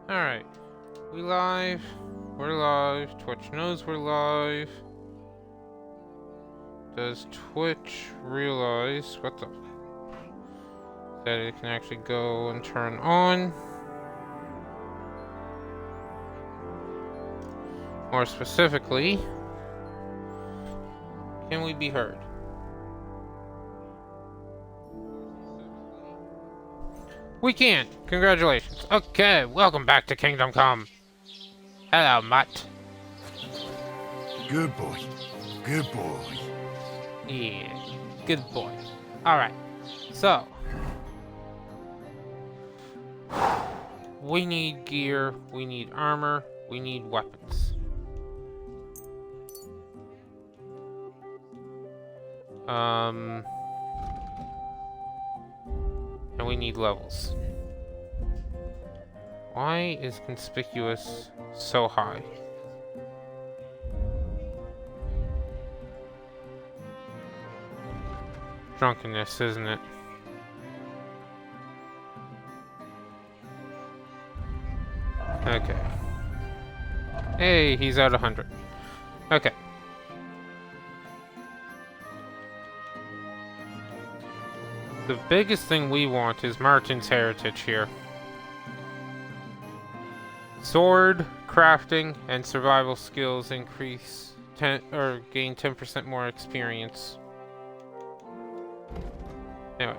Alright. We live. We're live. Twitch knows we're live. Does Twitch realize what the that it can actually go and turn on? More specifically, can we be heard? We can! Congratulations. Okay, welcome back to Kingdom Come. Hello, Mutt. Good boy. Good boy. Yeah, good boy. Alright, so. We need gear, we need armor, we need weapons. And we need levels. Why is conspicuous so high? Drunkenness, isn't it? Okay. Hey, he's at 100. Okay. The biggest thing we want is Martin's heritage here. Sword, crafting, and survival skills increase gain 10% more experience. Anyway.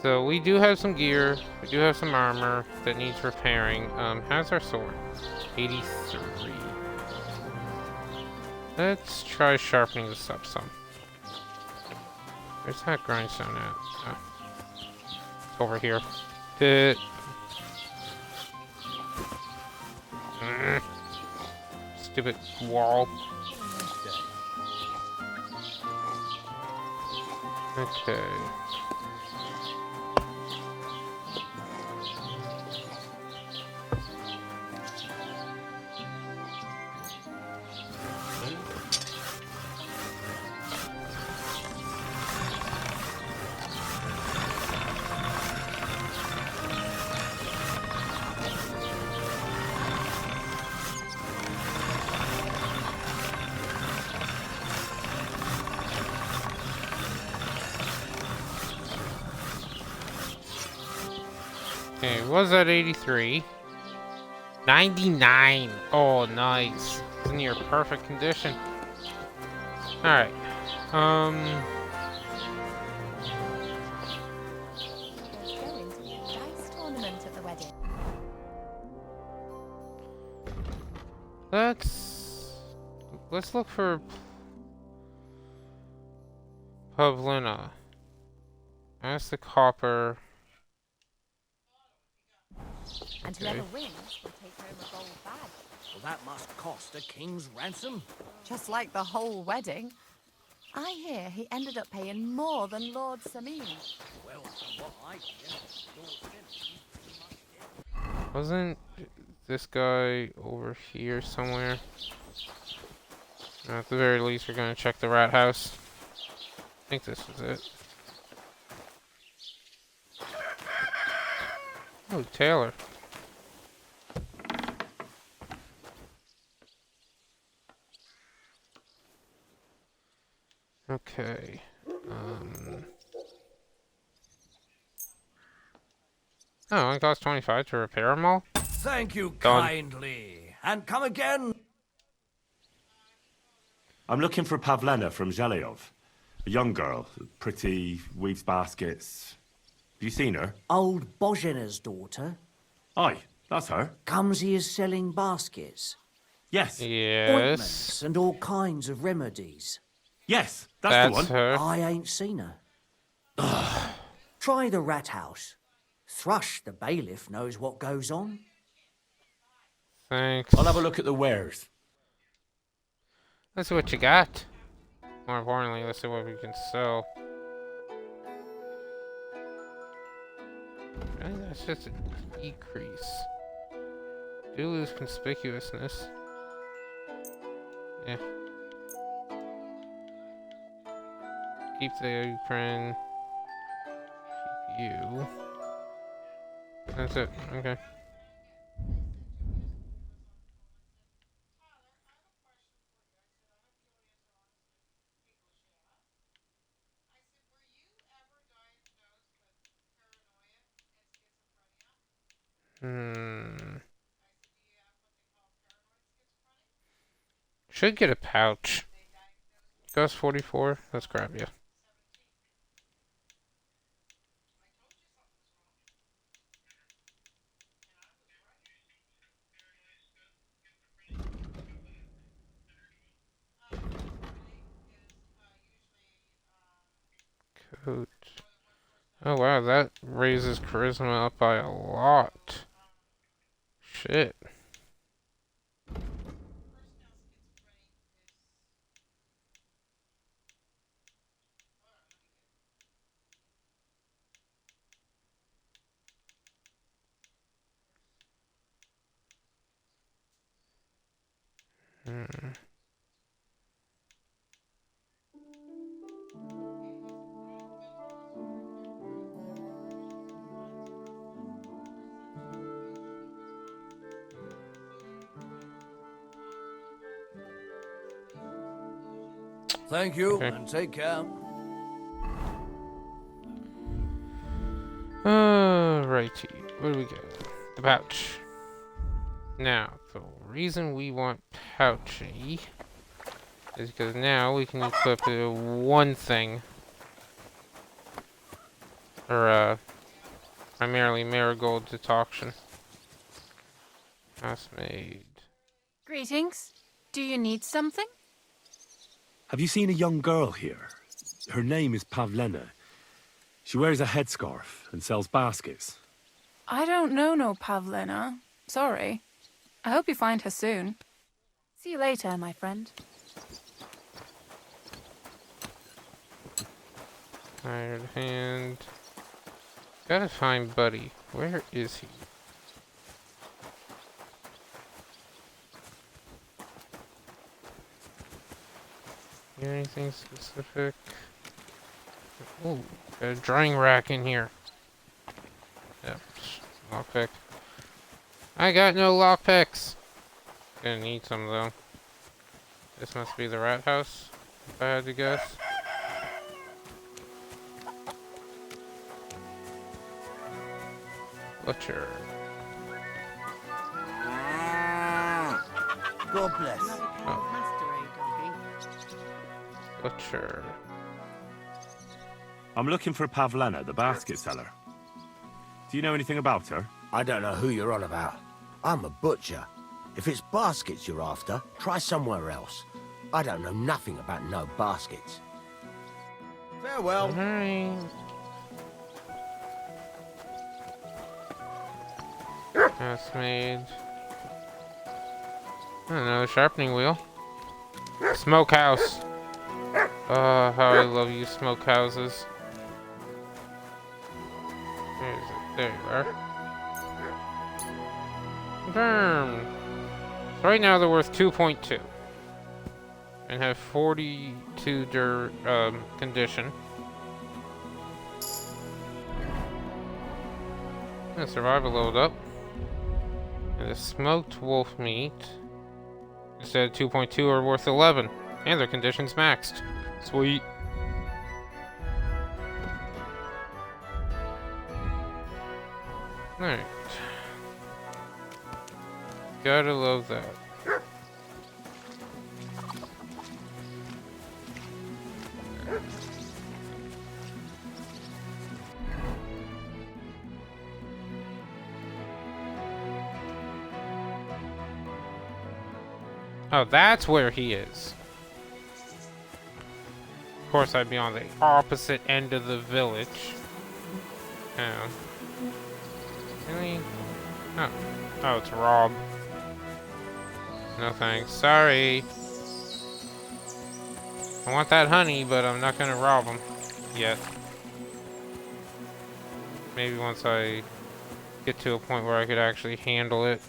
So we do have some gear, we do have some armor that needs repairing. How's our sword? 83. Let's try sharpening this up some. Where's that grindstone at? Oh. It's over here. Stupid wall. Okay. Okay, was at 83. 99. Oh, nice. It's in near perfect condition. Alright. Going to the dice tournament at the wedding. Let's look for Pavlina. Ask the copper. And whoever wins will take home a gold bag. Well, that must cost a king's ransom. Just like the whole wedding. I hear he ended up paying more than Lord Samin. Well, from what I hear, Lord Simmons pretty much dead. Wasn't this guy over here somewhere? At the very least, we're gonna check the rat house. I think this is it. Oh, Taylor. Okay. Oh, it costs 25 to repair them all? Thank you Done. kindly. And come again. I'm looking for Pavlena from Zhelyov. A young girl, pretty, weaves baskets. Have you seen her? Old Bozhina's daughter Aye, that's her. comes here selling baskets, Yes. Yes. ointments, and all kinds of remedies. Yes, that's the one. her. I ain't seen her. Try the rat house. Thrush, the bailiff, knows what goes on. Thanks. I'll have a look at the wares. Let's see what you got. More importantly, let's see what we can sell. Really? That's just a decrease. Do lose conspicuousness. Yeah. Keep the apron. Keep you. That's it. Okay. Hmm. Should get a pouch. Cost 44. Let's grab you. Coat. Oh wow, that raises charisma up by a lot. Shit. Hmm. Thank you, Okay. and take care. Righty. What do we get? The pouch. Now, the reason we want pouchy is because now we can equip one thing. Or, primarily marigold decoction. House made. Greetings. Do you need something? Have you seen a young girl here? Her name is Pavlena. She wears a headscarf and sells baskets. I don't know no Pavlina. Sorry. I hope you find her soon. See you later, my friend. Hired hand. Gotta find Buddy. Where is he? Hear anything specific? Ooh, got a drying rack in here. Yep, lockpick. I got no lockpicks. Gonna need some though. This must be the rat house, if I had to guess. Butcher. God bless. Butcher. I'm looking for Pavlena, the basket seller. Do you know anything about her? I don't know who you're on about. I'm a butcher. If it's baskets you're after, try somewhere else. I don't know nothing about no baskets. Farewell. Alright. Housemaid. I don't know, sharpening wheel. Smokehouse. Oh, how I love you smokehouses. Where is it? There you are. Confirmed. So right now they're worth 2.2. And have 42 condition. And survival load up. And the smoked wolf meat, instead of 2.2, are worth 11. And their condition's maxed. Sweet. Alright. Gotta love that. Oh, that's where he is. Of course, I'd be on the opposite end of the village. Oh. Really? Oh. Oh, it's Rob. No thanks. Sorry. I want that honey, but I'm not gonna rob him. Yet. Maybe once I get to a point where I could actually handle it.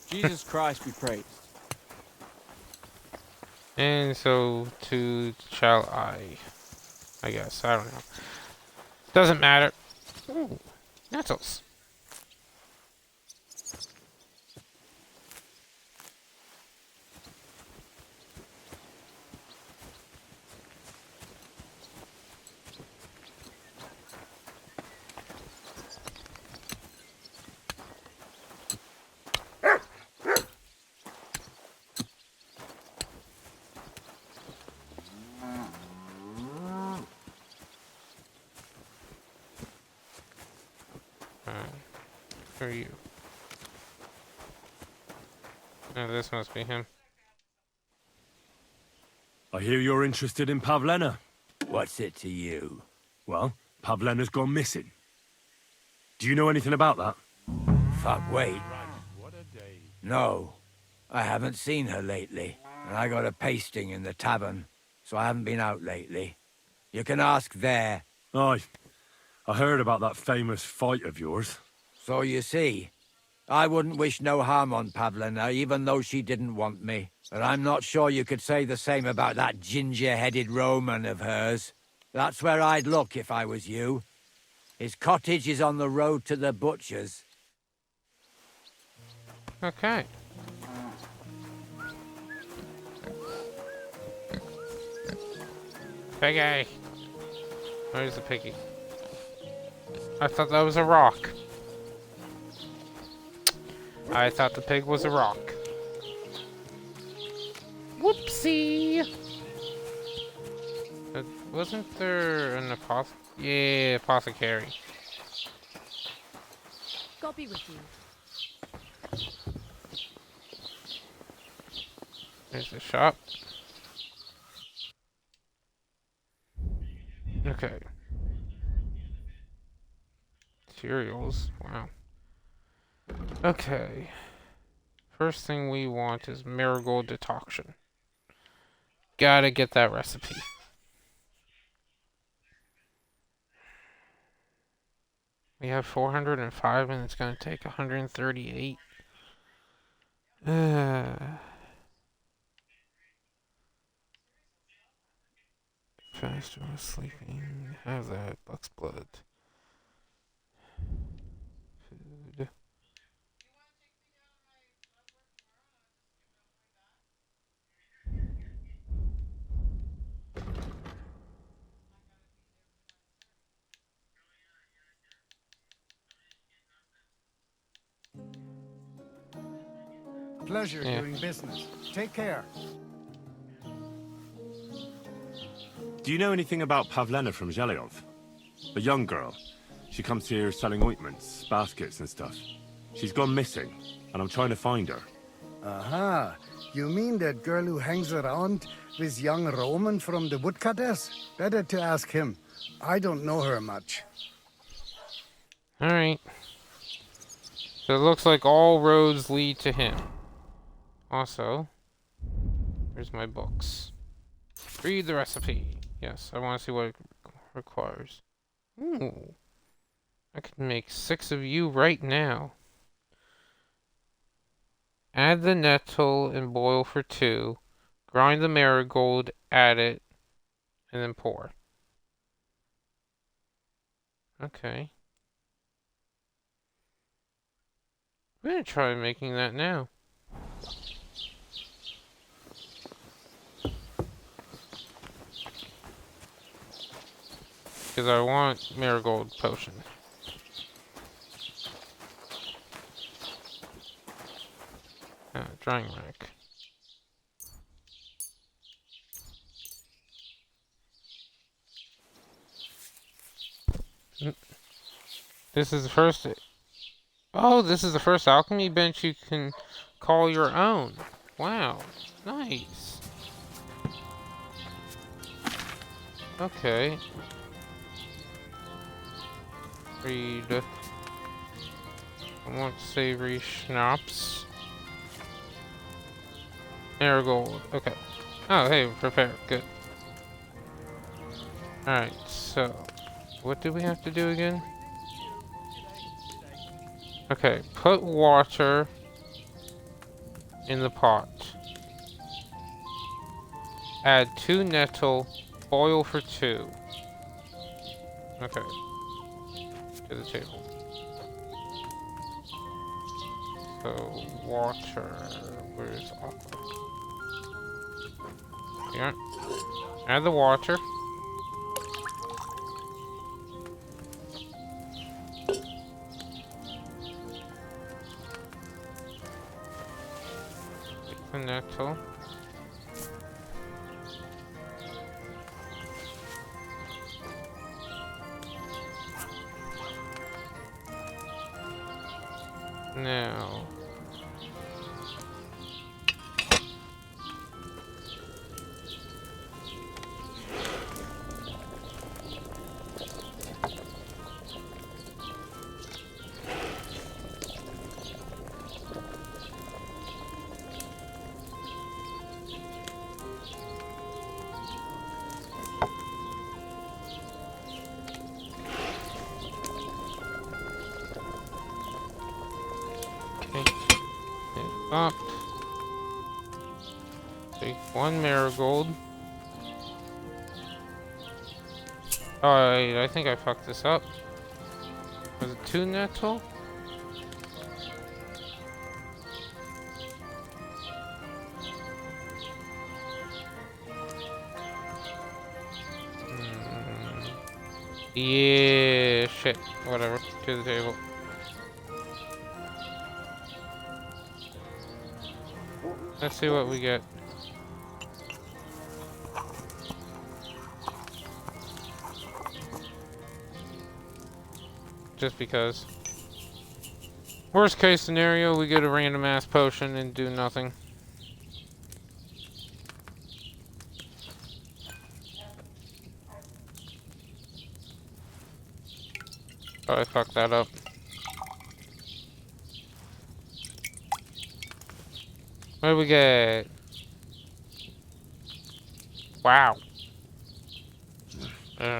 Jesus Christ be praised. And so to shall I guess. I don't know. Doesn't matter. Ooh, nettles. Who are you? Oh, this must be him. I hear you're interested in Pavlena. What's it to you? Well, Pavlena's gone missing. Do you know anything about that? Fuck, wait. No. I haven't seen her lately. And I got a pasting in the tavern, so I haven't been out lately. You can ask there. Aye. I heard about that famous fight of yours. So you see, I wouldn't wish no harm on Pavlena, even though she didn't want me. But I'm not sure you could say the same about that ginger-headed Roman of hers. That's where I'd look if I was you. His cottage is on the road to the butcher's. Okay. Piggy! Where's the piggy? I thought that was a rock. I thought the pig was a rock. Whoopsie! Wasn't there an apothecary? God be with you. There's the shop. Okay. Cereals. Wow. Okay. First thing we want is marigold decoction. Gotta get that recipe. We have 405 and it's gonna take 138. Faster with sleeping. Have that. Buck's blood. Food. Pleasure Yeah. doing business. Take care. Do you know anything about Pavlena from Zhelyov? A young girl. She comes here selling ointments, baskets and stuff. She's gone missing, and I'm trying to find her. Aha. You mean that girl who hangs around with young Roman from the woodcutters? Better to ask him. I don't know her much. Alright. So it looks like all roads lead to him. Also, here's my books. Read the recipe. Yes, I want to see what it requires. Ooh. I can make 6 of you right now. Add the nettle and boil for 2. Grind the marigold, add it, and then pour. Okay. I'm gonna try making that now. Because I want marigold potion. Drying rack. This is the first... Oh, this is the first alchemy bench you can call your own. Wow. Nice. Okay. Read. I want savory schnapps. Marigold. Okay. Oh, hey, prepare. Good. Alright, so... What do we have to do again? Okay, put water in the pot. Add 2 nettle, boil for 2. Okay. To the table. So, water. Where's aqua? Here. Add the water. Take the nettle. Now. Up. Take one marigold. Oh, I think I fucked this up. Was it 2 nettle? Yeah, shit. Whatever. To the table. Let's see what we get. Just because. Worst case scenario, we get a random ass potion and do nothing. Oh, I fucked that up. What do we get? Wow.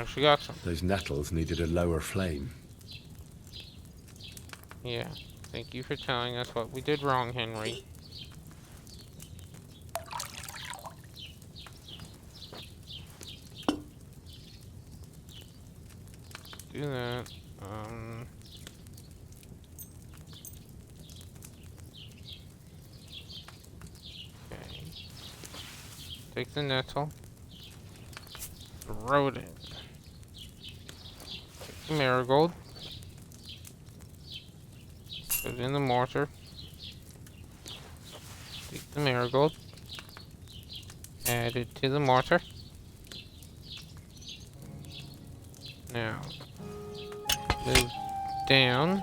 She got some. Those nettles needed a lower flame. Yeah. Thank you for telling us what we did wrong, Henry. Do that. Okay. Take the nettle. Throw it in. Take the marigold. Put it in the mortar. Take the marigold. Add it to the mortar. Now, move down.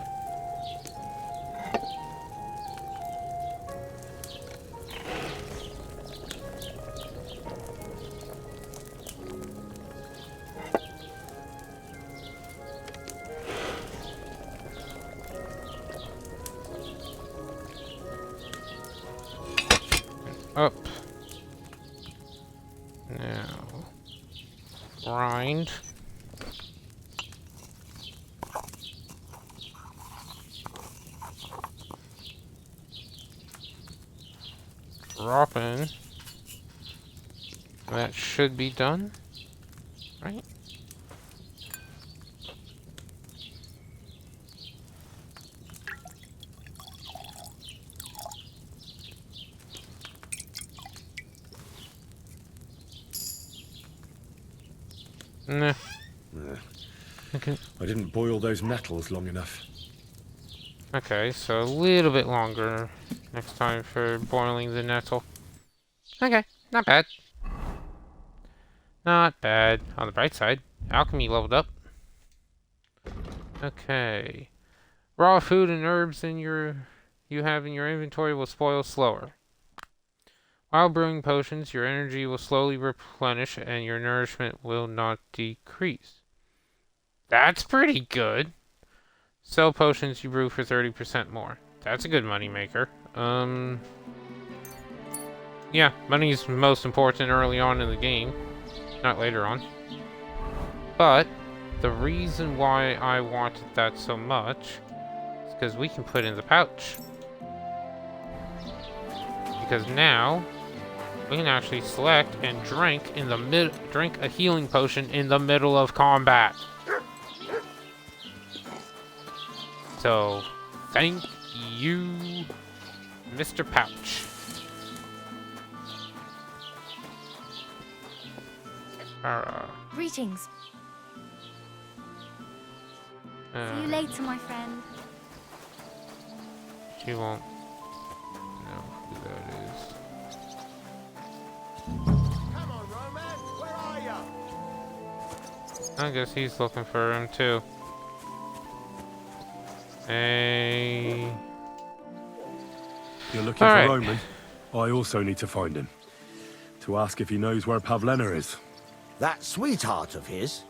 Up. Now, grind. Drop in. That should be done, right? Nah. Okay. I didn't boil those nettles long enough. Okay, so a little bit longer next time for boiling the nettle. Okay, not bad. Not bad. On the bright side, alchemy leveled up. Okay. Raw food and herbs you have in your inventory will spoil slower. While brewing potions, your energy will slowly replenish and your nourishment will not decrease. That's pretty good. Sell potions you brew for 30% more. That's a good money maker. Yeah, money's most important early on in the game, not later on. But the reason why I wanted that so much is because we can put in the pouch. Because now we can actually select and drink a healing potion in the middle of combat. So, thank you, Mr. Pouch. Greetings. See you later, my friend. She won't know who that is. Come on, Roman, where are you? I guess he's looking for him too. Hey. You're looking All for right. Roman? I also need to find him. To ask if he knows where Pavlena is. That sweetheart of his?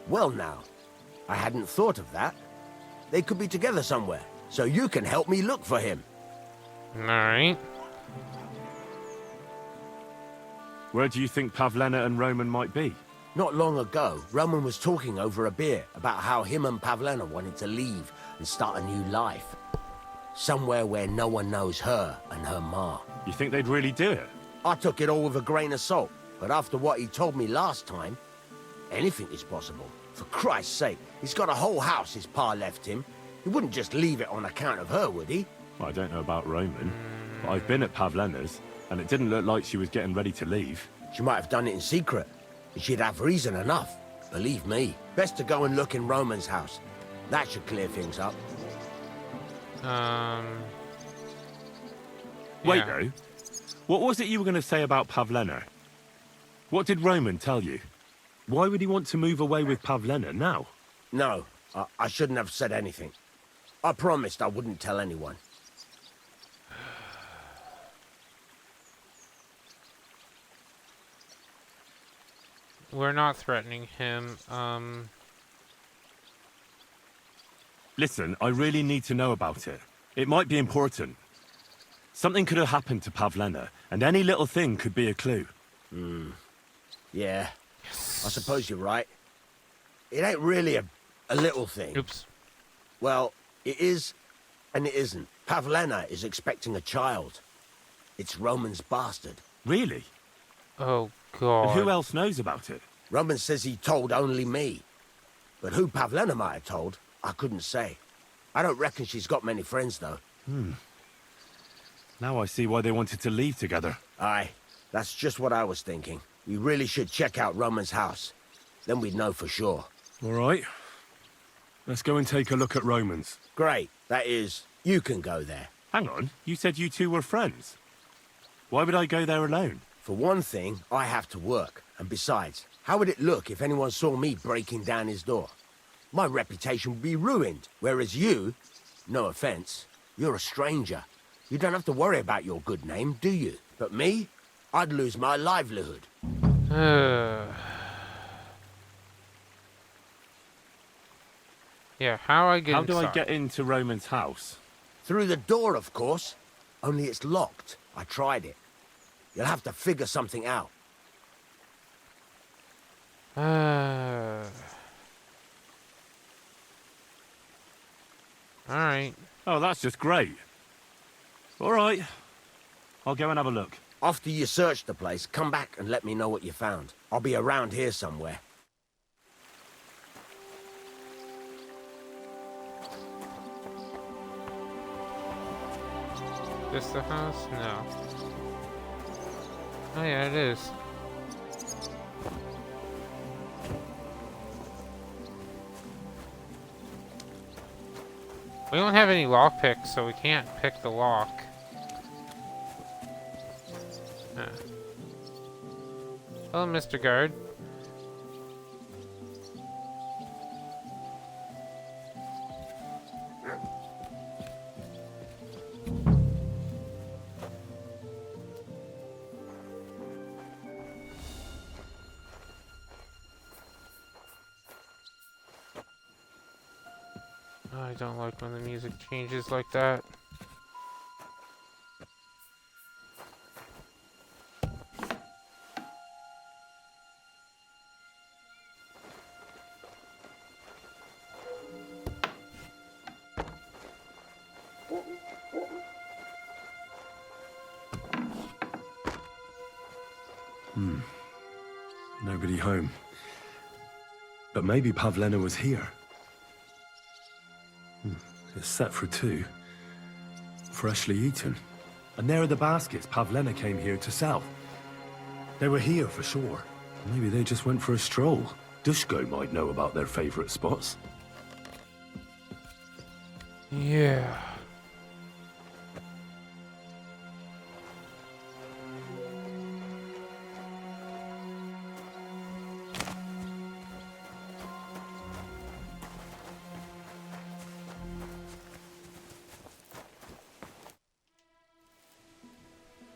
Well now, I hadn't thought of that. They could be together somewhere, so you can help me look for him. Alright. Where do you think Pavlena and Roman might be? Not long ago, Roman was talking over a beer about how him and Pavlena wanted to leave and start a new life. Somewhere where no one knows her and her ma. You think they'd really do it? I took it all with a grain of salt, but after what he told me last time, anything is possible. For Christ's sake, he's got a whole house his pa left him. He wouldn't just leave it on account of her, would he? Well, I don't know about Roman, but I've been at Pavlena's, and it didn't look like she was getting ready to leave. She might have done it in secret, and she'd have reason enough. Believe me. Best to go and look in Roman's house. That should clear things up. Wait, Yeah. though. What was it you were going to say about Pavlena? What did Roman tell you? Why would he want to move away with Pavlena now? No, I shouldn't have said anything. I promised I wouldn't tell anyone. We're not threatening him. Listen, I really need to know about it. It might be important. Something could have happened to Pavlena, and any little thing could be a clue. Yeah, I suppose you're right. It ain't really a little thing. Oops. Well, it is, and it isn't. Pavlena is expecting a child. It's Roman's bastard. Really? Oh, God. And who else knows about it? Roman says he told only me. But who Pavlena might have told, I couldn't say. I don't reckon she's got many friends, though. Now I see why they wanted to leave together. Aye, that's just what I was thinking. We really should check out Roman's house. Then we'd know for sure. All right. Let's go and take a look at Roman's. Great. That is, you can go there. Hang on, you said you two were friends. Why would I go there alone? For one thing, I have to work. And besides, how would it look if anyone saw me breaking down his door? My reputation would be ruined. Whereas you, no offense, you're a stranger. You don't have to worry about your good name, do you? But me, I'd lose my livelihood. Yeah, how I get How do I inside? get into Roman's house? Through the door, of course. Only it's locked. I tried it. You'll have to figure something out. Alright. Oh, that's just great. All right. I'll go and have a look. After you search the place, come back and let me know what you found. I'll be around here somewhere. This the house? No. Oh yeah, it is. We don't have any lock picks, so we can't pick the lock. Huh. Hello, Mr. Guard. I don't like when the music changes like that. Nobody home. But maybe Pavlena was here. It's set for 2. Freshly eaten. And there are the baskets Pavlena came here to sell. They were here for sure. Maybe they just went for a stroll. Dushko might know about their favorite spots. Yeah.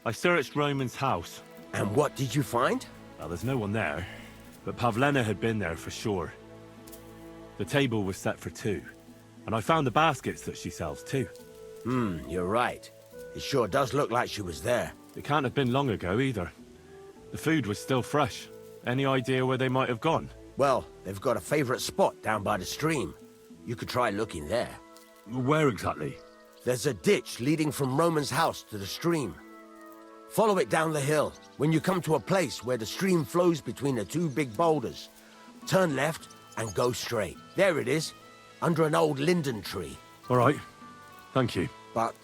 I searched Roman's house. And what did you find? Well, there's no one there, but Pavlena had been there for sure. The table was set for 2, and I found the baskets that she sells too. You're right. It sure does look like she was there. It can't have been long ago either. The food was still fresh. Any idea where they might have gone? Well, they've got a favorite spot down by the stream. You could try looking there. Where exactly? There's a ditch leading from Roman's house to the stream. Follow it down the hill. When you come to a place where the stream flows between the 2 big boulders, turn left and go straight. There it is, under an old linden tree. All right. Thank you. But,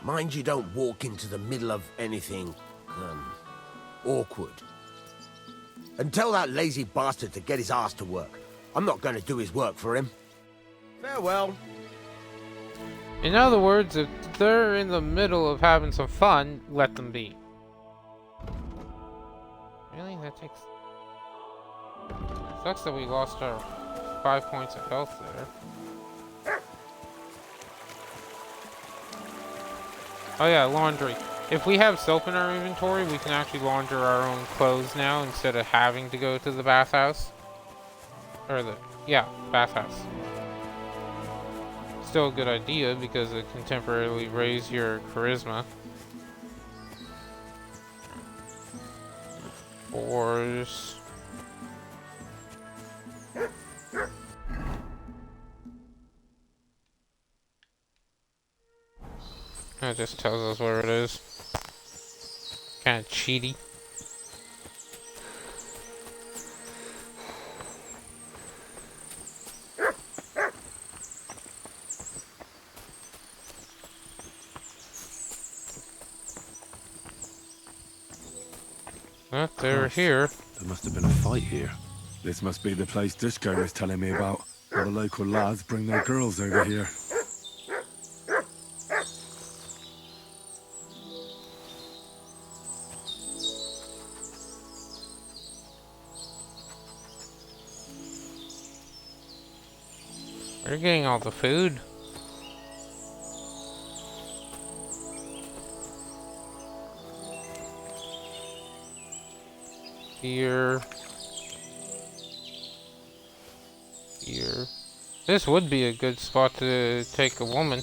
mind you don't walk into the middle of anything, awkward. And tell that lazy bastard to get his ass to work. I'm not going to do his work for him. Farewell. In other words, if they're in the middle of having some fun, let them be. Really? That takes... Sucks that we lost our 5 points of health there. Oh yeah, laundry. If we have soap in our inventory, we can actually launder our own clothes now instead of having to go to the bathhouse. Or bathhouse. Still a good idea because it can temporarily raise your charisma. Fours. It just tells us where it is. Kind of cheaty. But they're here. There must have been a fight here. This must be the place Dushko was telling me about. Where the local lads bring their girls over here. We're getting all the food. Here. Here. This would be a good spot to take a woman.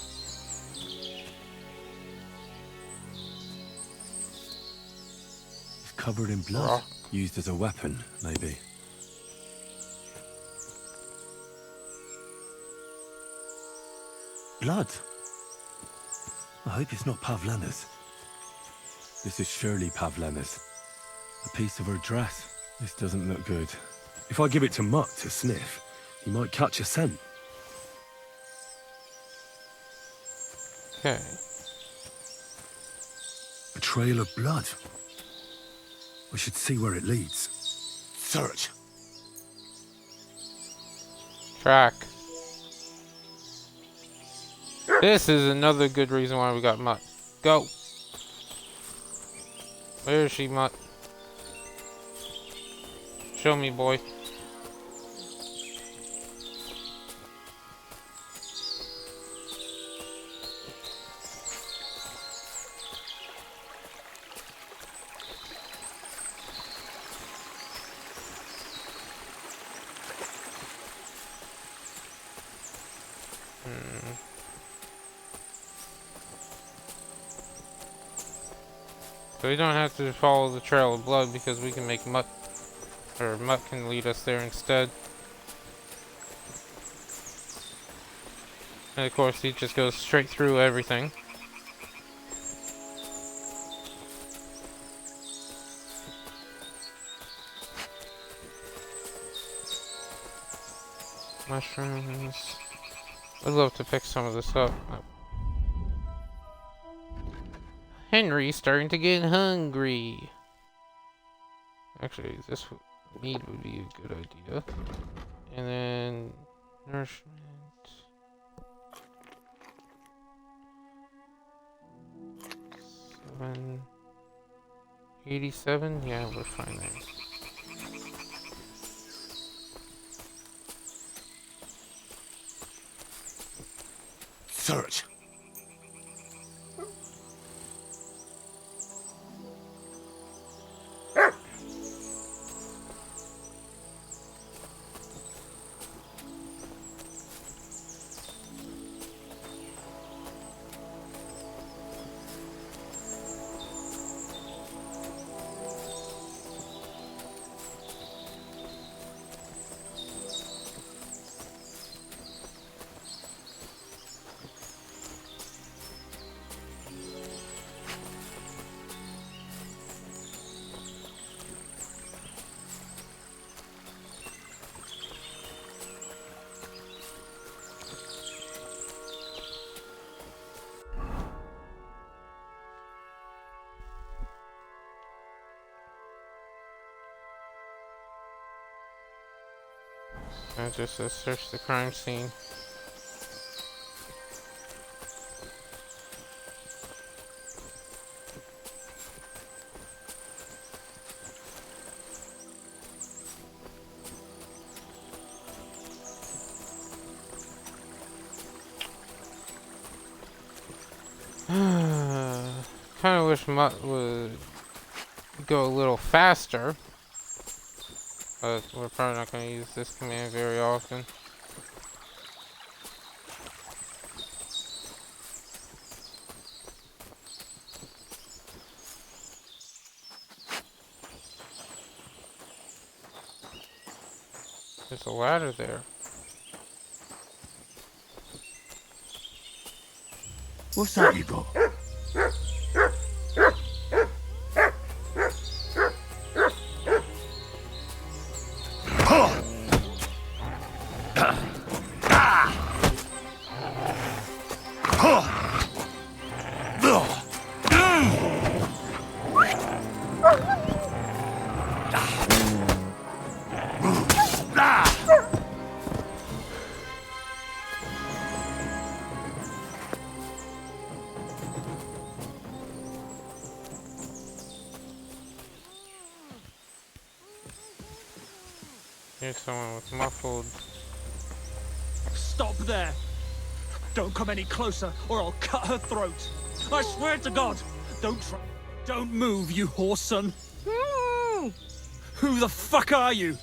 It's covered in blood. Used as a weapon, maybe. Blood? I hope it's not Pavlena's. This is surely Pavlena's. A piece of her dress. This doesn't look good. If I give it to Mutt to sniff, he might catch a scent. Okay. A trail of blood. We should see where it leads. Search. Track. This is another good reason why we got Mutt. Go. Where is she, Mutt? Show me, boy. So we don't have to follow the trail of blood because we can make Mutt, or Mutt can lead us there instead. And of course he just goes straight through everything. Mushrooms. I'd love to pick some of this up. Henry's starting to get hungry. Actually, this meat would be a good idea. And then nourishment. 87? Yeah, we're fine there. Search. I just search the crime scene. Kind of wish Mutt would go a little faster, but we're probably not going to use this command very often. There's a ladder there. What's that you got? Here's someone with muffled. Stop there! Don't come any closer, or I'll cut her throat. I swear to God! Don't move, you whore son! Who the fuck are you?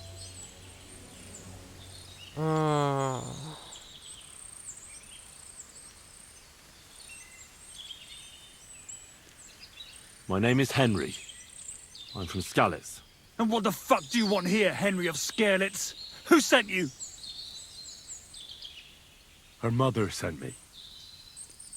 My name is Henry. I'm from Scallis. And what the fuck do you want here, Henry of Scarlets? Who sent you? Her mother sent me.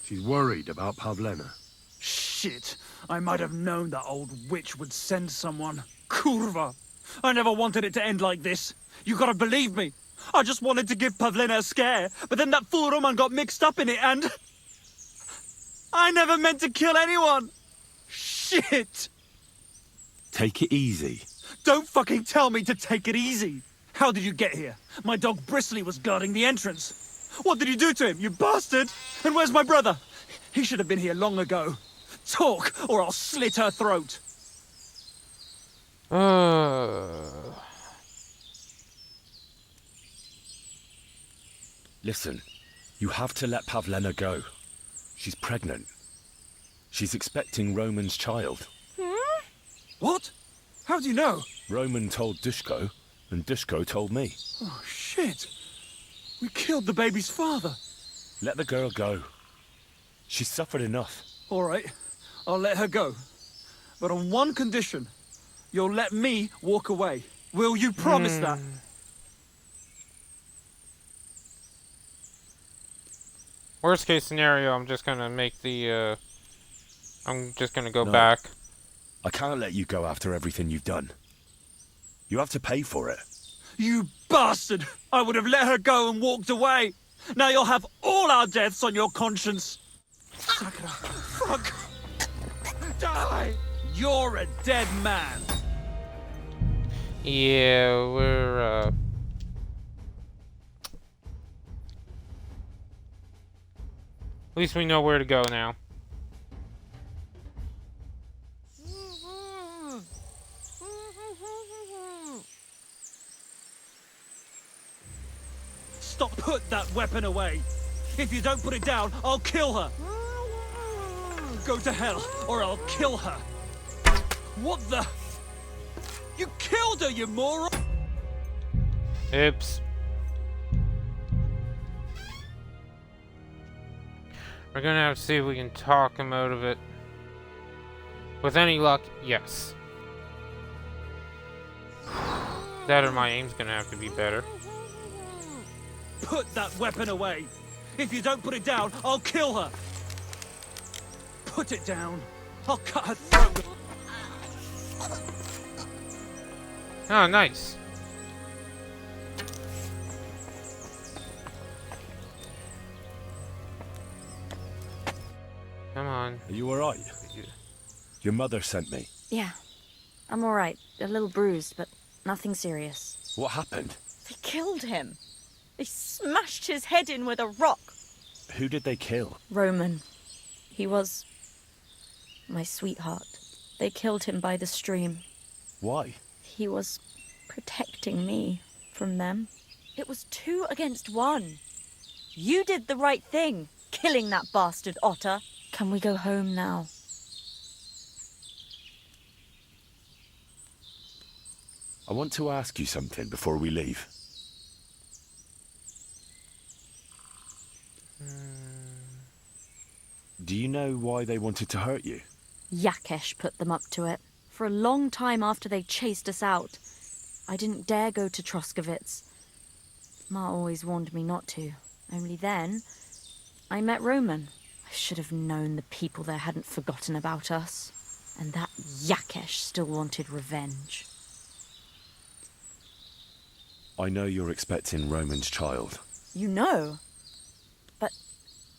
She's worried about Pavlena. Shit! I might have known that old witch would send someone. Kurva! I never wanted it to end like this. You gotta believe me. I just wanted to give Pavlena a scare, but then that fool Roman got mixed up in it and... I never meant to kill anyone! Shit! Take it easy. Don't fucking tell me to take it easy! How did you get here? My dog Bristly was guarding the entrance. What did you do to him, you bastard? And where's my brother? He should have been here long ago. Talk, or I'll slit her throat. Listen, you have to let Pavlena go. She's pregnant. She's expecting Roman's child. What? How do you know? Roman told Dushko, and Dushko told me. Oh, shit. We killed the baby's father. Let the girl go. She's suffered enough. All right, I'll let her go. But on one condition. You'll let me walk away. Will you promise that? Worst case scenario, I'm just gonna make the, I'm just gonna go No. back. I can't let you go after everything you've done. You have to pay for it. You bastard! I would have let her go and walked away. Now you'll have all our deaths on your conscience. Sakura, fuck! Die! You're a dead man. Yeah, we're, at least we know where to go now. Stop! Put that weapon away. If you don't put it down, I'll kill her. Go to hell, or I'll kill her. What the? You killed her, you moron! Oops. We're gonna have to see if we can talk him out of it. With any luck, yes. That or my aim's gonna have to be better. Put that weapon away. If you don't put it down, I'll kill her. Put it down. I'll cut her throat. Oh, nice. Come on. Are you alright? Your mother sent me. Yeah, I'm alright. A little bruised, but nothing serious. What happened? They killed him. They smashed his head in with a rock. Who did they kill? Roman. He was my sweetheart. They killed him by the stream. Why? He was protecting me from them. It was 2 against 1. You did the right thing, killing that bastard otter. Can we go home now? I want to ask you something before we leave. Do you know why they wanted to hurt you? Yakesh put them up to it. For a long time after they chased us out, I didn't dare go to Troskovitz. Ma always warned me not to. Only then, I met Roman. I should have known the people there hadn't forgotten about us. And that Yakesh still wanted revenge. I know you're expecting Roman's child. You know? But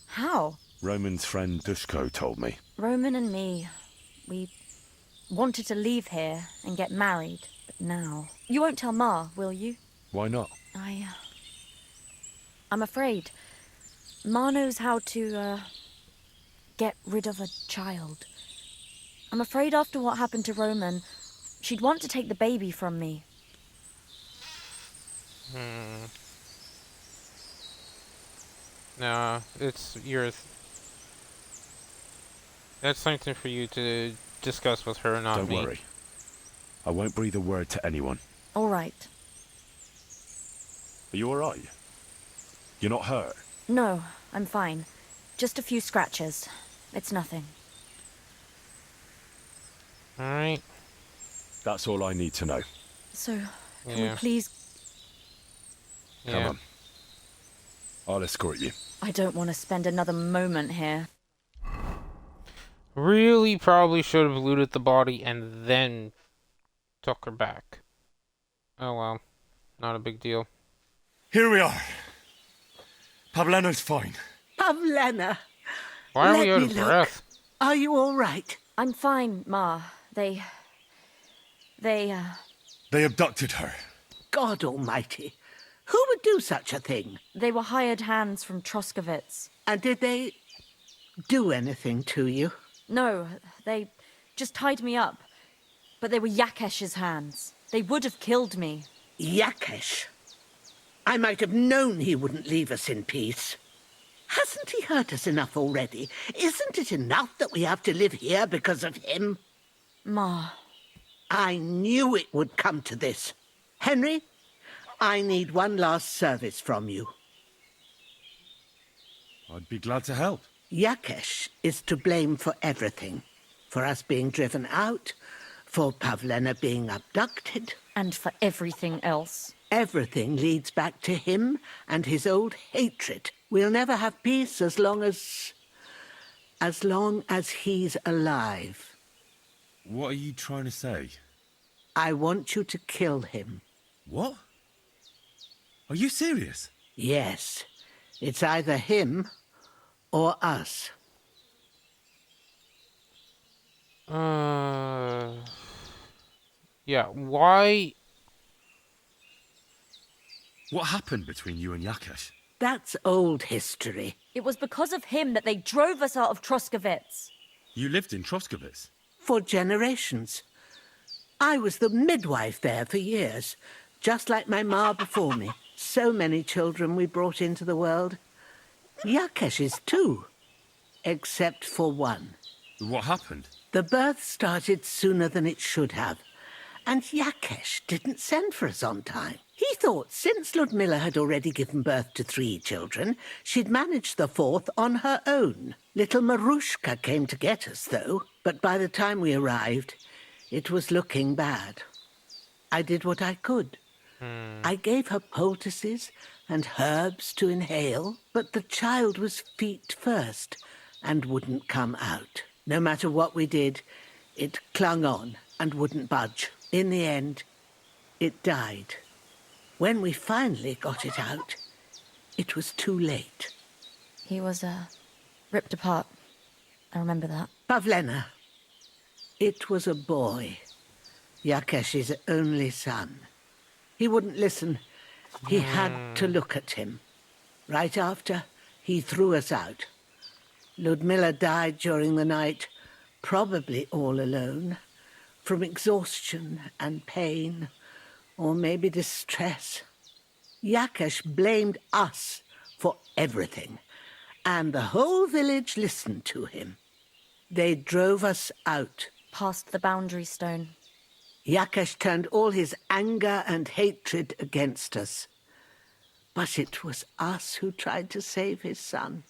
how? Roman's friend Dushko told me. Roman and me, we wanted to leave here and get married, but now... You won't tell Ma, will you? Why not? I'm afraid. Ma knows how to, get rid of a child. I'm afraid after what happened to Roman, she'd want to take the baby from me. No, it's yours. That's something for you to discuss with her, not me. Don't worry. I won't breathe a word to anyone. All right. Are you alright? You're not hurt? No, I'm fine. Just a few scratches. It's nothing. Alright. That's all I need to know. So, can we please... Come on. I'll escort you. I don't want to spend another moment here. Really probably should have looted the body and then took her back. Oh well. Not a big deal. Here we are. Pavlena's fine. Pavlena. Why are Let we out me of look. breath? Are you all right? I'm fine, Ma. They... They abducted her. God almighty. Who would do such a thing? They were hired hands from Troskovitz. And did they do anything to you? No, they just tied me up. But they were Yakesh's hands. They would have killed me. Yakesh? I might have known he wouldn't leave us in peace. Hasn't he hurt us enough already? Isn't it enough that we have to live here because of him? Ma. I knew it would come to this. Henry, I need one last service from you. I'd be glad to help. Yakesh is to blame for everything. For us being driven out, for Pavlena being abducted. And for everything else. Everything leads back to him and his old hatred. We'll never have peace as long as he's alive. What are you trying to say? I want you to kill him. What? Are you serious? Yes. It's either him or us. Yeah, why? What happened between you and Yakesh? That's old history. It was because of him that they drove us out of Troskovitz. You lived in Troskovitz? For generations. I was the midwife there for years, just like my ma before me. So many children we brought into the world. Yakesh's too, except for one. What happened? The birth started sooner than it should have, and Yakesh didn't send for us on time. He thought since Ludmilla had already given birth to 3 children, she'd managed the 4th on her own. Little Marushka came to get us, though, but by the time we arrived, it was looking bad. I did what I could. I gave her poultices and herbs to inhale, but the child was feet first and wouldn't come out. No matter what we did, it clung on and wouldn't budge. In the end, it died. When we finally got it out, it was too late. He was, ripped apart. I remember that. Pavlena. It was a boy. Yakesh's only son. He wouldn't listen, He had to look at him. Right after, he threw us out. Ludmilla died during the night, probably all alone, from exhaustion and pain, or maybe distress. Yakesh blamed us for everything, and the whole village listened to him. They drove us out. Past the boundary stone. Yakesh turned all his anger and hatred against us. But it was us who tried to save his son.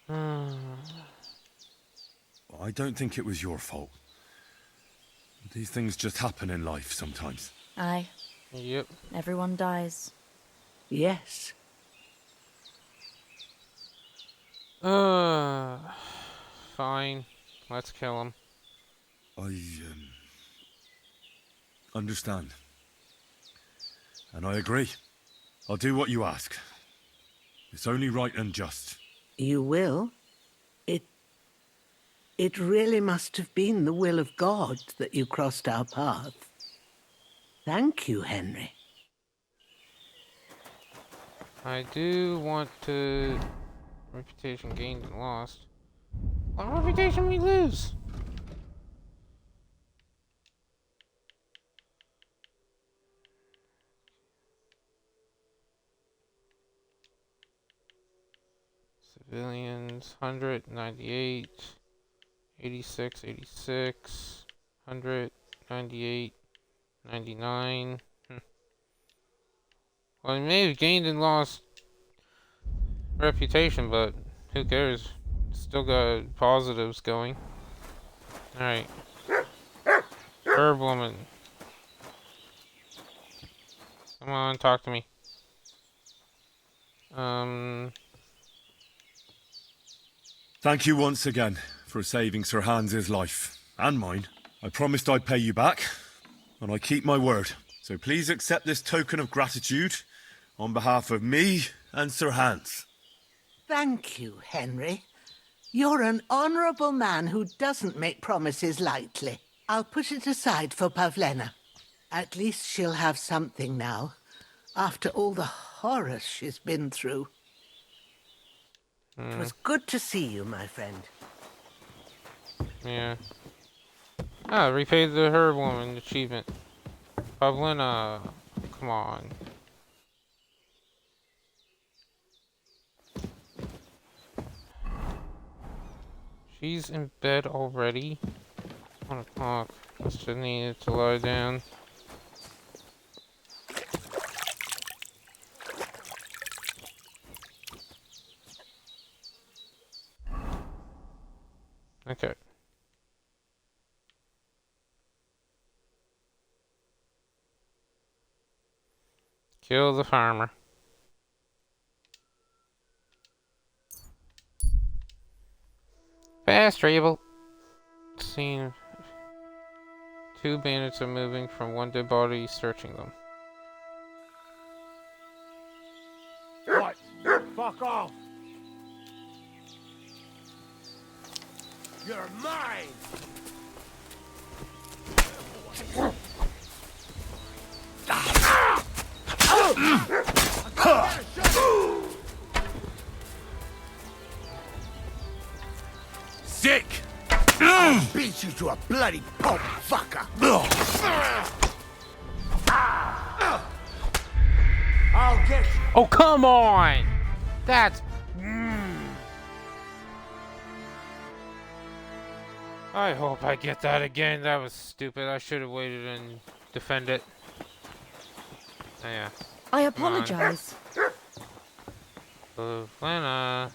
I don't think it was your fault. These things just happen in life sometimes. Aye. Yep. Everyone dies. Yes. Fine. Let's kill him. I understand. And I agree. I'll do what you ask. It's only right and just. You will? It really must have been the will of God that you crossed our path. Thank you, Henry. I do want to... Reputation gained and lost. What reputation we lose? Civilians, 198, 86, 86, 198, 99. Well, I may have gained and lost reputation, but who cares? Still got positives going. Alright. Herb woman. Come on, talk to me. Thank you once again for saving Sir Hans's life. And mine. I promised I'd pay you back, and I keep my word. So please accept this token of gratitude on behalf of me and Sir Hans. Thank you, Henry. You're an honourable man who doesn't make promises lightly. I'll put it aside for Pavlena. At least she'll have something now, after all the horrors she's been through. It was good to see you, my friend. Yeah. Ah, repay the herb woman achievement. Pavlina, come on. She's in bed already. 1 o'clock. Just needed to lie down. Okay. Kill the farmer. Fast travel. Scene. 2 bandits are moving from one dead body, searching them. Right, fuck off! You're mine! Sick! I'll beat you to a bloody pulp, fucker! I'll get you! Oh, come on! That's... I hope I get that again. That was stupid. I should have waited and defend it. Oh, yeah. I apologize. Lana.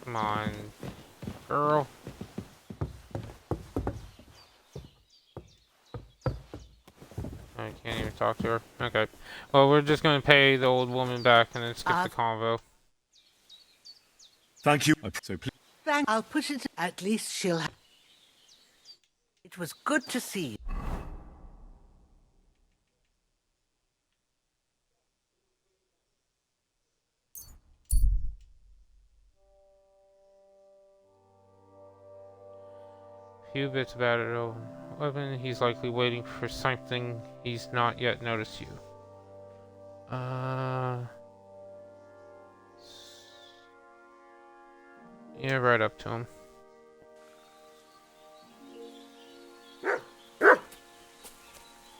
Come on, girl. I can't even talk to her. Okay. Well, we're just gonna pay the old woman back and then skip the convo. Thank you. So please. I'll put it... At least she'll have... It was good to see you. Few bits about it weapon. He's likely waiting for something he's not yet noticed you. Yeah, right up to him.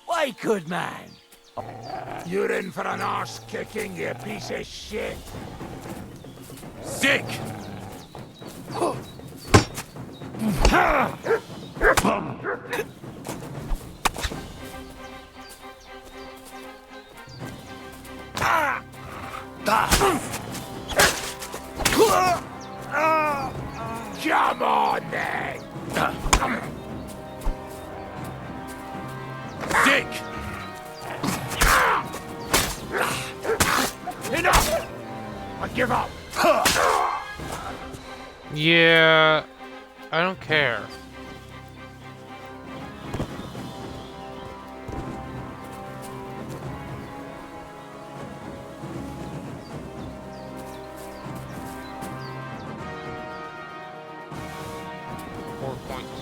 Why, good man? You're in for an arse kicking, you piece of shit. Sick! Come on, then! Sick! Enough! I give up! Yeah, I don't care.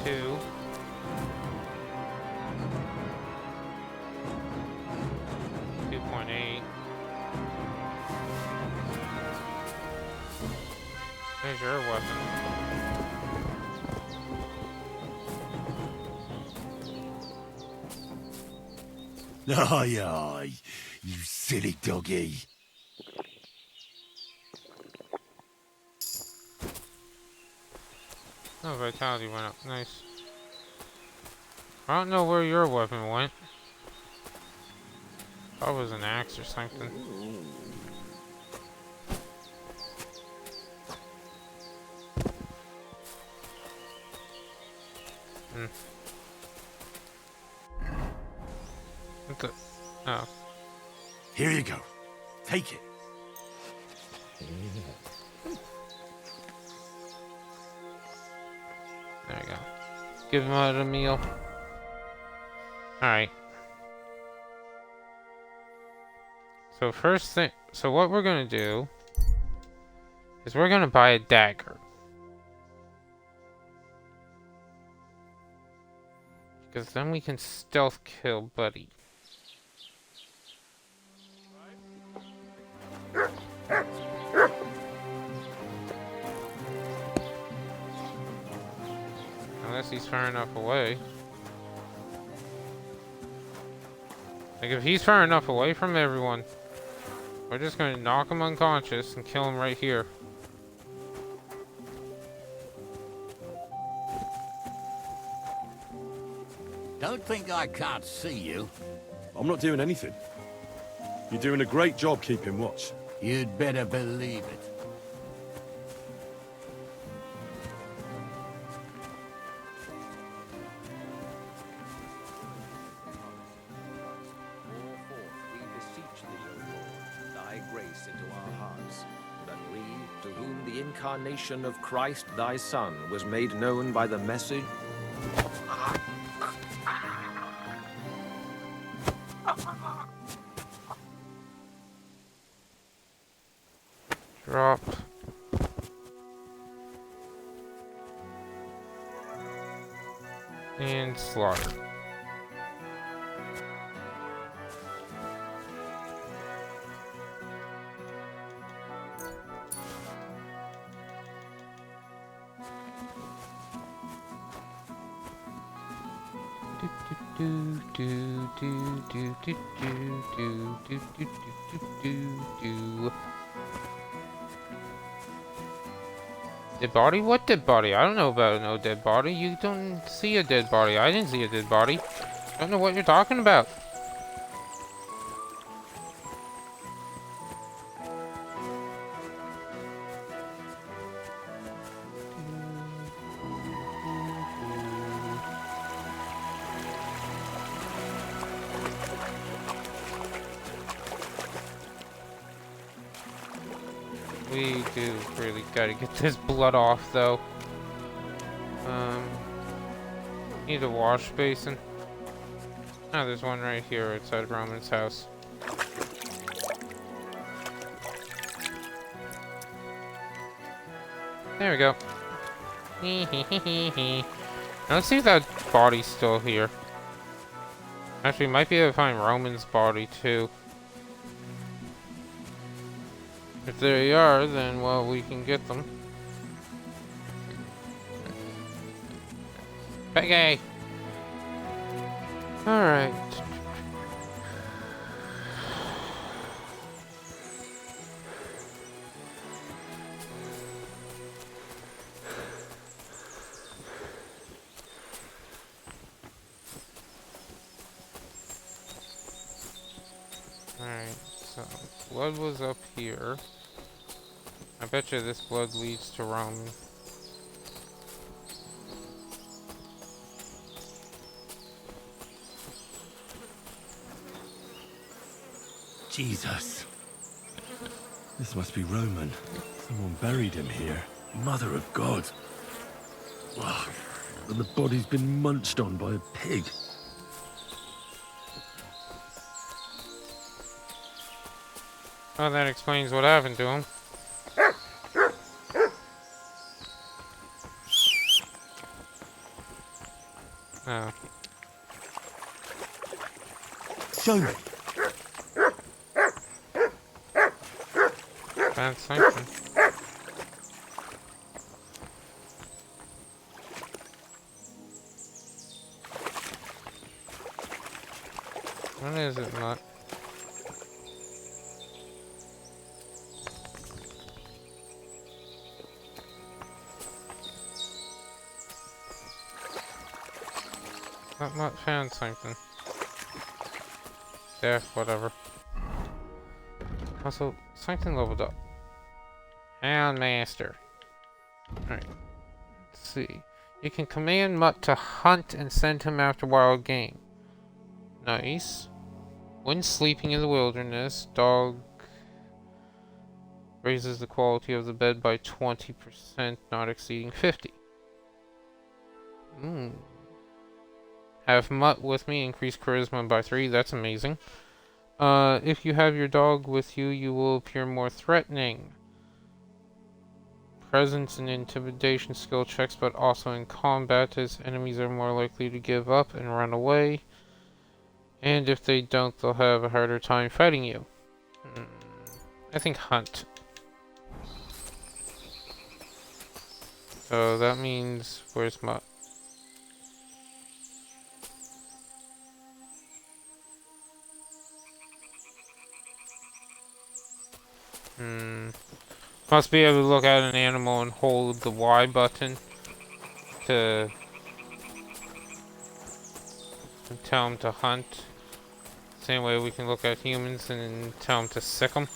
.2. There's your weapon. Aye, aye, you silly doggy. Oh, vitality went up. Nice. I don't know where your weapon went. Thought it was an axe or something. What the? Oh. Here you go. Take it. There you go. Give him out a meal. Alright. So first thing, so what we're gonna do is we're gonna buy a dagger. Because then we can stealth kill Buddy. Unless he's far enough away. Like if he's far enough away from everyone, we're just gonna knock him unconscious and kill him right here. Don't think I can't see you. I'm not doing anything. You're doing a great job keeping watch. You'd better believe it. The incarnation of Christ, thy Son, was made known by the message. Drop. And slaughter. Dead body? What dead body? I don't know about no dead body. You don't see a dead body. I didn't see a dead body. I don't know what you're talking about. We do really gotta get this blood off, though. Need a wash basin. Oh, there's one right here outside Roman's house. There we go. Let's see if that body's still here. Actually, might be able to find Roman's body too. If they are, then well, we can get them. Peggy! Alright. Alright, so blood was up here. I bet you this blood leads to Roman. Jesus. This must be Roman. Someone buried him here. Mother of God. Ugh. And the body's been munched on by a pig. Well, that explains what happened to him. Oh. Show me. Bad sanction. What is it, Mutt? Mutt found something. There, whatever. Also, something leveled up. Hound Master. Alright. Let's see. You can command Mutt to hunt and send him after wild game. Nice. When sleeping in the wilderness, dog raises the quality of the bed by 20%, not exceeding 50. Have Mutt with me, increase charisma by 3, that's amazing. If you have your dog with you, you will appear more threatening. Presence and intimidation skill checks, but also in combat, as enemies are more likely to give up and run away. And if they don't, they'll have a harder time fighting you. I think hunt. So that means, where's Mutt? Must be able to look at an animal and hold the Y button to tell him to hunt. Same way we can look at humans and tell them to sick them.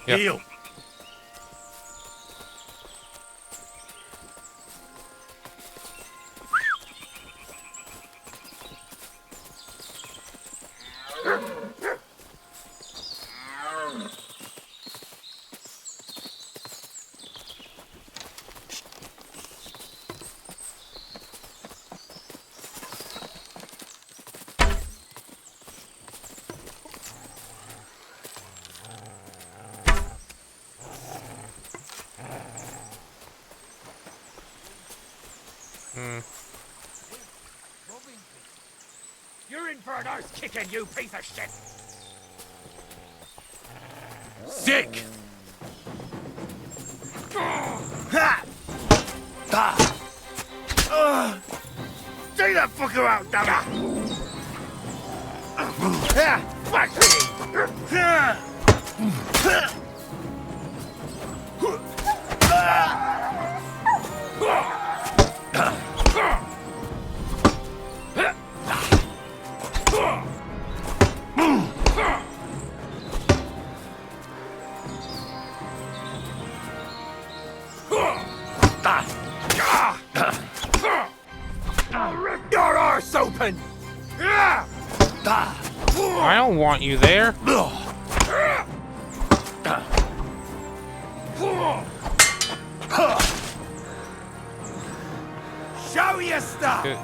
Yep. Heel. You're in for an arse kicking, you piece of shit! Sick! Take that fucker out, damn it! Fuck Your arse open! I don't want you there. Show your stuff! Good.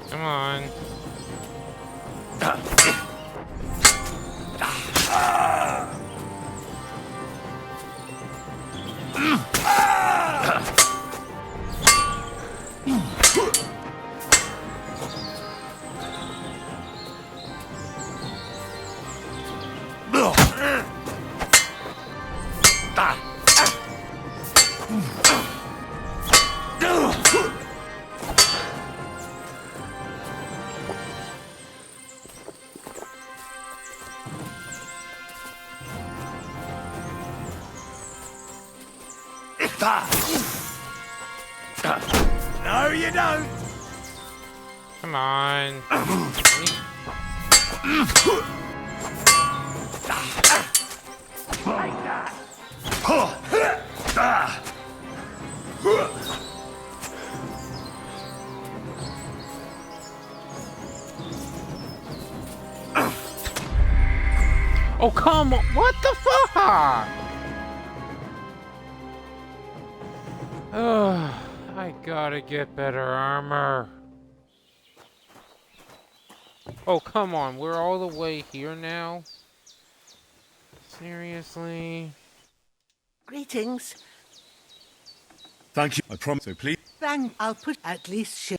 Come on. No, you don't. Come on. Oh, come on. What the fuck? Ugh, I gotta get better armor. Oh, come on. We're all the way here now? Seriously? Greetings. Thank you. I promise. So please. I'll put at least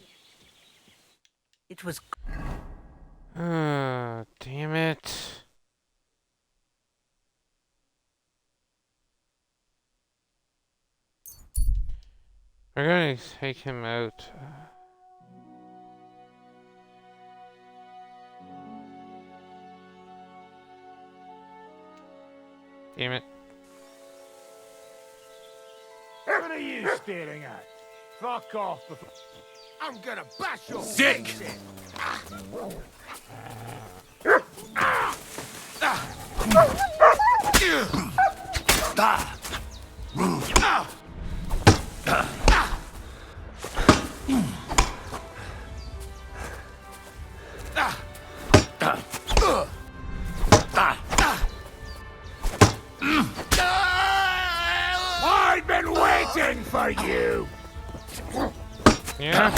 it was. Damn it. We're gonna take him out. Damn it. What are you staring at? Fuck off before... I'm gonna bash your... Sick! face in. I've been waiting for you! Yeah?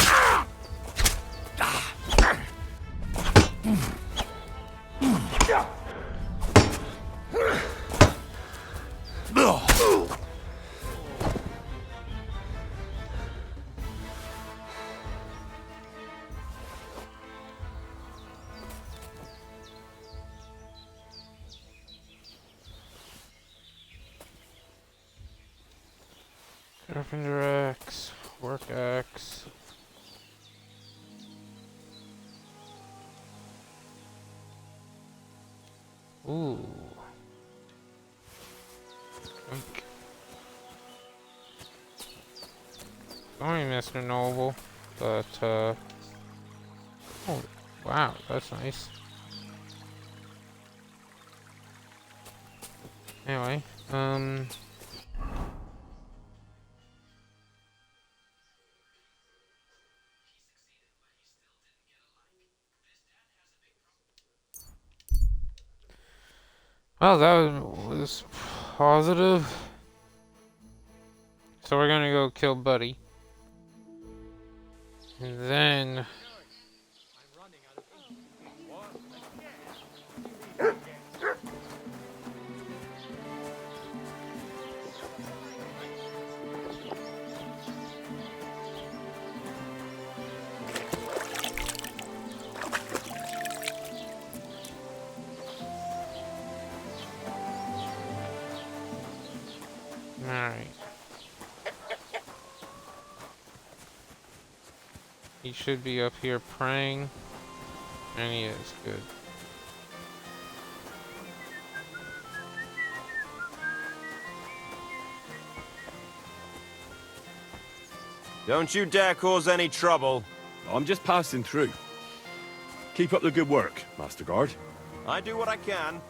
Carpenter axe, work axe. Ooh. Okay. Sorry, Mr. Noble, but oh, wow, that's nice. Anyway, well, that was positive. So we're gonna go kill Buddy. And then... Alright. He should be up here praying. And he is. Good. Don't you dare cause any trouble. I'm just passing through. Keep up the good work, Master Guard. I do what I can.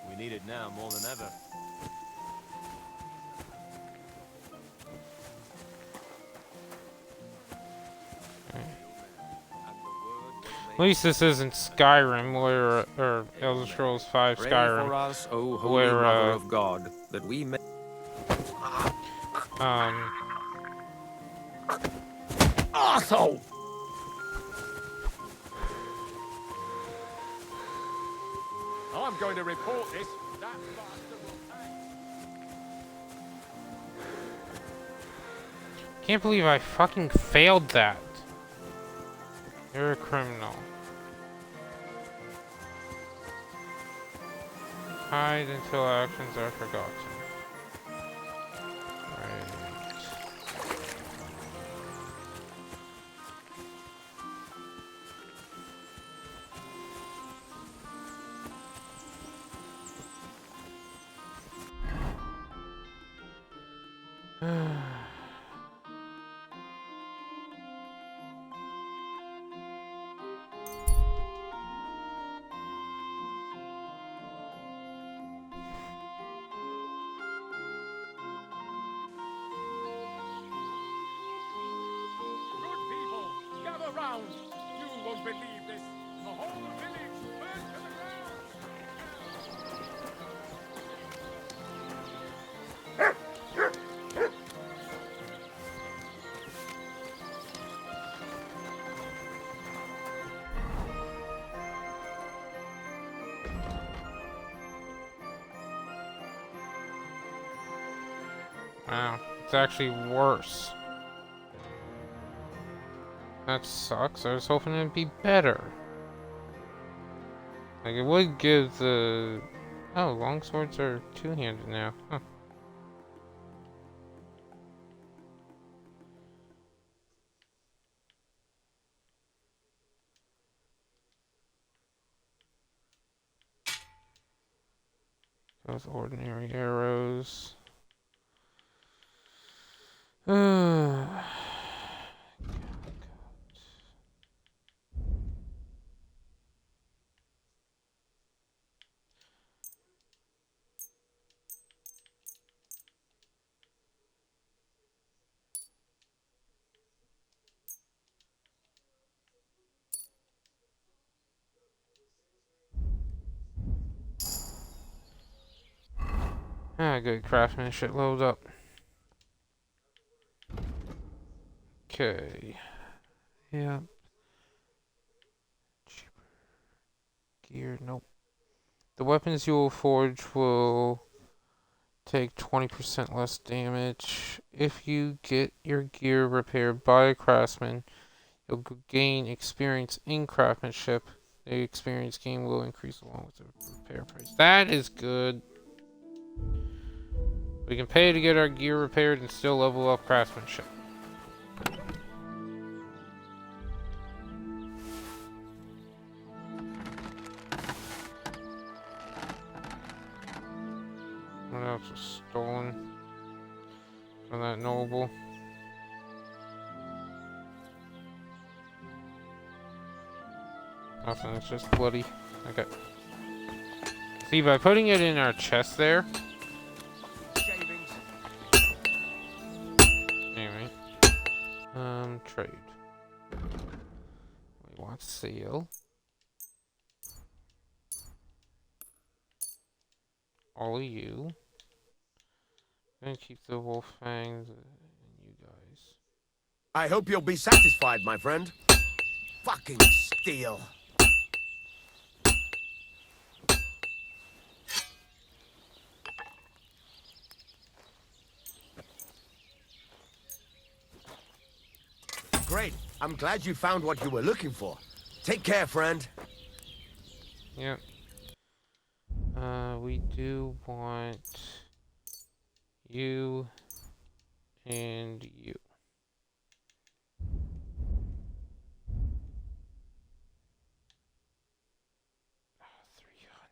We need it now more than ever. least this isn't Skyrim, where or Elder Scrolls 5 Pray Skyrim, for us, O Holy where Mother of God, that we may... Arsehole! I'm going to report this. That bastard will pay. Can't believe I fucking failed that. You're a criminal. Hide until actions are forgotten. Right. Good people, gather round. You won't believe this. The whole village burned to the Wow, it's actually worse. That sucks. I was hoping it'd be better. Like, it would give the... Oh, longswords are two-handed now. Huh. Those ordinary arrows. Good craftsmanship load up. Okay. Yeah. Cheaper. Gear, nope. The weapons you will forge will take 20% less damage. If you get your gear repaired by a craftsman, you'll gain experience in craftsmanship. The experience gain will increase along with the repair price. That is good. We can pay to get our gear repaired and still level up craftsmanship. What else was stolen from that noble? Nothing, it's just bloody. Okay. See, by putting it in our chest there. Anyway. Trade. We want seal. All of you. And keep the wolf fangs and you guys. I hope you'll be satisfied, my friend. Fucking steel. Great. I'm glad you found what you were looking for. Take care, friend. Yep. We do want you and you.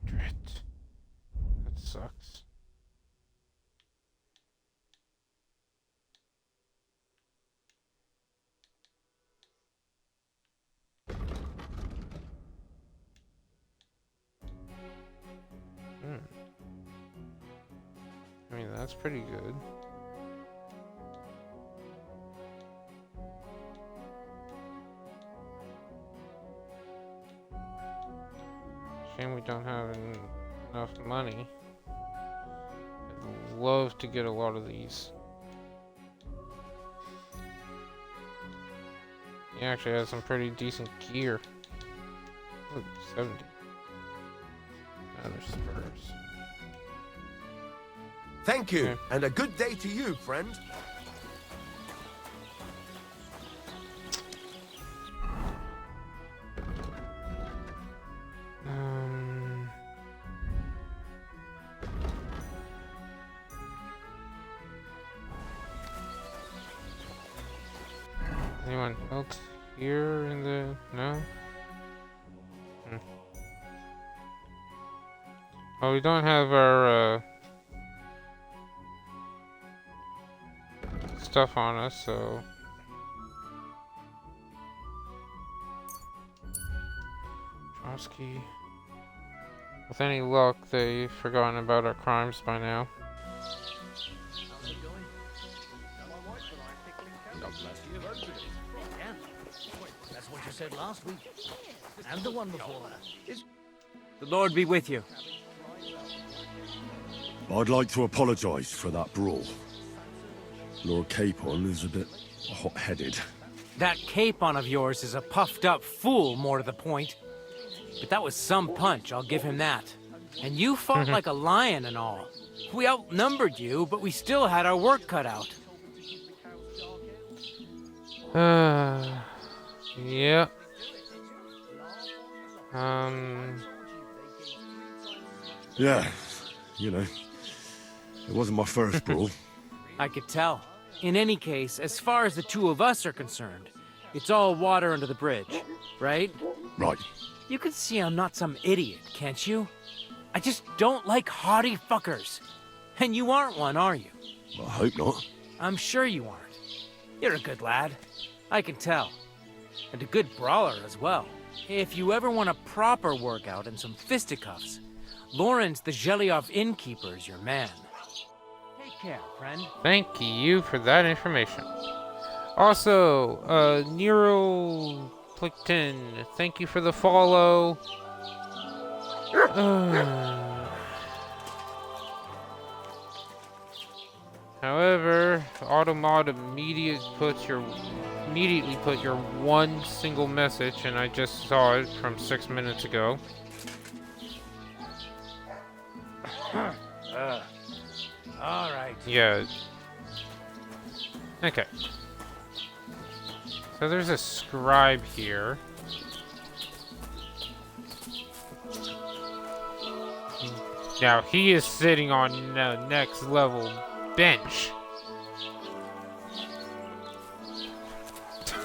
300. That sucks. I mean, that's pretty good. Shame we don't have enough money. I'd love to get a lot of these. He actually has some pretty decent gear. Ooh, 70. Now there's spurs. Thank you, Okay. and a good day to you, friend. Anyone else here in the... No? Oh, we don't have our stuff on us, so... Trotsky. With any luck, they've forgotten about our crimes by now. Yeah, that's what you said last week. And the one before that. The Lord be with you. I'd like to apologise for that brawl. Lord Capon is a bit hot-headed. That Capon of yours is a puffed-up fool, more to the point. But that was some punch, I'll give him that. And you fought like a lion and all. We outnumbered you, but we still had our work cut out. Yeah. Yeah, you know, it wasn't my first brawl. I could tell. In any case, as far as the two of us are concerned, it's all water under the bridge, right? Right. You can see I'm not some idiot, can't you? I just don't like haughty fuckers. And you aren't one, are you? I hope not. I'm sure you aren't. You're a good lad. I can tell. And a good brawler as well. If you ever want a proper workout and some fisticuffs, Lawrence the Zhelyov innkeeper is your man. Take care, friend. Thank you for that information. Also, Nero Plickton, thank you for the follow. However, Automod immediately put your one single message, and I just saw it from 6 minutes ago. All right. Yeah. Okay. So there's a scribe here. Now he is sitting on the next level bench.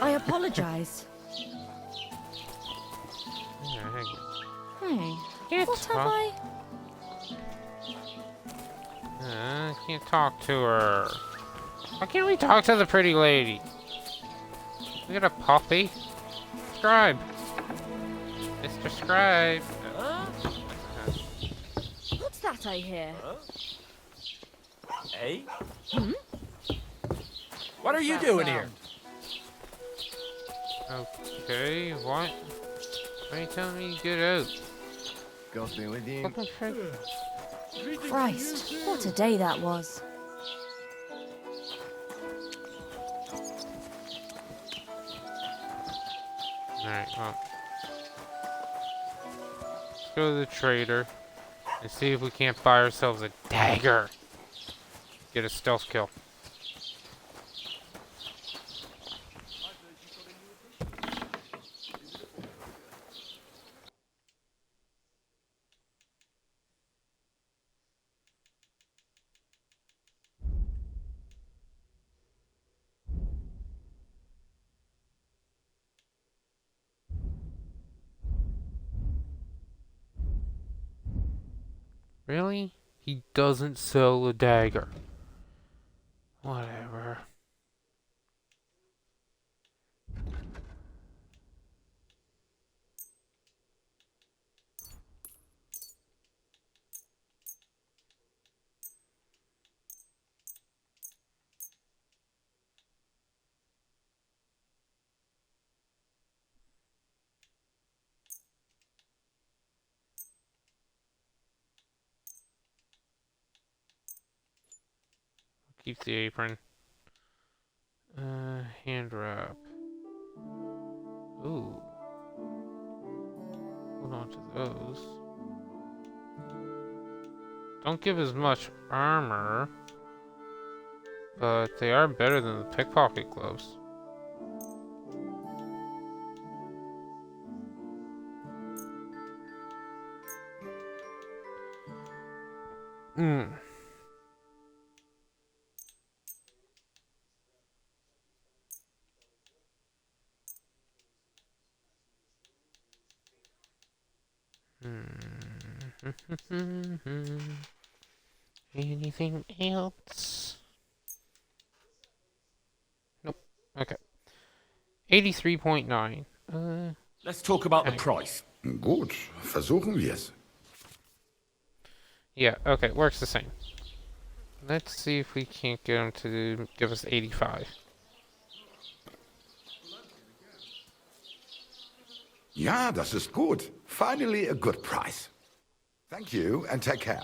I apologize. Hey, Can't what have talk. I? Can't talk to her. Why can't we talk to the pretty lady? We got a puppy. Scribe. Mr. Scribe. What's that I hear? Hey? Hmm? What are you doing here? Okay, what? Why are you telling me to get out? God's been with you. What the frick? Christ, what a day that was. Alright, well. Let's go to the trader and see if we can't buy ourselves a dagger. Get a stealth kill. Really? He doesn't sell a dagger. Whatever. Keep the apron. Hand wrap. Ooh. Hold on to those. Don't give as much armor, but they are better than the pickpocket gloves. Hmm. Anything else? Nope. Okay. 83.9. Let's talk about the hang on. price. Gut, versuchen wir's. Yeah, okay, works the same. Let's see if we can't get him to give us 85. Ja, das ist gut. Finally a good price. Thank you and take care.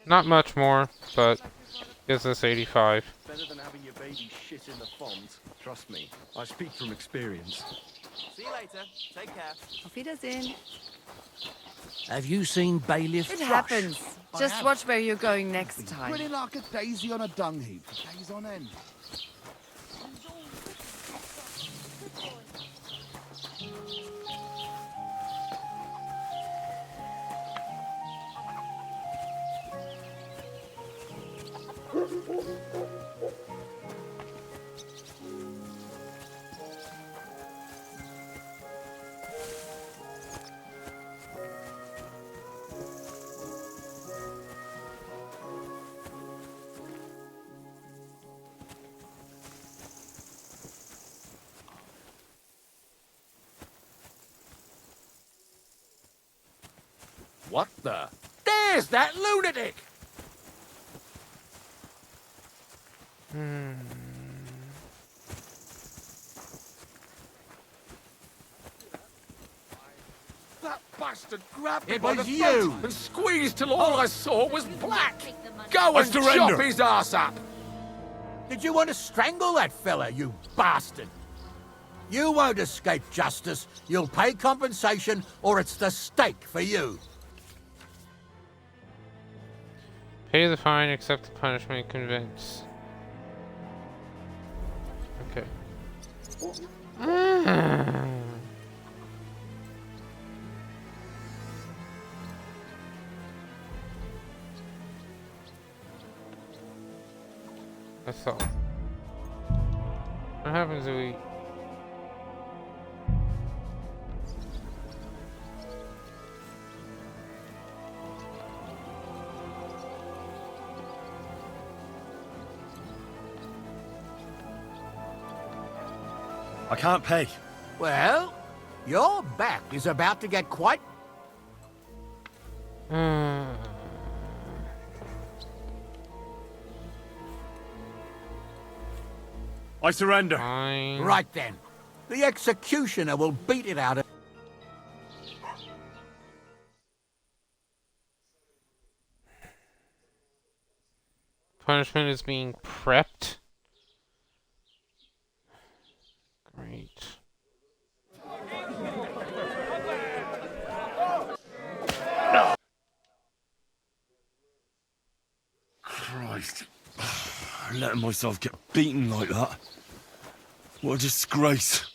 Not much more, but gives us 85. Better than having your baby shit in the font. Trust me, I speak from experience. See you later. Take care. Auf Wiedersehen. Have you seen Bailiff It Thrush? happens. I Just have. watch where you're going next time. Grinning like a daisy on a dung heap for days on end. What the? There's that lunatic! That bastard grabbed me It by was the you. throat and squeezed till all I saw was black. Go I and surrender. chop his ass up! Did you want to strangle that fella, you bastard? You won't escape justice. You'll pay compensation, or it's the stake for you. Pay the fine, accept the punishment, convince. Okay. That's all. What happens if we... I can't pay. Well, your back is about to get quite... I surrender. Fine. Right then. The executioner will beat it out of... Punishment is being prepped. Great. Christ. Letting myself get beaten like that. What a disgrace.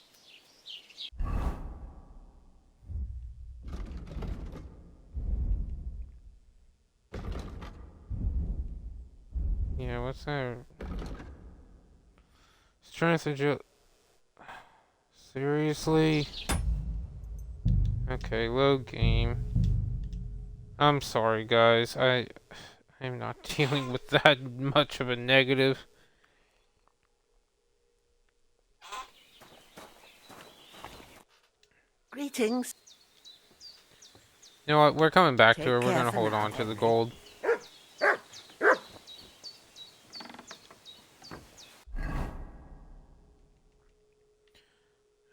Yeah, what's that? Strength agility. Seriously? Okay, load game. I'm sorry, guys. I'm not dealing with that much of a negative. Greetings. You know what? We're coming back to Take her. We're care gonna for hold now. on to the gold.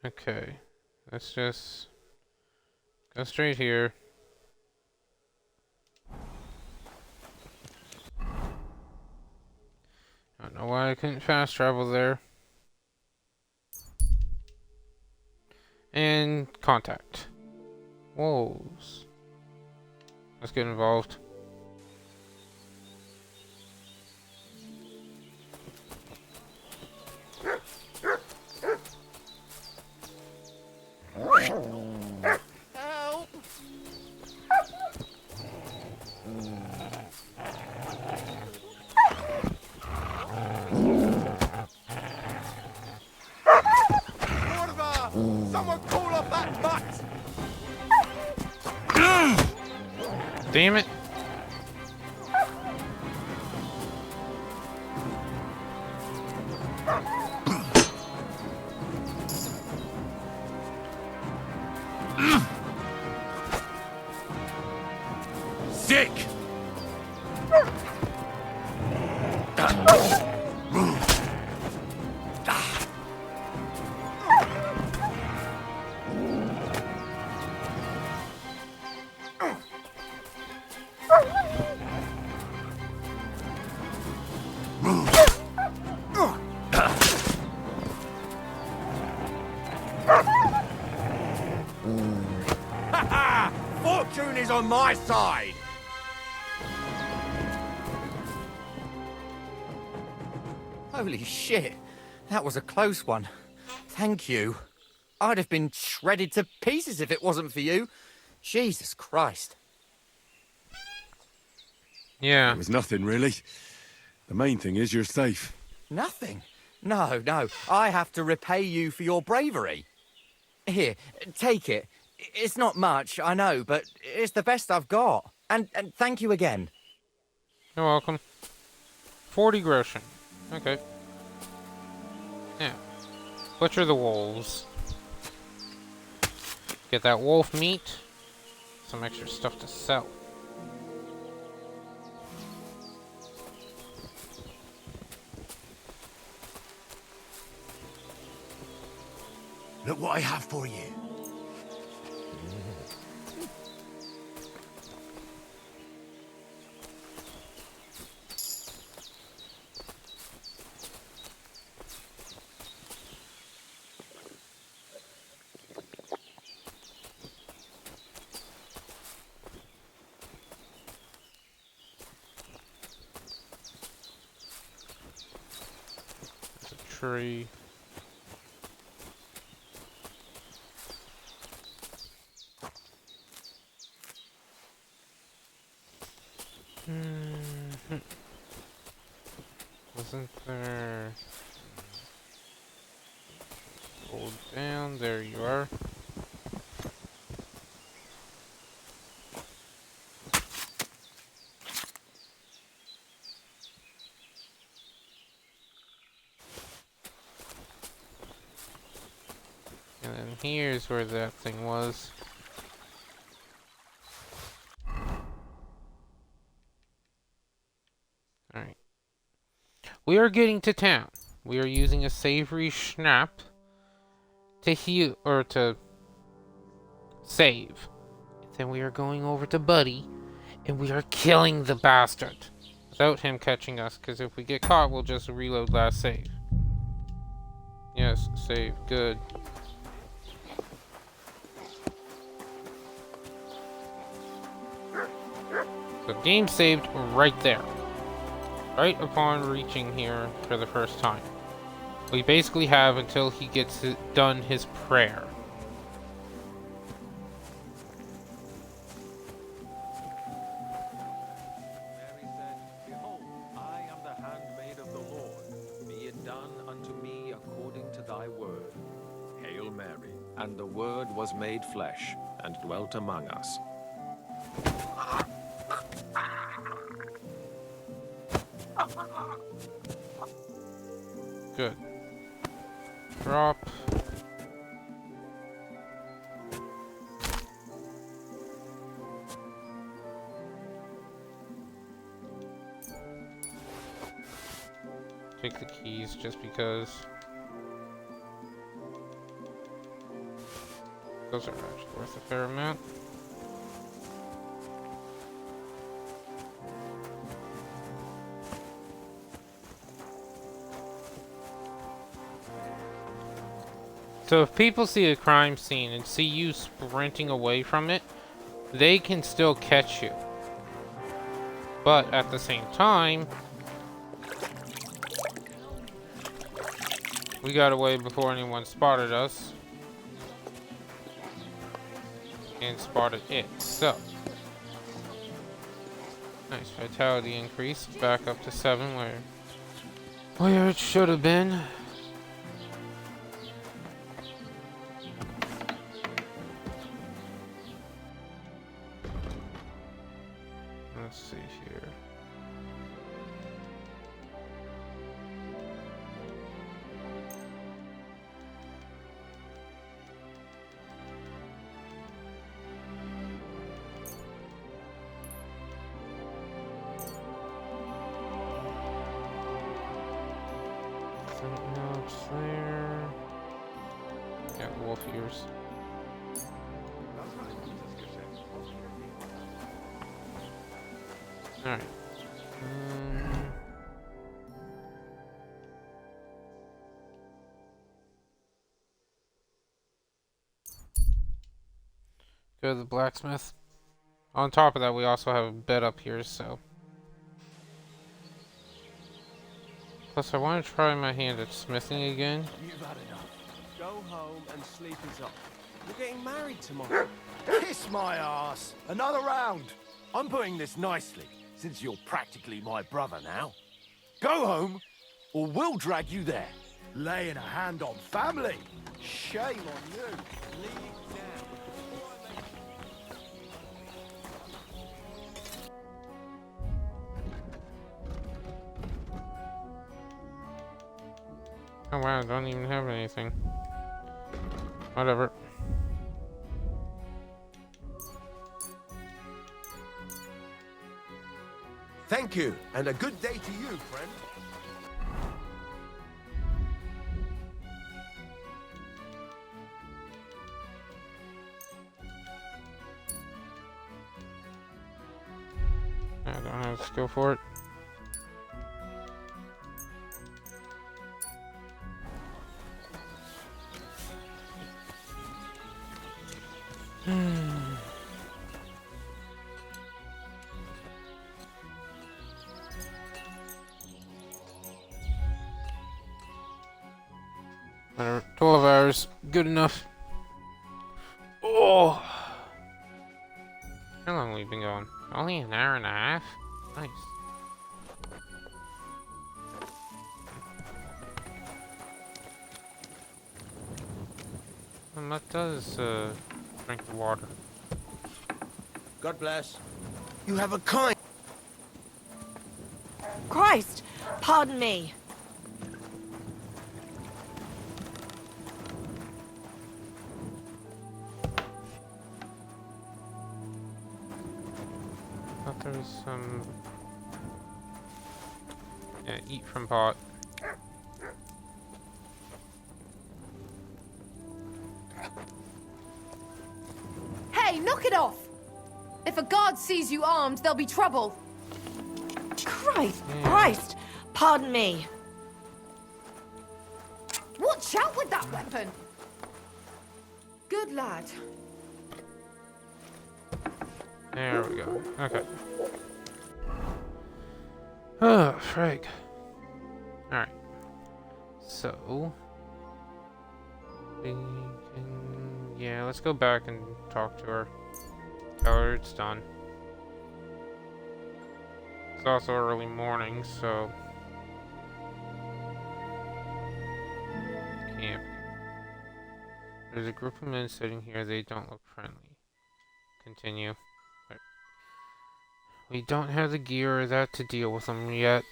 Okay. Let's just go straight here. Don't know why I couldn't fast travel there. And contact. Wolves. Let's get involved. Help! Curva! Someone call off that butt! Damn it. Sick! Fortune is on my side! Holy shit. That was a close one. Thank you. I'd have been shredded to pieces if it wasn't for you. Jesus Christ. Yeah. It was nothing, really. The main thing is you're safe. Nothing? No, no. I have to repay you for your bravery. Here, take it. It's not much, I know, but it's the best I've got. And thank you again. You're welcome. 40 groschen. Okay. Yeah. Butcher the wolves. Get that wolf meat. Some extra stuff to sell. Look what I have for you. There's a tree. Wasn't there... Hold down, there you are. And then here's where that thing was. Alright. We are getting to town. We are using a savory schnapp to heal, or to save. Then we are going over to Buddy, and we are killing the bastard. Without him catching us, because if we get caught, we'll just reload last save. Yes, save, good. So game saved right there. Right upon reaching here for the first time. We basically have until he gets done his prayer. Mary said, Behold, I am the handmaid of the Lord. Be it done unto me according to thy word. Hail Mary. And the Word was made flesh, and dwelt among us. Good. Drop. Take the keys just because. Those are actually worth a fair amount. So if people see a crime scene and see you sprinting away from it, they can still catch you. But at the same time, we got away before anyone spotted us. And spotted it. So, nice vitality increase. Back up to 7 where it should have been. Let's see here. No, it's there. Yeah, wolf ears. Alright. Go to the blacksmith. On top of that, we also have a bed up here, so. Plus, I want to try my hand at smithing again. You've had enough. Go home and sleep is up. You're getting married tomorrow. Kiss my ass! Another round! I'm putting this nicely, since you're practically my brother now. Go home, or we'll drag you there. Laying a hand on family? Shame on you. Leave now. Oh wow, I don't even have anything. Whatever. Thank you, and a good day to you, friend. I don't have to go for it. Whatever, 12 hours, good enough. Oh! How long have we been going? Only an hour and a half? Nice. And that does, drink the water. God bless. You have a kind... Christ! Pardon me. Thought there was some... Yeah, eat from pot. Hey, knock it off! If a guard sees you armed, there'll be trouble. Christ! Christ! Pardon me. Watch out with that weapon! Good lad. There we go. Okay. Oh, frig. Alright. So... we can... yeah, let's go back and talk to her. Tell her it's done. It's also early morning, so... camp. There's a group of men sitting here. They don't look friendly. Continue. We don't have the gear or that to deal with them yet.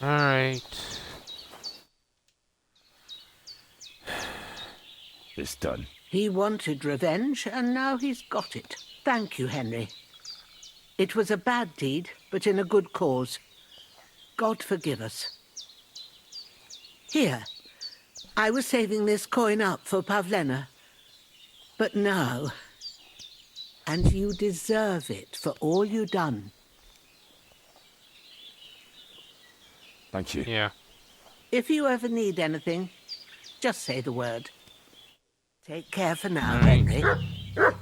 Alright. It's done. He wanted revenge, and now he's got it. Thank you, Henry. It was a bad deed, but in a good cause. God forgive us. Here, I was saving this coin up for Pavlena. But now... And you deserve it for all you done. Thank you. Yeah. If you ever need anything, just say the word. Take care for now, Alright. Henry.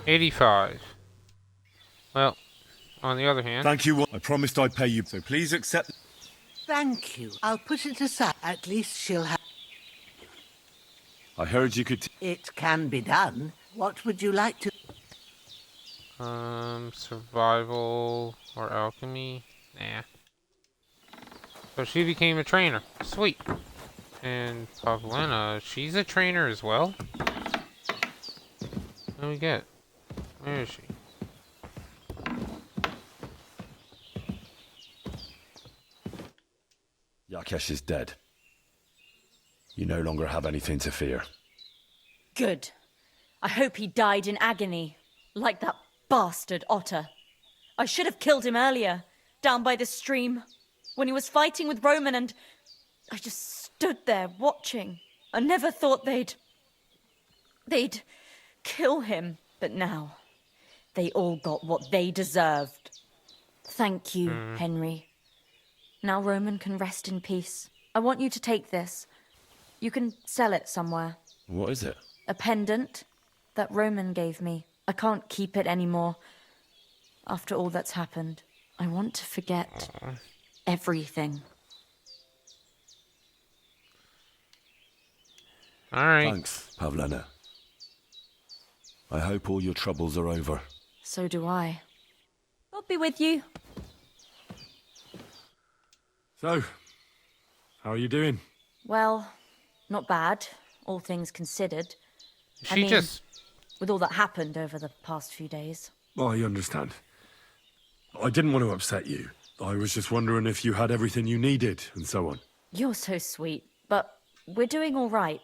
85. Well, on the other hand... Thank you. I promised I'd pay you, so please accept... Thank you. I'll put it aside. At least she'll have... I heard you could... It can be done. What would you like to... Survival or alchemy? Nah. So she became a trainer. Sweet. And Pavlena, she's a trainer as well? What do we get? Where is she? Yakesh is dead. You no longer have anything to fear. Good. I hope he died in agony, like that bastard Otter. I should have killed him earlier, down by the stream, when he was fighting with Roman, and I just stood there watching. I never thought they'd kill him, but now they all got what they deserved. Thank you, Henry. Now Roman can rest in peace. I want you to take this. You can sell it somewhere. What is it? A pendant that Roman gave me. I can't keep it anymore. After all that's happened, I want to forget everything. Alright. Thanks, Pavlena. I hope all your troubles are over. So do I. I'll be with you. So, how are you doing? Well, not bad, all things considered. She just... with all that happened over the past few days. I understand. I didn't want to upset you. I was just wondering if you had everything you needed, and so on. You're so sweet, but we're doing all right.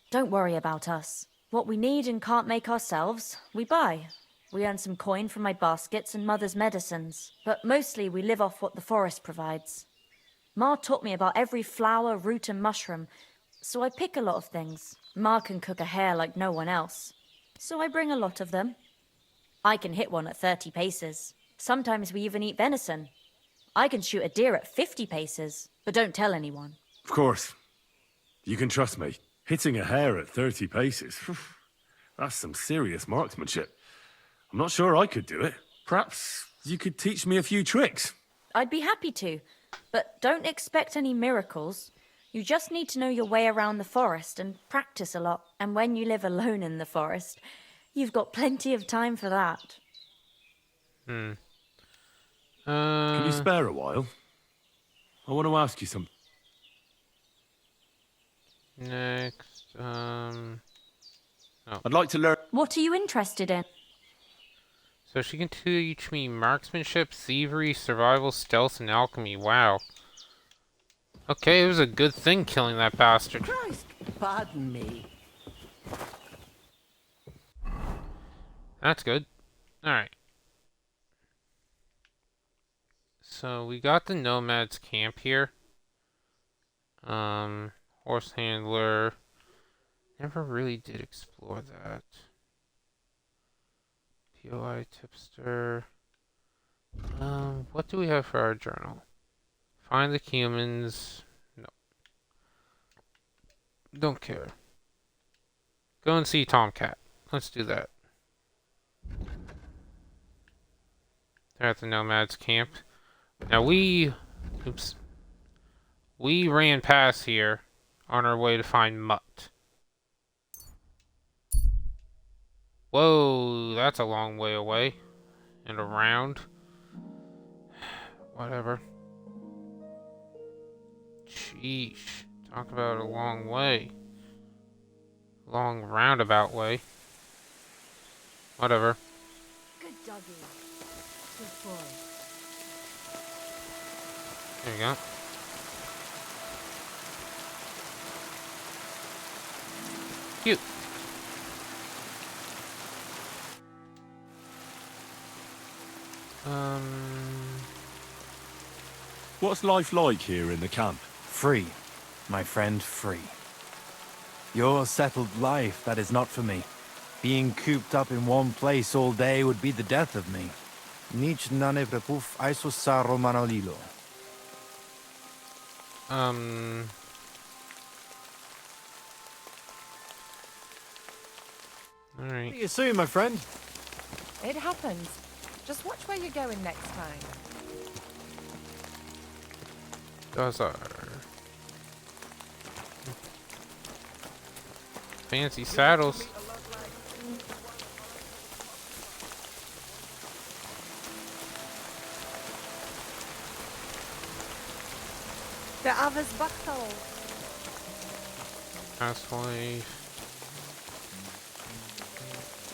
Don't worry about us. What we need and can't make ourselves, we buy. We earn some coin from my baskets and Mother's medicines, but mostly we live off what the forest provides. Ma taught me about every flower, root and mushroom, so I pick a lot of things. Ma can cook a hare like no one else, so I bring a lot of them. I can hit one at 30 paces. Sometimes we even eat venison. I can shoot a deer at 50 paces, but don't tell anyone. Of course. You can trust me. Hitting a hare at 30 paces, that's some serious marksmanship. I'm not sure I could do it. Perhaps you could teach me a few tricks. I'd be happy to, but don't expect any miracles. You just need to know your way around the forest and practice a lot. And when you live alone in the forest, you've got plenty of time for that. Can you spare a while? I want to ask you something. Next, oh. I'd like to learn... What are you interested in? So she can teach me marksmanship, thievery, survival, stealth, and alchemy. Wow. Okay, it was a good thing killing that bastard. Christ, pardon me. That's good. Alright. So we got the nomads camp here. Horse handler. Never really did explore that. POI tipster. What do we have for our journal? Find the humans. No. Don't care. Go and see Tomcat. Let's do that. They're at the nomads camp. Now we ran past here on our way to find Mutt. Whoa, that's a long way away. And around. Whatever. Sheesh. Talk about a long way. Long roundabout way. Whatever. Good doggy. Good boy. There you go. Cute. What's life like here in the camp? Free, my friend, free. Your settled life, that is not for me. Being cooped up in one place all day would be the death of me. Nic nane prepuf aiso sa romanolilo. Alright. See you soon, my friend. It happens. Just watch where you're going next time. Those are fancy saddles. The other's buckle. Housewife.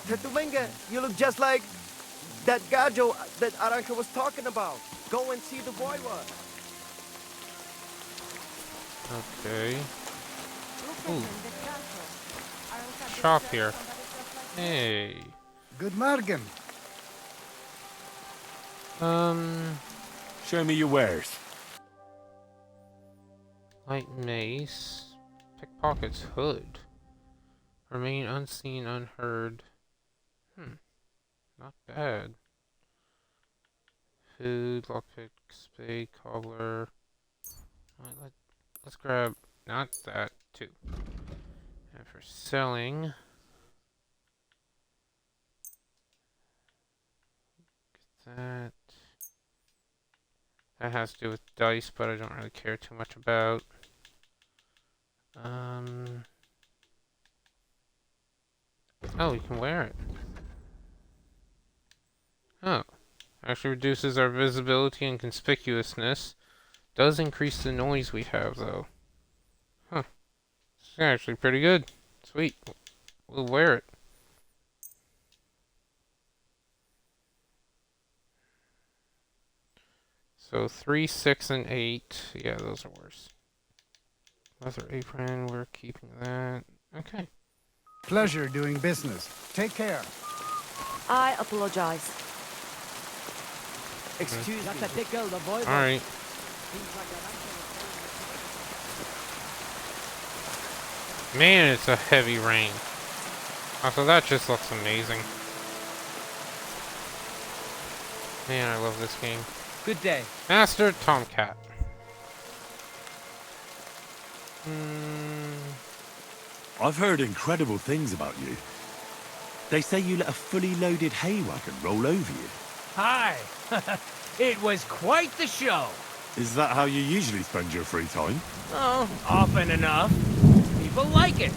Tetumenga, you look just like that Gajo that Aranka was talking about. Go and see the boy was. Okay. Ooh. Shop here. Hey. Good morning. Show me your wares. Light mace. Pickpocket's hood. Remain unseen, unheard. Not bad. Food, lockpick, spade, cobbler. Let's grab not that too. And for selling, get that. That has to do with dice, but I don't really care too much about. Oh, you can wear it. Oh. Actually reduces our visibility and conspicuousness. Does increase the noise we have, though. Huh. It's actually pretty good. Sweet. We'll wear it. So 3, 6, and 8. Yeah, those are worse. Leather apron, we're keeping that. Okay. Pleasure doing business. Take care. I apologize. Excuse me. That's a tickle, the boy. Alright. Man, it's a heavy rain. Also, that just looks amazing. Man, I love this game. Good day. Master Tomcat. I've heard incredible things about you. They say you let a fully loaded hay wagon roll over you. Hi. It was quite the show. Is that how you usually spend your free time? Oh, often enough. People like it.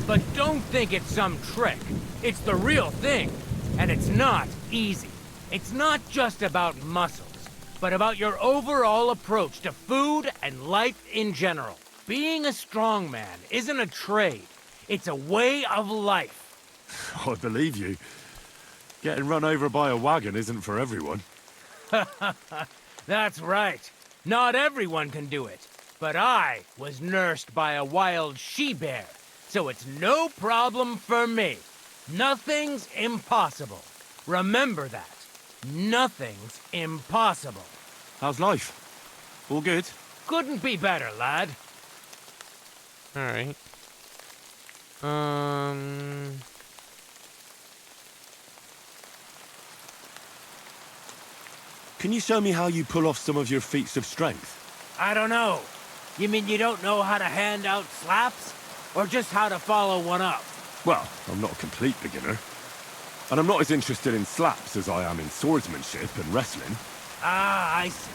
But don't think it's some trick. It's the real thing. And it's not easy. It's not just about muscles, but about your overall approach to food and life in general. Being a strongman isn't a trade. It's a way of life. I believe you. Getting run over by a wagon isn't for everyone. That's right. Not everyone can do it. But I was nursed by a wild she-bear, so it's no problem for me. Nothing's impossible. Remember that. Nothing's impossible. How's life? All good? Couldn't be better, lad. Alright. Can you show me how you pull off some of your feats of strength? I don't know. You mean you don't know how to hand out slaps? Or just how to follow one up? Well, I'm not a complete beginner. And I'm not as interested in slaps as I am in swordsmanship and wrestling. Ah, I see.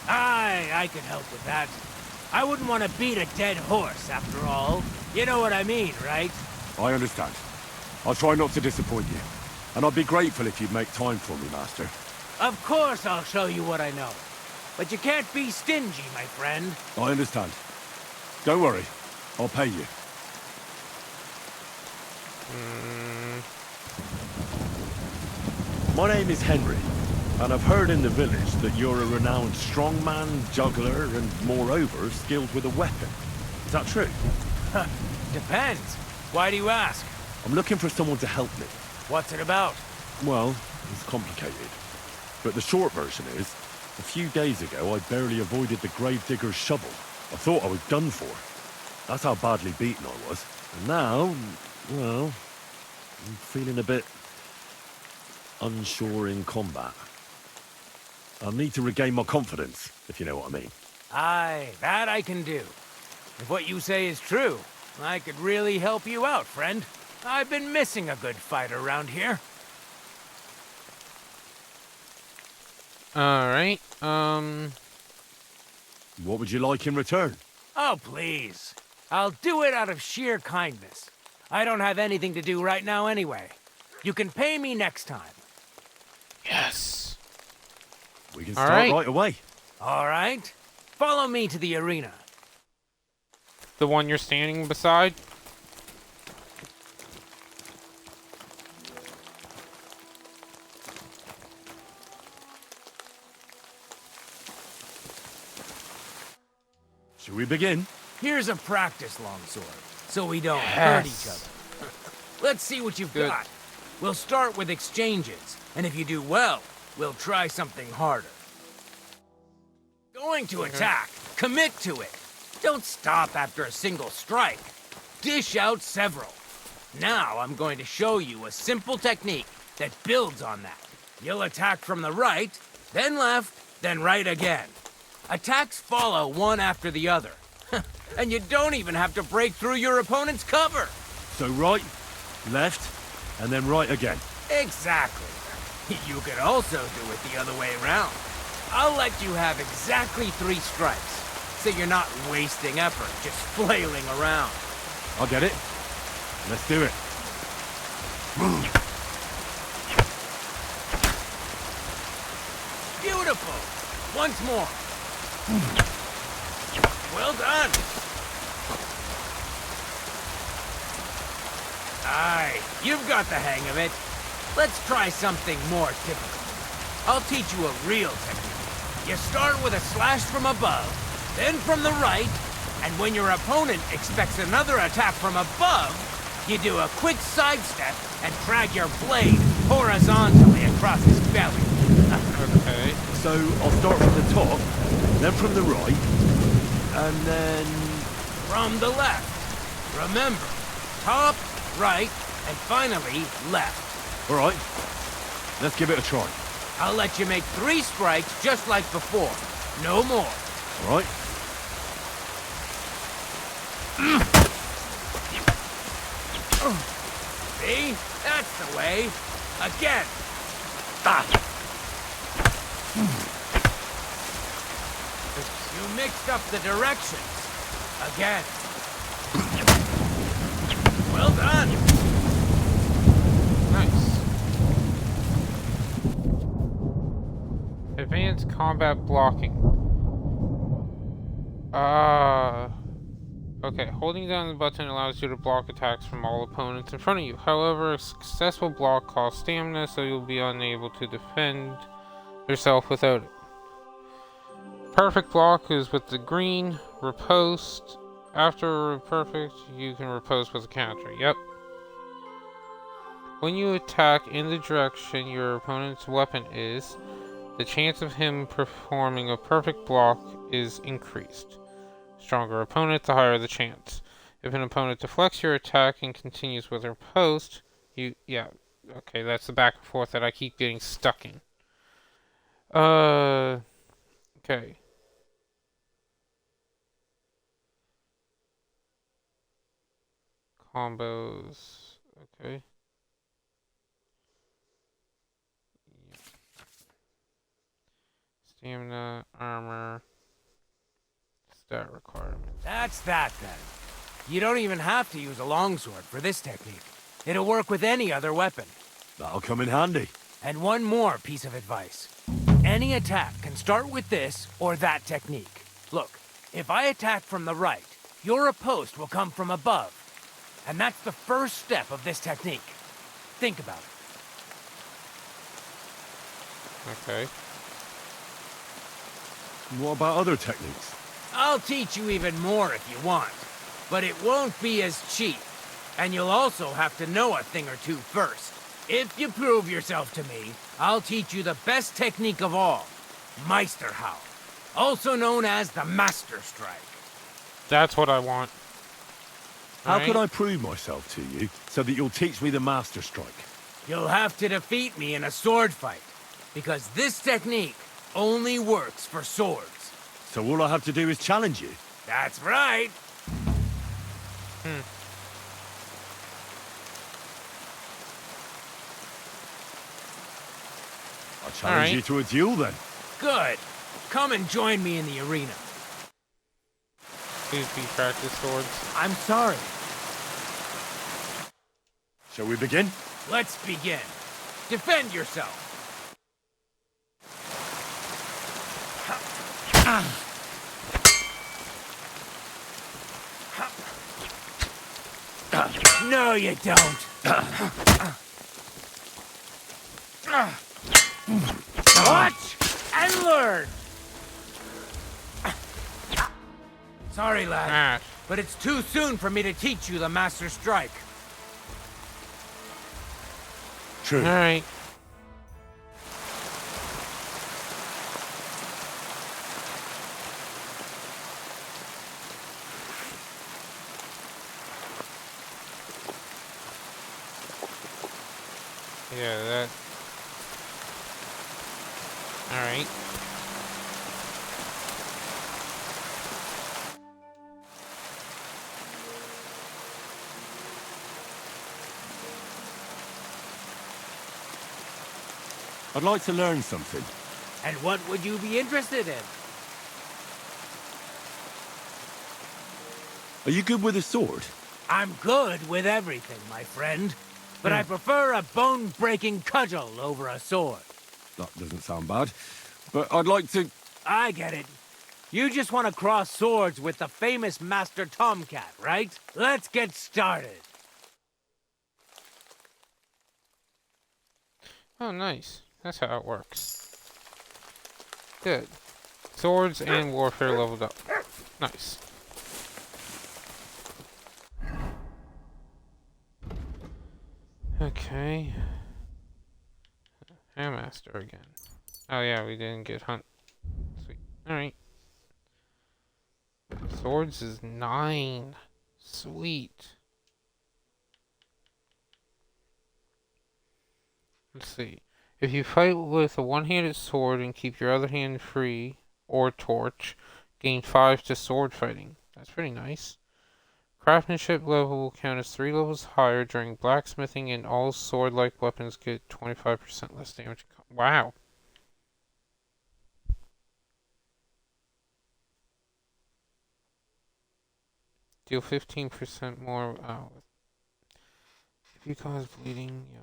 I could help with that. I wouldn't want to beat a dead horse, after all. You know what I mean, right? I understand. I'll try not to disappoint you. And I'd be grateful if you'd make time for me, Master. Of course I'll show you what I know. But you can't be stingy, my friend. I understand. Don't worry. I'll pay you. My name is Henry, and I've heard in the village that you're a renowned strongman, juggler, and moreover, skilled with a weapon. Is that true? Depends. Why do you ask? I'm looking for someone to help me. What's it about? Well, it's complicated. But the short version is, a few days ago I barely avoided the gravedigger's shovel. I thought I was done for. That's how badly beaten I was. And now, well, I'm feeling a bit unsure in combat. I need to regain my confidence, if you know what I mean. Aye, that I can do. If what you say is true, I could really help you out, friend. I've been missing a good fighter around here. Alright, What would you like in return? Oh, please. I'll do it out of sheer kindness. I don't have anything to do right now anyway. You can pay me next time. Yes. We can start right away. All right. Follow me to the arena. The one you're standing beside? Should we begin? Here's a practice longsword, so we don't hurt each other. Let's see what you've got. We'll start with exchanges, and if you do well, we'll try something harder. Going to attack. Commit to it. Don't stop after a single strike. Dish out several. Now I'm going to show you a simple technique that builds on that. You'll attack from the right, then left, then right again. Attacks follow one after the other. And you don't even have to break through your opponent's cover. So right, left, and then right again. Exactly. You could also do it the other way around. I'll let you have exactly 3 strikes, so you're not wasting effort just flailing around. I'll get it. Let's do it. Beautiful. Once more. Well done. Aye, you've got the hang of it. Let's try something more typical. I'll teach you a real technique. You start with a slash from above, then from the right, and when your opponent expects another attack from above, you do a quick sidestep and drag your blade horizontally across his belly. Okay. So I'll start from the top, then from the right, and then... from the left. Remember, top, right, and finally left. All right, let's give it a try. I'll let you make 3 strikes just like before. No more. All right. See? That's the way. Again. You mixed up the directions. Again. Well done. Nice. Advanced combat blocking. Okay, holding down the button allows you to block attacks from all opponents in front of you. However, a successful block costs stamina, so you'll be unable to defend yourself without it. Perfect block is with the green. Riposte. After perfect, you can riposte with a counter. Yep. When you attack in the direction your opponent's weapon is, the chance of him performing a perfect block is increased. Stronger opponent, the higher the chance. If an opponent deflects your attack and continues with riposte, yeah, okay, that's the back and forth that I keep getting stuck in. Okay. Combos, okay. Stamina, armor, stat requirement. That's that then. You don't even have to use a longsword for this technique. It'll work with any other weapon. That'll come in handy. And one more piece of advice. Any attack can start with this or that technique. Look, if I attack from the right, your riposte will come from above. And that's the first step of this technique. Think about it. Okay. What about other techniques? I'll teach you even more if you want. But it won't be as cheap. And you'll also have to know a thing or two first. If you prove yourself to me, I'll teach you the best technique of all. Meisterhowl. Also known as the Master Strike. That's what I want. How can Right. I prove myself to you so that you'll teach me the Master Strike? You'll have to defeat me in a sword fight, because this technique only works for swords. So all I have to do is challenge you? That's right. I'll challenge you to a duel then. Good. Come and join me in the arena. Please be practice swords. I'm sorry. Shall we begin? Let's begin. Defend yourself. No, you don't. Watch and learn. Sorry, lad, but it's too soon for me to teach you the Master Strike. True. All right. Yeah, that. All right. I'd like to learn something. And what would you be interested in? Are you good with a sword? I'm good with everything, my friend. But I prefer a bone-breaking cudgel over a sword. That doesn't sound bad. But I'd like to... I get it. You just want to cross swords with the famous Master Tomcat, right? Let's get started. Oh, nice. That's how it works. Good. Swords and warfare leveled up. Nice. Okay. Handmaster again. Oh yeah, we didn't get hunt. Sweet. Alright. Swords is 9. Sweet. Let's see. If you fight with a one-handed sword and keep your other hand free, or torch, gain 5 to sword fighting. That's pretty nice. Craftsmanship level will count as 3 levels higher during blacksmithing, and all sword-like weapons get 25% less damage. Wow. Deal 15% more. If you cause bleeding, yeah.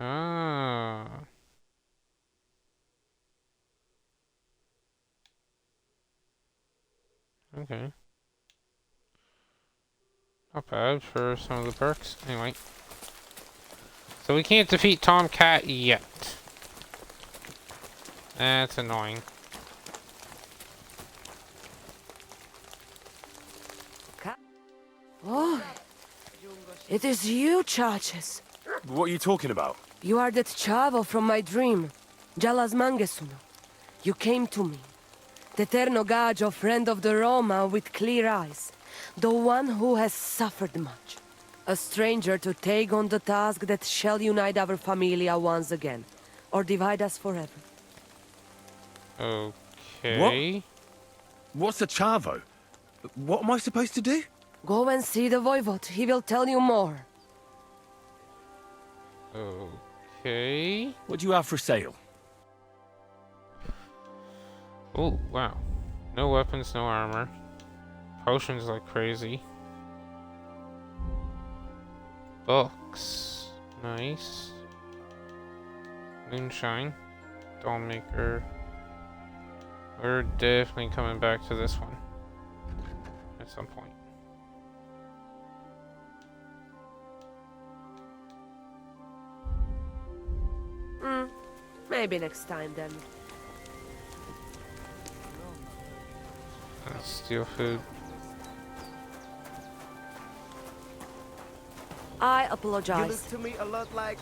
Ah. Okay. Not bad for some of the perks. Anyway. So we can't defeat Tomcat yet. That's annoying. Oh, it is you, Charges. What are you talking about? You are that chavo from my dream, Jalas Mangesuno. You came to me, the Eterno Gajo, friend of the Roma with clear eyes, the one who has suffered much. A stranger to take on the task that shall unite our familia once again, or divide us forever. Okay. What's a chavo? What am I supposed to do? Go and see the Voivod. He will tell you more. Okay. What do you have for sale? Oh, wow. No weapons, no armor. Potions like crazy. Books. Nice. Moonshine. Dawnmaker. We're definitely coming back to this one. At some point. Maybe next time then. Steal food. I You apologize. look to me a lot like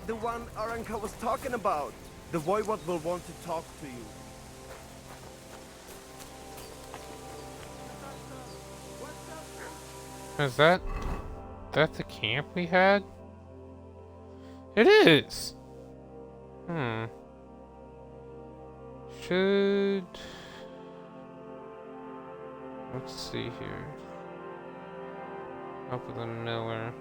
the one Aranka was talking about. The voivod will want to talk to you. Is that the camp we had? It is. Should let's see here. Up with the miller.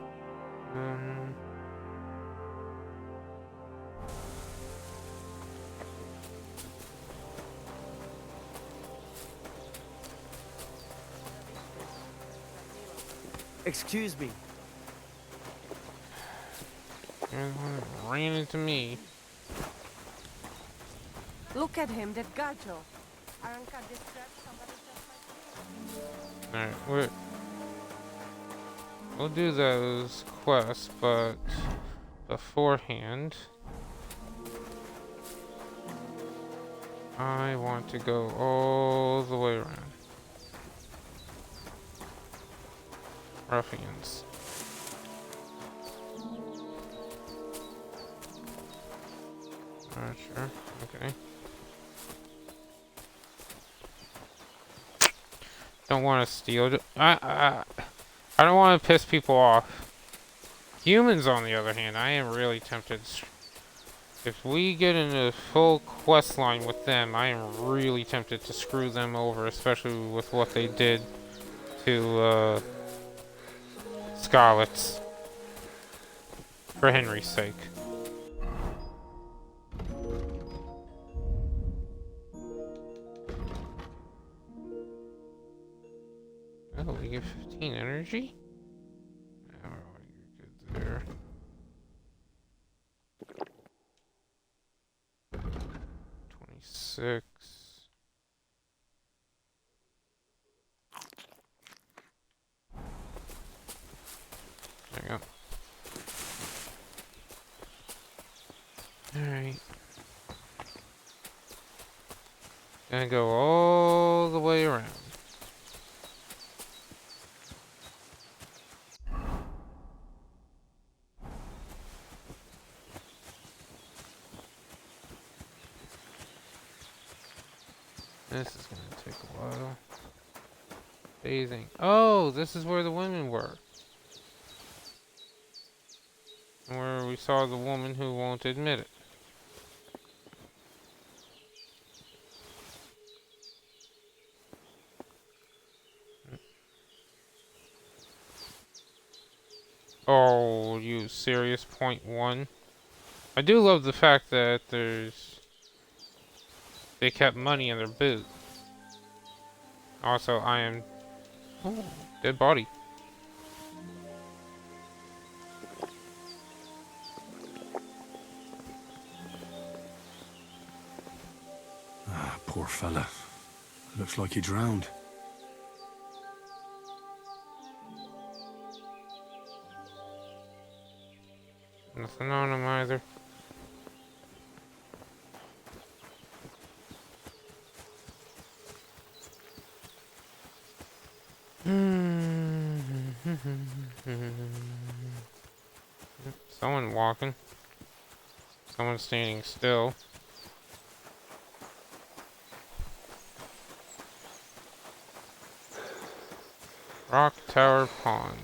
Excuse me. Ran into me. Look at him, that gajo. Aranka distracts somebody just like Alright, we'll do those quests, but beforehand, I want to go all the way around. Ruffians. Alright, sure. Okay. Don't want to steal. I don't want to piss people off. Humans, on the other hand, I am really tempted. If we get in a full quest line with them, I am really tempted to screw them over, especially with what they did to Scarlets. For Henry's sake. Oh, we get 15 energy? Oh, you're good there. 26. There you go. Alright. Gonna go all the way around. This is gonna take a while. Bathing. Oh, this is where the women were. Where we saw the woman who won't admit it. Oh, you serious? Point one? I do love the fact that they kept money in their boot. Also, I am... Oh, dead body. Ah, poor fella. Looks like he drowned. Nothing on him either. Someone walking. Someone standing still. Rock Tower Pond.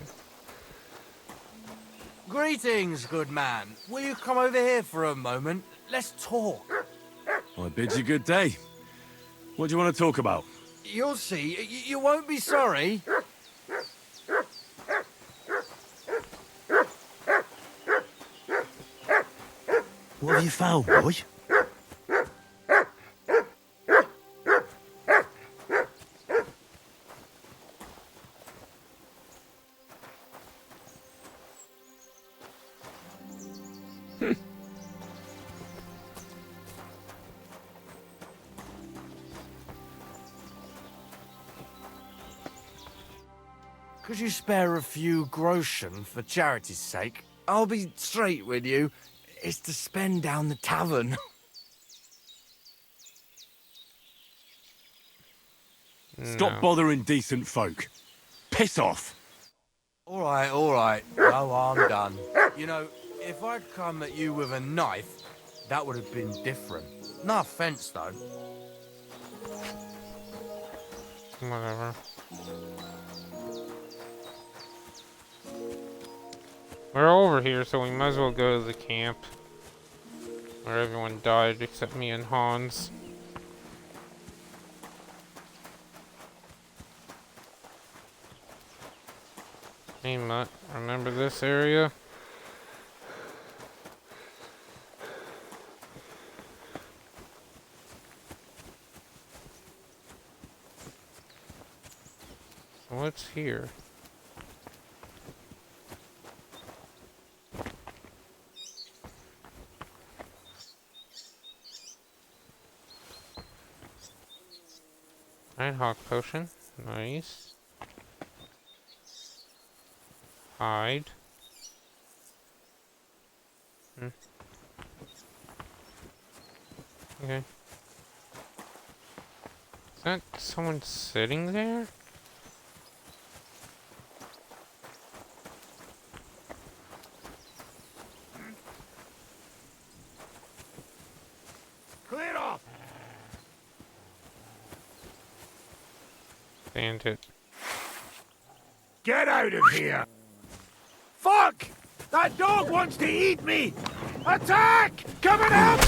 Greetings, good man. Will you come over here for a moment? Let's talk. I bid you good day. What do you want to talk about? You'll see. You won't be sorry. What have you found, boy? Could you spare a few groschen for charity's sake? I'll be straight with you. It's to spend down the tavern. Stop bothering decent folk. Piss off. All right. No, I'm done. You know, if I'd come at you with a knife, that would have been different. No offense, though. Whatever. We're over here, so we might as well go to the camp. Where everyone died except me and Hans. Hey Mutt, remember this area? What's here? Nighthawk potion. Nice. Hide. Okay. Is that someone sitting there? Clear off! Bandit. Get out of here! Fuck! That dog wants to eat me! Attack! Come and help!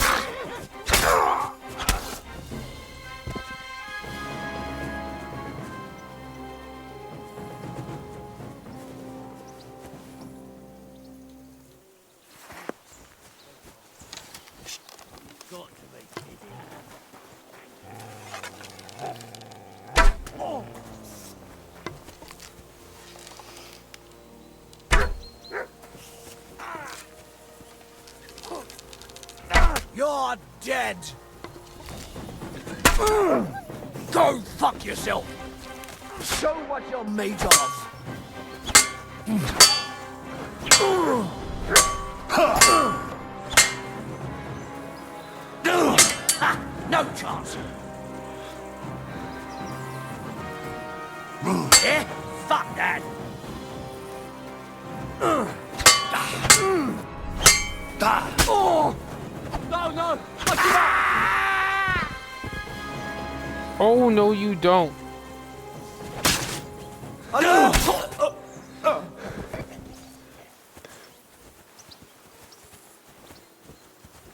Got to be kidding. You're dead! Go fuck yourself! Show what you're made of! No chance! Eh? Fuck that! No! Oh no, you don't.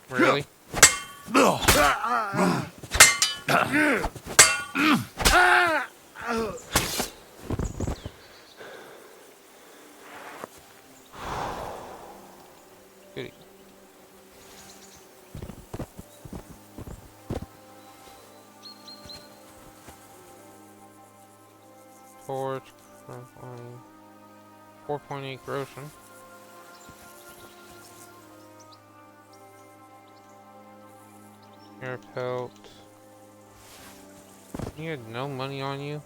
Really? Goody. Torch, 4.8 groschen. Air pelt. You had no money on you?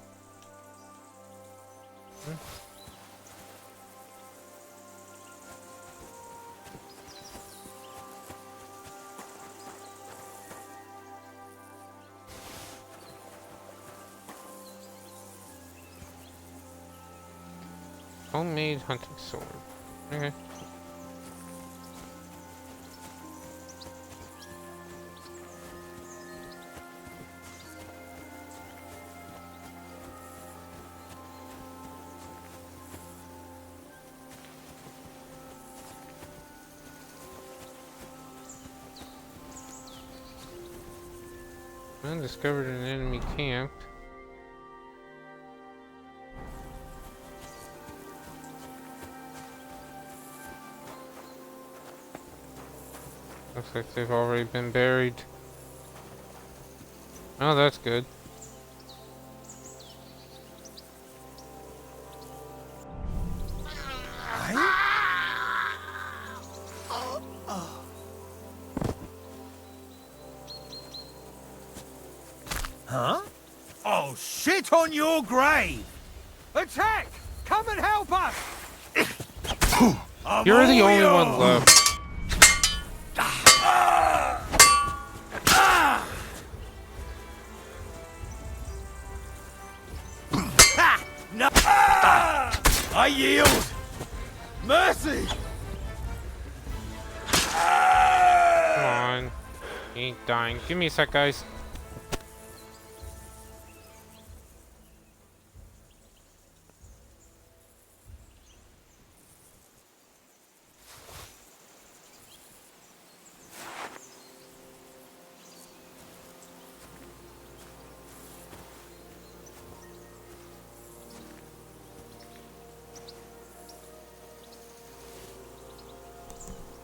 Homemade hunting sword. Okay. I discovered an enemy camp. Looks like they've already been buried. Oh, that's good. Huh? Oh, shit on your grave! Attack! Come and help us! You're the only one left. I yield! Mercy! Come on. He ain't dying. Give me a sec, guys.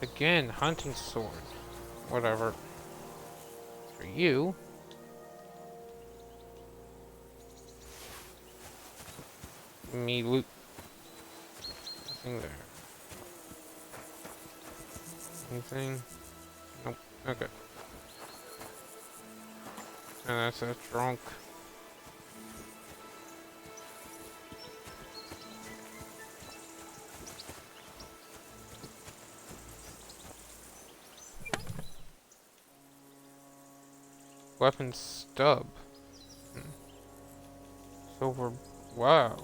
Again, hunting sword. Whatever. For you. Me loot. Nothing there. Anything? Nope. Okay. And that's a trunk. Weapon stub. Silver. Wow.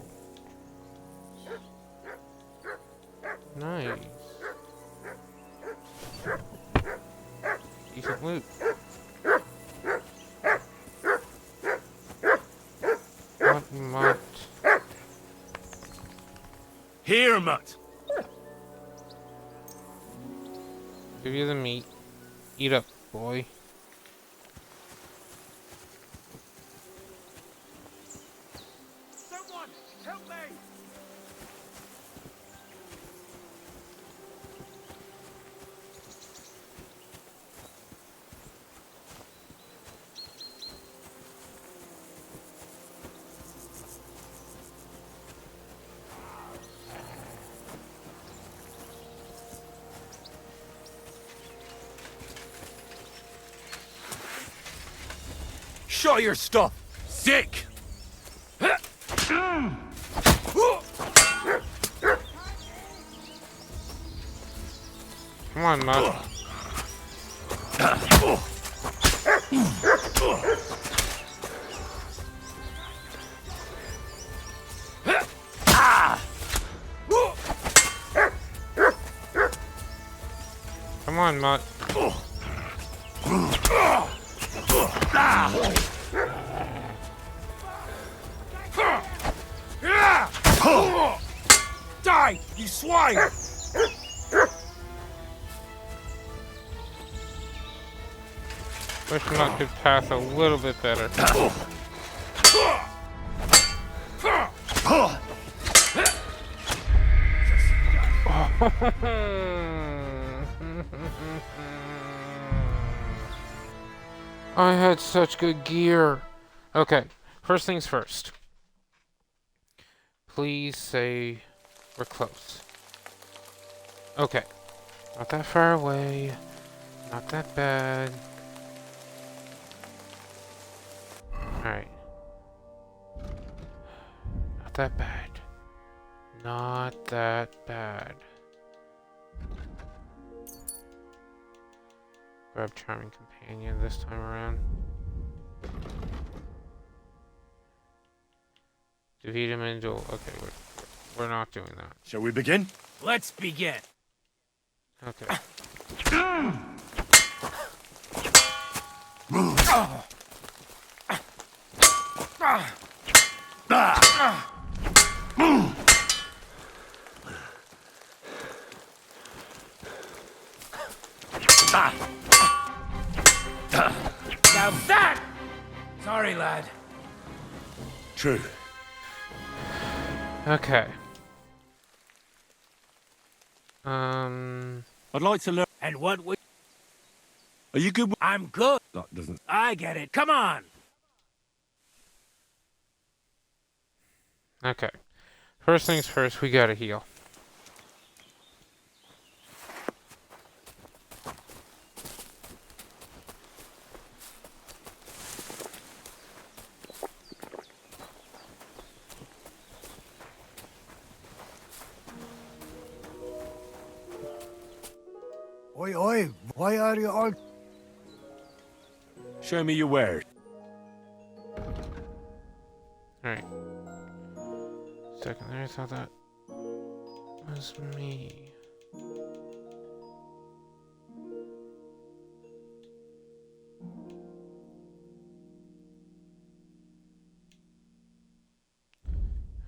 Nice. Decent loot. What mutt? Here, mutt. Give you the meat. Eat up, boy. Someone, help me! Show your stuff! Sick! Come on, Mud. Come on, Mutt. Die, you swine! Wish Mutt could pass a little bit better. I had such good gear. Okay, first things first. Please say we're close. Okay. Not that far away. Not that bad. Alright. Not that bad. Not that bad. Grab Charming Companion this time around. Defeat him in duel. Okay, we're not doing that. Shall we begin? Let's begin. Okay. Now that! Sorry, lad. True. Okay. I'd like to learn. And what we... Are you good? I'm good. That doesn't. I get it. Come on. Okay. First things first, we gotta heal. Oi, oi, why are you all... Show me your wares. Alright. Second there, I saw that. was me.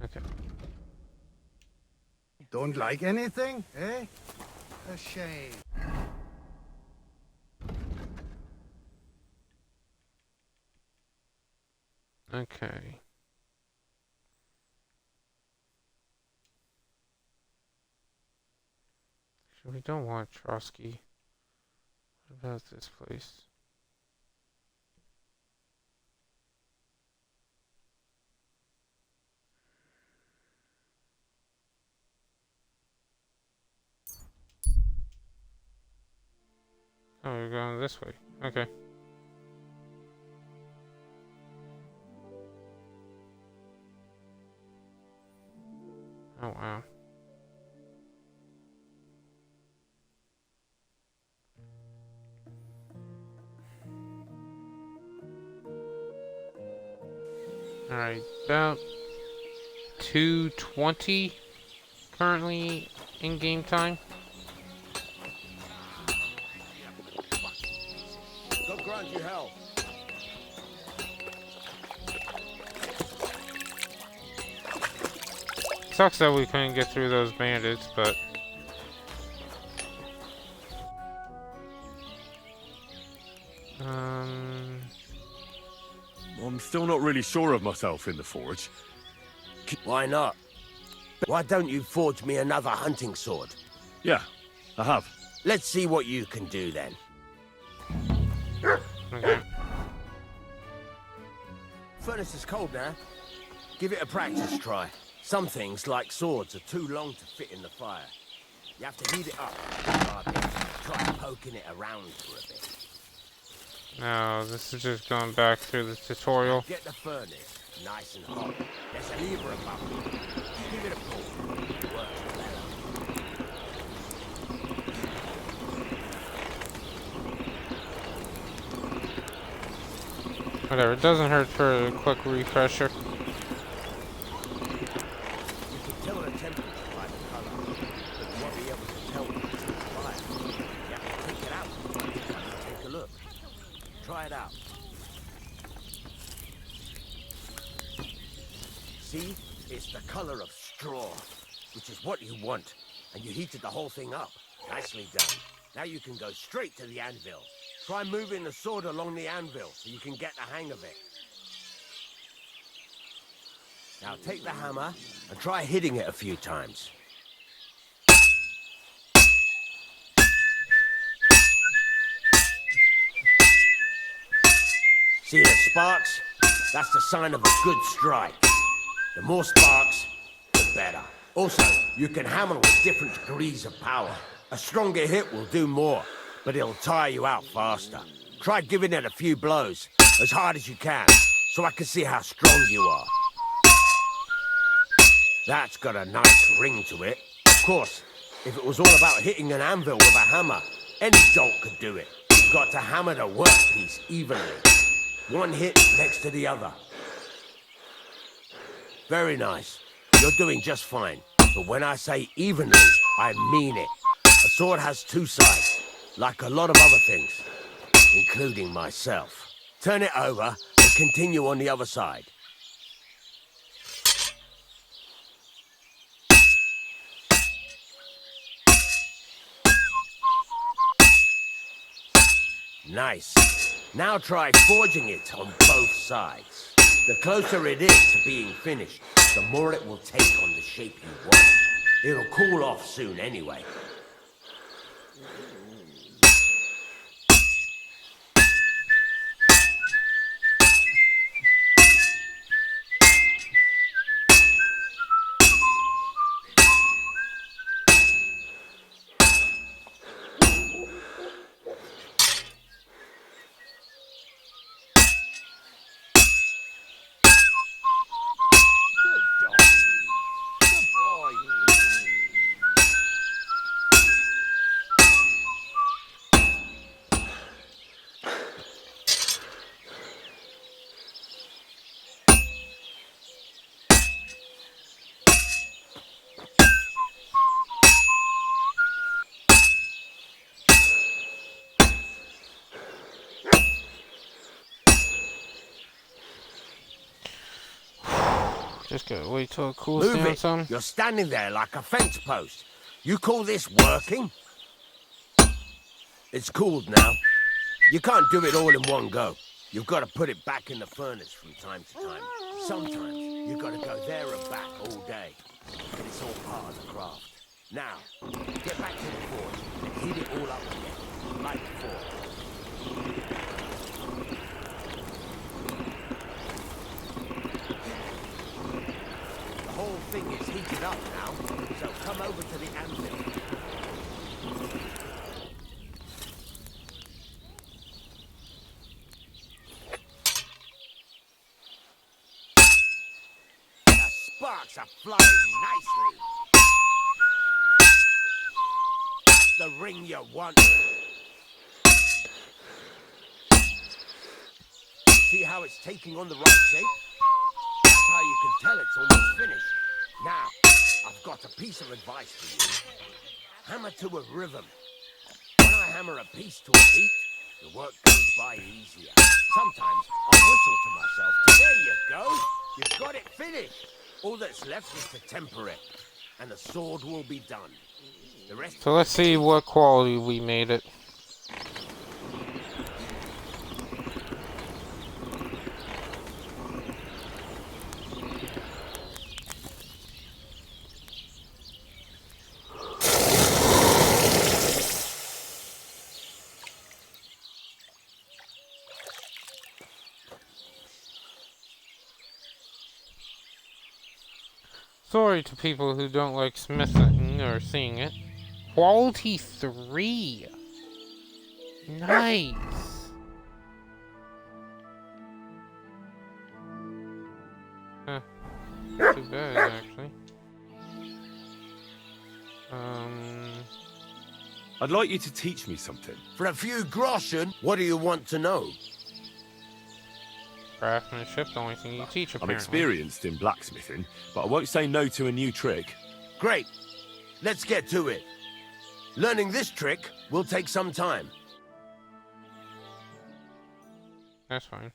Okay. Don't like anything, eh? A shame. Okay. So we don't want Trotsky. What about this place? Oh, we're going this way. Okay. Oh, wow. Alright, about 2:20 currently in game time. God grant you health. Sucks that we couldn't get through those bandits, but I'm still not really sure of myself in the forge. Why not? Why don't you forge me another hunting sword? Yeah, I have. Let's see what you can do then. okay. Furnace is cold now. Give it a practice try. Some things, like swords, are too long to fit in the fire. You have to heat it up. Try poking it around for a bit. No, this is just going back through the tutorial. Get the furnace nice and hot. There's a lever above it. Give it a pull. It works better. Whatever, it doesn't hurt for a quick refresher. You can tell the temperature by the color, but you won't be able to tell when it's in the fire. You have to take it out. Take a look. Try it out. See? It's the color of straw, which is what you want. And you heated the whole thing up. Nicely done. Now you can go straight to the anvil. Try moving the sword along the anvil so you can get the hang of it. Now take the hammer and try hitting it a few times. See the sparks? That's the sign of a good strike. The more sparks, the better. Also, you can hammer with different degrees of power. A stronger hit will do more, but it'll tire you out faster. Try giving it a few blows, as hard as you can, so I can see how strong you are. That's got a nice ring to it. Of course, if it was all about hitting an anvil with a hammer, any dolt could do it. You've got to hammer the workpiece evenly. One hit next to the other. Very nice. You're doing just fine. But when I say evenly, I mean it. A sword has two sides, like a lot of other things, including myself. Turn it over and continue on the other side. Nice. Now try forging it on both sides. The closer it is to being finished, the more it will take on the shape you want. It'll cool off soon anyway. Just gotta wait till it cools Move down it. some. You're standing there like a fence post. You call this working? It's cooled now. You can't do it all in one go. You've got to put it back in the furnace from time to time. Sometimes you've got to go there and back all day. But it's all part of the craft. Now, get back to the forge and heat it all up again, like before. The whole thing is heated up now, so come over to the anvil. Sparks are flying nicely. That's the ring you want. See how it's taking on the right shape? That's how you can tell it's almost finished. Now, I've got a piece of advice for you. Hammer to a rhythm. When I hammer a piece to a beat, the work goes by easier. Sometimes I'll whistle to myself. There you go. You've got it finished. All that's left is to temper it, and the sword will be done. The rest. So let's see what quality we made it. Sorry to people who don't like smithing or seeing it. Quality 3. Nice. Huh. Not too bad, actually. I'd like you to teach me something. For a few groschen, what do you want to know? Craftsmanship, the only thing you teach, apparently. I'm experienced in blacksmithing, but I won't say no to a new trick. Great. Let's get to it. Learning this trick will take some time. That's fine.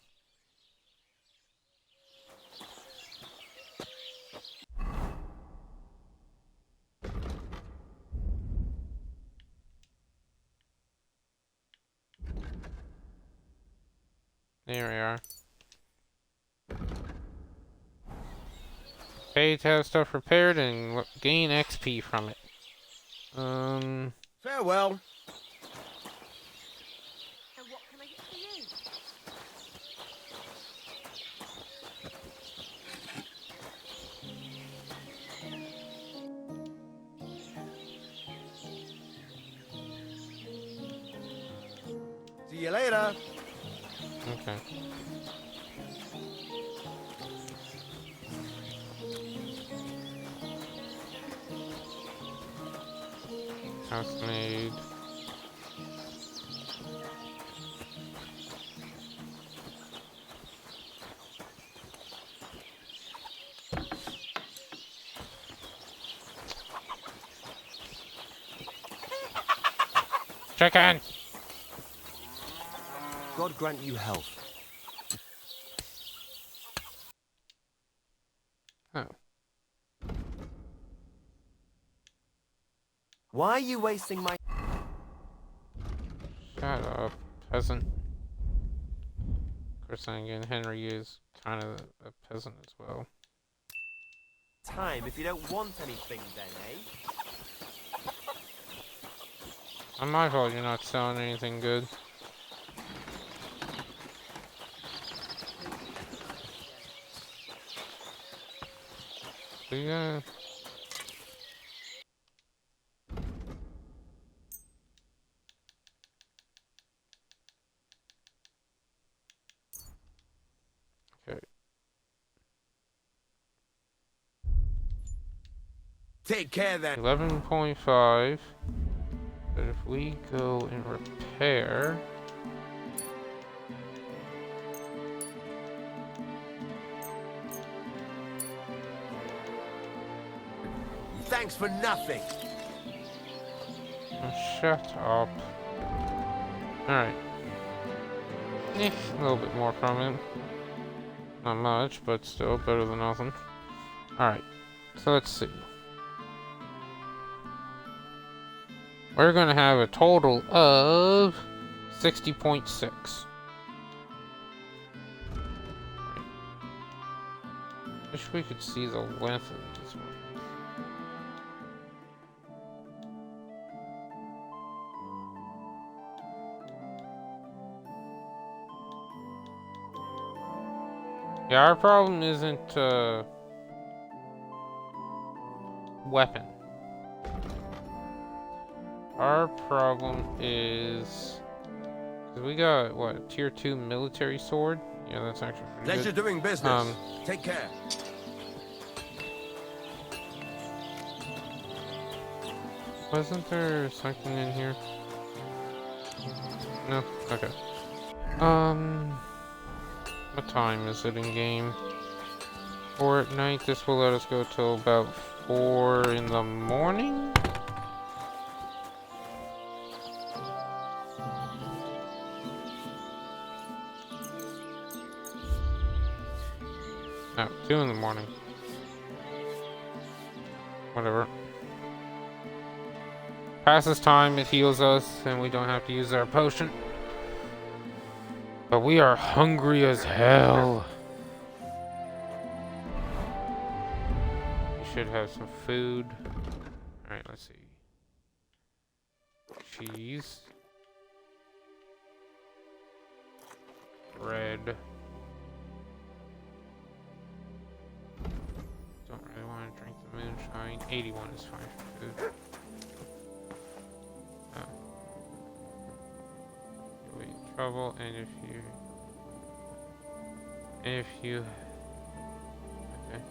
There we are. Pay to have stuff repaired and gain XP from it. Farewell. So what can I get for you? See you later. Okay. House made. Chicken! God grant you health. Oh. Why are you wasting my... Shut up, peasant. Of course, then again, Henry is kind of a peasant as well. time if you don't want anything then, eh? Not my fault you're not selling anything good. So yeah. Okay. Take care then. 11.5. But if we go and repair. Thanks for nothing. Oh, shut up. Alright. A little bit more from it. Not much, but still better than nothing. Alright, so let's see. We're gonna have a total of 60.6. Wish we could see the length of this one. Yeah, our problem isn't weapon. Our problem is because we got what, a tier 2 military sword? Yeah, that's actually pretty Pleasure good. doing business. Take care. Wasn't there something in here? No? Okay. What time is it in game? 4 at night. This will let us go till about 4 in the morning? No, 2 in the morning. Whatever. Passes time, it heals us, and we don't have to use our potion. But we are hungry as hell. We should have some food. Alright, let's see. Cheese. Bread. Don't really want to drink the moonshine. 81 is fine for food. Trouble, and if you okay.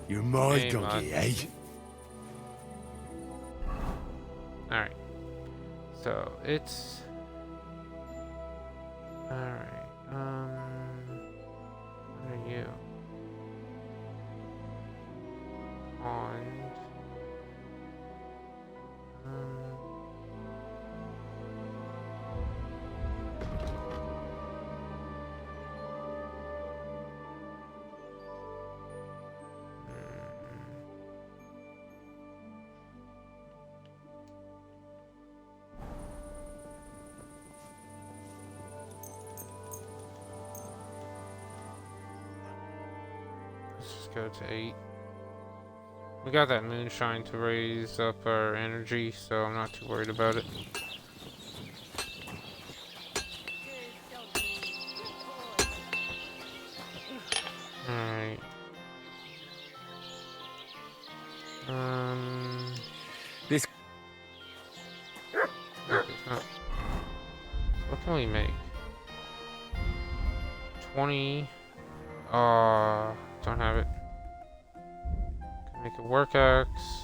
You're my Hey, donkey, bud. eh? Alright. So it's alright. What are you? On let's just go to 8. We got that moonshine to raise up our energy, so I'm not too worried about it. Alright. This. Okay, huh. What can we make? 20. Don't have it. Can make a work axe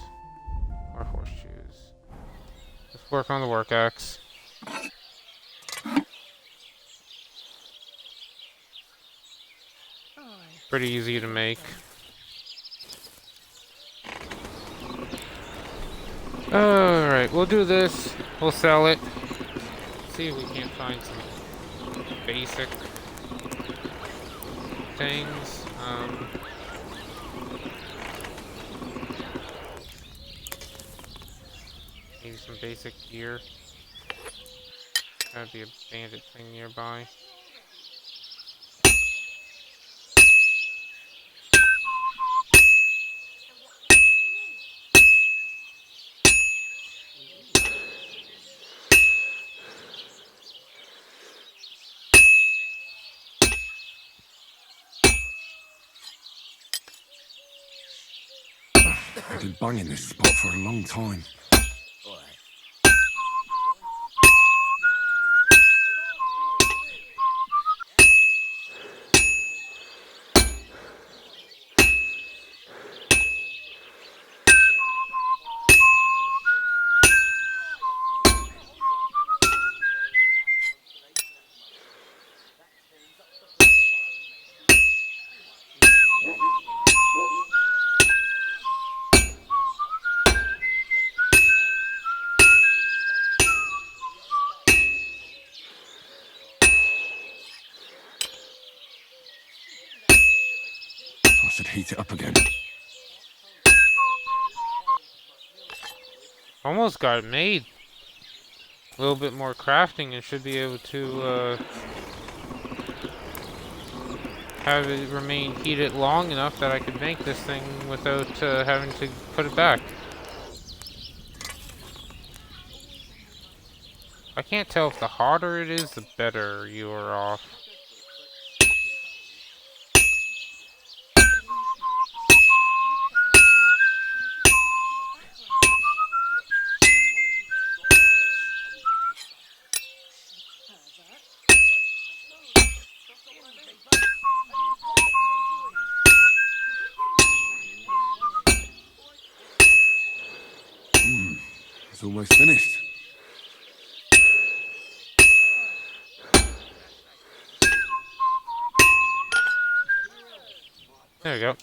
or horseshoes. Let's work on the work axe. Pretty easy to make. Alright, we'll do this. We'll sell it. See if we can't find some basic things. Maybe some basic gear. Gotta be a bandit thing nearby. I've been banging this spot for a long time. should heat it up again. Almost got it made. A little bit more crafting and should be able to have it remain heated long enough that I could make this thing without having to put it back. I can't tell if the hotter it is, the better you are off. It's almost finished. There we go.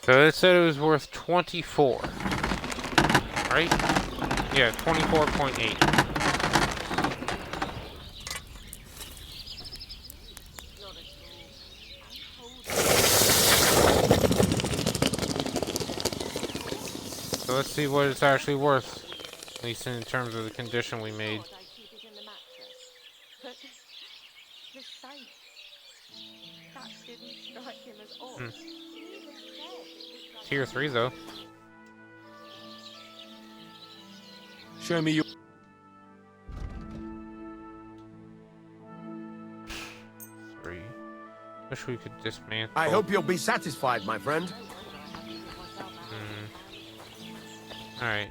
So it said it was worth 24. Right? Yeah, 24.8. So let's see what it's actually worth. At least in terms of the condition we made. Hmm. Tier 3 though. Show me your... Three. Wish we could dismantle. I hope you'll be satisfied, my friend. Alright,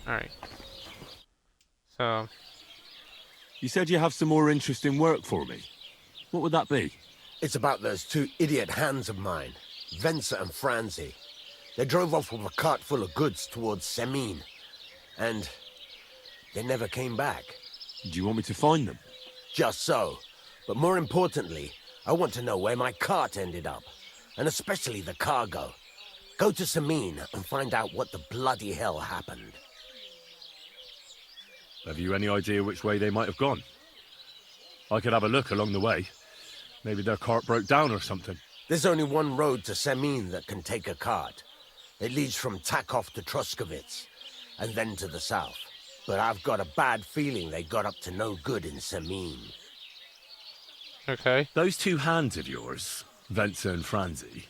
alright. So... You said you have some more interesting work for me. What would that be? It's about those two idiot hands of mine, Venser and Franzi. They drove off with a cart full of goods towards Semin, and they never came back. Do you want me to find them? Just so. But more importantly, I want to know where my cart ended up, and especially the cargo. Go to Semin and find out what the bloody hell happened. Have you any idea which way they might have gone? I could have a look along the way. Maybe their cart broke down or something. There's only one road to Semin that can take a cart. It leads from Takov to Troskovitz, and then to the south. But I've got a bad feeling they got up to no good in Semin. Okay. Those two hands of yours, Venser and Franzi,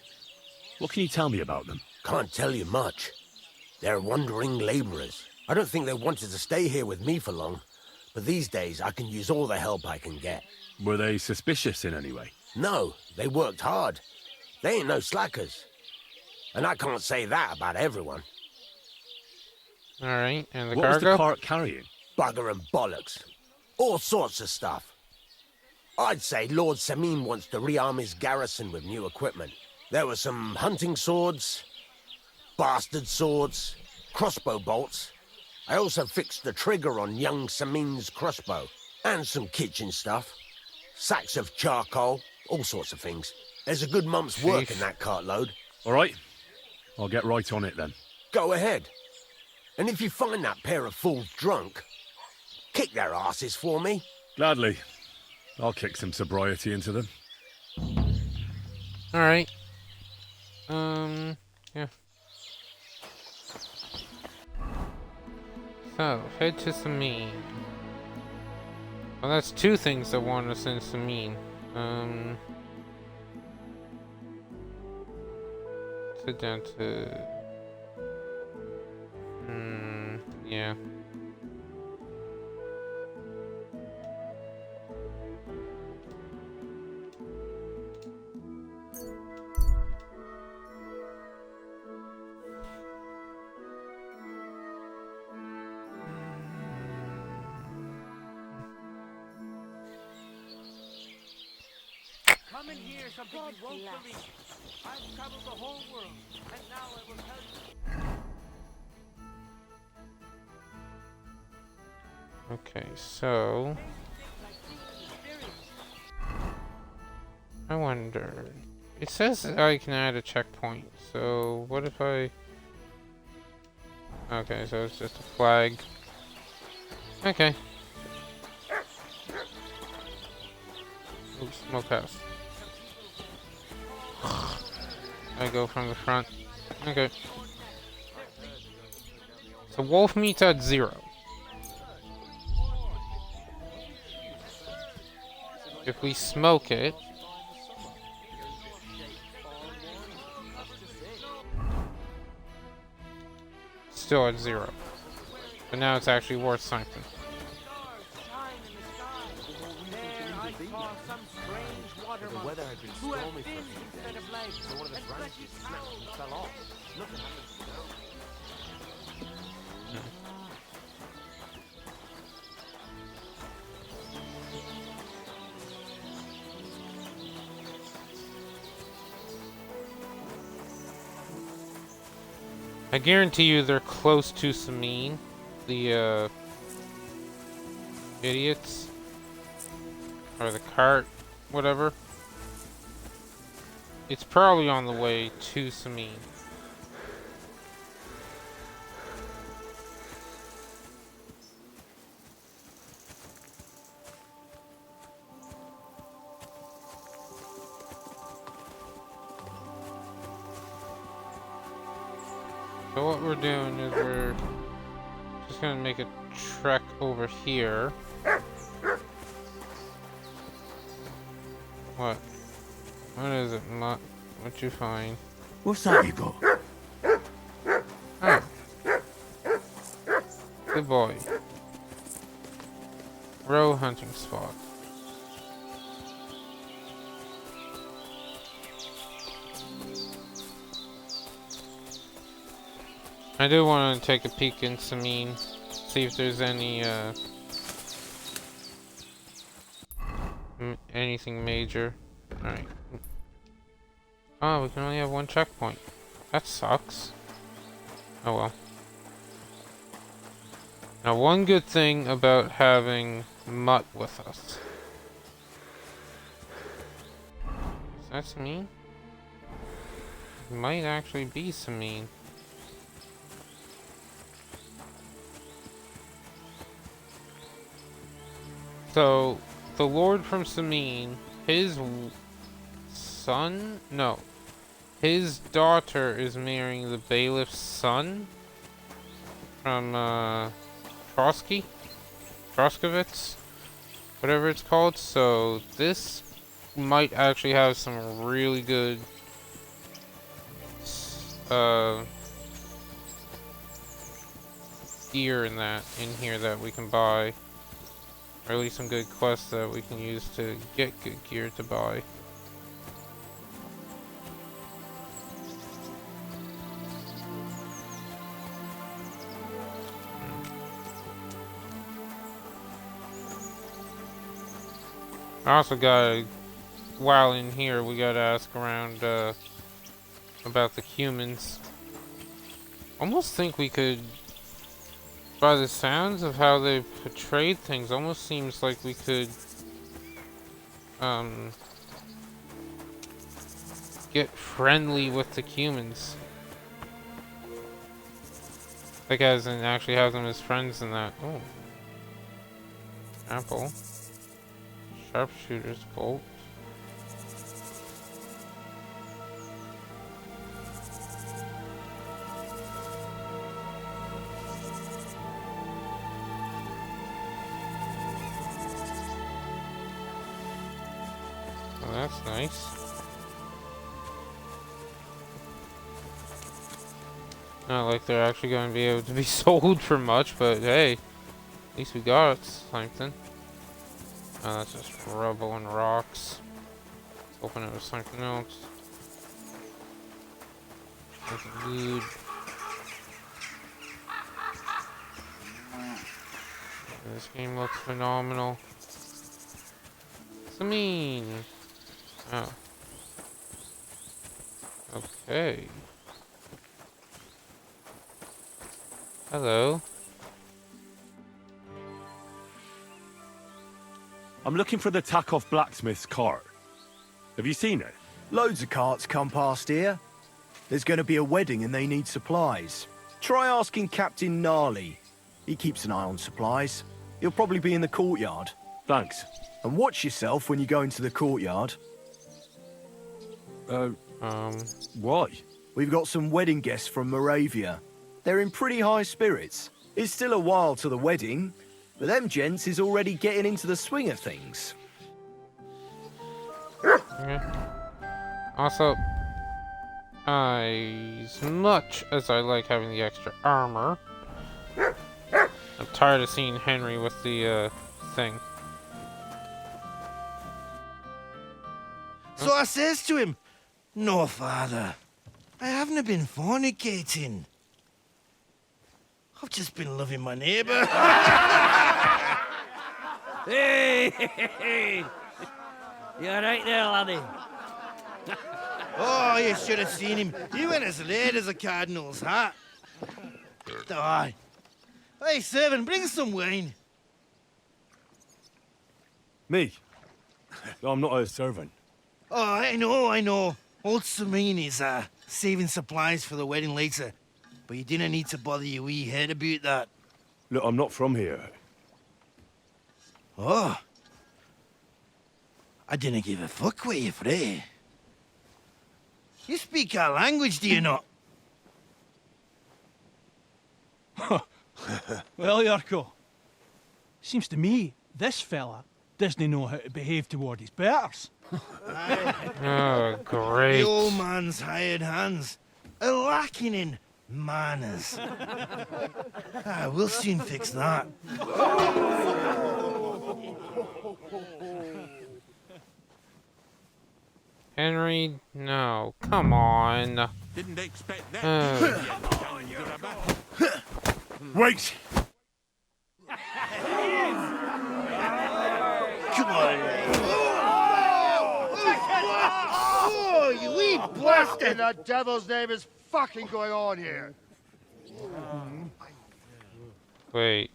what can you tell me about them? Can't tell you much. They're wandering laborers. I don't think they wanted to stay here with me for long, but these days I can use all the help I can get. Were they suspicious in any way? No, they worked hard. They ain't no slackers. And I can't say that about everyone. Alright, and the what cargo? Was the cart carrying? Bugger and bollocks. All sorts of stuff. I'd say Lord Semin wants to rearm his garrison with new equipment. There were some hunting swords, bastard swords, crossbow bolts. I also fixed the trigger on young Semin's crossbow. And some kitchen stuff. Sacks of charcoal, all sorts of things. There's a good month's work in that cartload. All right. I'll get right on it then. Go ahead. And if you find that pair of fools drunk, kick their asses for me. Gladly. I'll kick some sobriety into them. Alright. Yeah. So, head to Semin. Well, that's two things that want us in Semin. Sit down to... yeah. Come and hear something you won't believe. I've traveled the whole world, and now I will tell you. Okay, so I wonder. It says that I can add a checkpoint. So what if I? Okay, so it's just a flag. Okay. Oops, smokehouse. I go from the front. Okay. So wolf meat's at 0. If we smoke it, still at 0. But now it's actually worth something. The weather had been stormy for a few days, so one of the branches snapped and fell off. Nothing happened to the I guarantee you they're close to Samine, the idiots, or the cart, whatever. It's probably on the way to Samine. So what we're doing is we're just gonna make a trek over here. What? What is it, Mutt? What you find? What's that you got? Oh. Good boy. Row hunting spot. I do want to take a peek in Samine, see if there's any, anything major. Alright. Oh, we can only have one checkpoint. That sucks. Oh well. Now, one good thing about having Mutt with us. Is that Samine? It might actually be Samine. So, the Lord from Samine, his son? No. His daughter is marrying the bailiff's son from, Troskowitz? Whatever it's called. So, this might actually have some really good, gear in here that we can buy. Or at least some good quests that we can use to get good gear to buy. I also gotta, while in here, we gotta ask around, about the humans. Almost think we could, by the sounds of how they portrayed things, almost seems like we could, get friendly with the humans. Like, as in actually have them as friends and that. Oh. Apple. Sharpshooter's bolt. Oh, that's nice. Not like they're actually going to be able to be sold for much, but hey, at least we got something. Oh, that's just rubble and rocks. Let's open it with something else. That's good. This game looks phenomenal. Samine. Oh. Okay. I'm looking for the Takoff blacksmith's cart. Have you seen it? Loads of carts come past here. There's going to be a wedding and they need supplies. Try asking Captain Gnarly. He keeps an eye on supplies. He'll probably be in the courtyard. Thanks. And watch yourself when you go into the courtyard. Why? We've got some wedding guests from Moravia. They're in pretty high spirits. It's still a while to the wedding, but them gents is already getting into the swing of things. Okay. Also, as much as I like having the extra armor, I'm tired of seeing Henry with the thing. So I says to him, "No, father, I haven't been fornicating. I've just been loving my neighbour." Hey! You alright there, laddie? Oh, you should have seen him. He went as late as a cardinal's hat. Aye. Hey, servant, bring some wine. Me? I'm not a servant. Oh, I know. Old Samin is saving supplies for the wedding later. But you didn't need to bother your wee head about that. Look, I'm not from here. Oh. I didn't give a fuck what you pray. You speak our language, do you not? Well, Yarko, seems to me this fella doesn't know how to behave toward his betters. Oh, great. The old man's hired hands are lacking in manners. We'll soon fix that. Henry, no. Come on. Didn't expect that. Wait! Come on. Oh, you wee bastard! What in the devil's name is fucking going on here? Wait.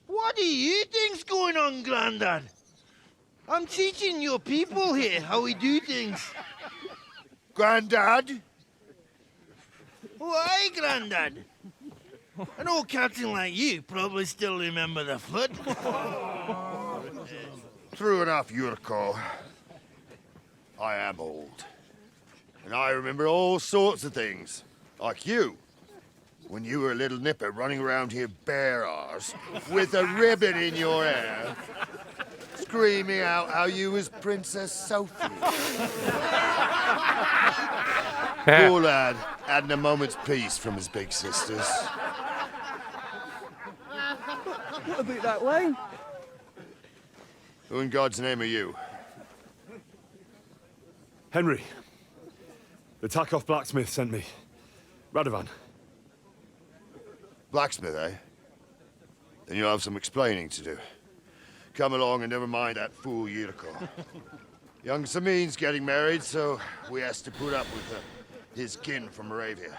What do you think's going on, Grandad? I'm teaching your people here how we do things. Grandad? Why, Grandad? An old captain like you probably still remember the flood. True enough, Yurko. I am old. And I remember all sorts of things. Like you. When you were a little nipper running around here bare arse, with a ribbon in your hair, screaming out how you was Princess Sophie. Poor lad, hadn't a moment's peace from his big sisters. What about that wine? Who in God's name are you? Henry. The Takoff blacksmith sent me. Radovan. Blacksmith, eh? Then you'll have some explaining to do. Come along and never mind that fool Yurko. Young Samin's getting married, so we has to put up with his kin from Moravia.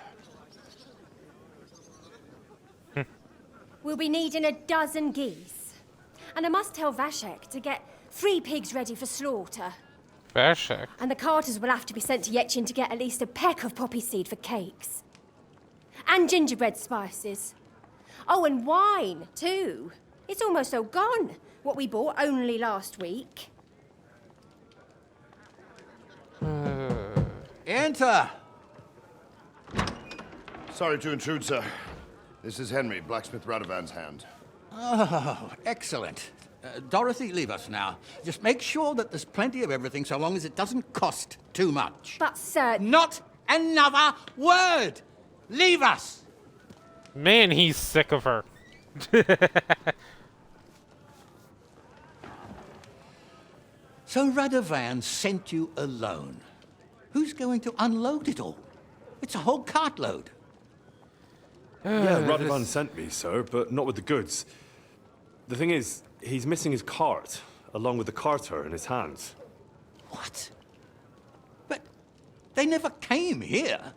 We'll be needing a dozen geese. And I must tell Vashek to get 3 pigs ready for slaughter. Vashek? And the carters will have to be sent to Yechin to get at least a peck of poppy seed for cakes. And gingerbread spices. Oh, and wine, too. It's almost all gone. What we bought only last week. Enter! Sorry to intrude, sir. This is Henry, blacksmith Radovan's hand. Oh, excellent. Dorothy, leave us now. Just make sure that there's plenty of everything so long as it doesn't cost too much. But, sir... Not another word! Leave us! Man, he's sick of her. So Radovan sent you alone. Who's going to unload it all? It's a whole cartload. Yeah, Radovan sent me, sir, but not with the goods. The thing is, he's missing his cart, along with the carter in his hands. What? But they never came here.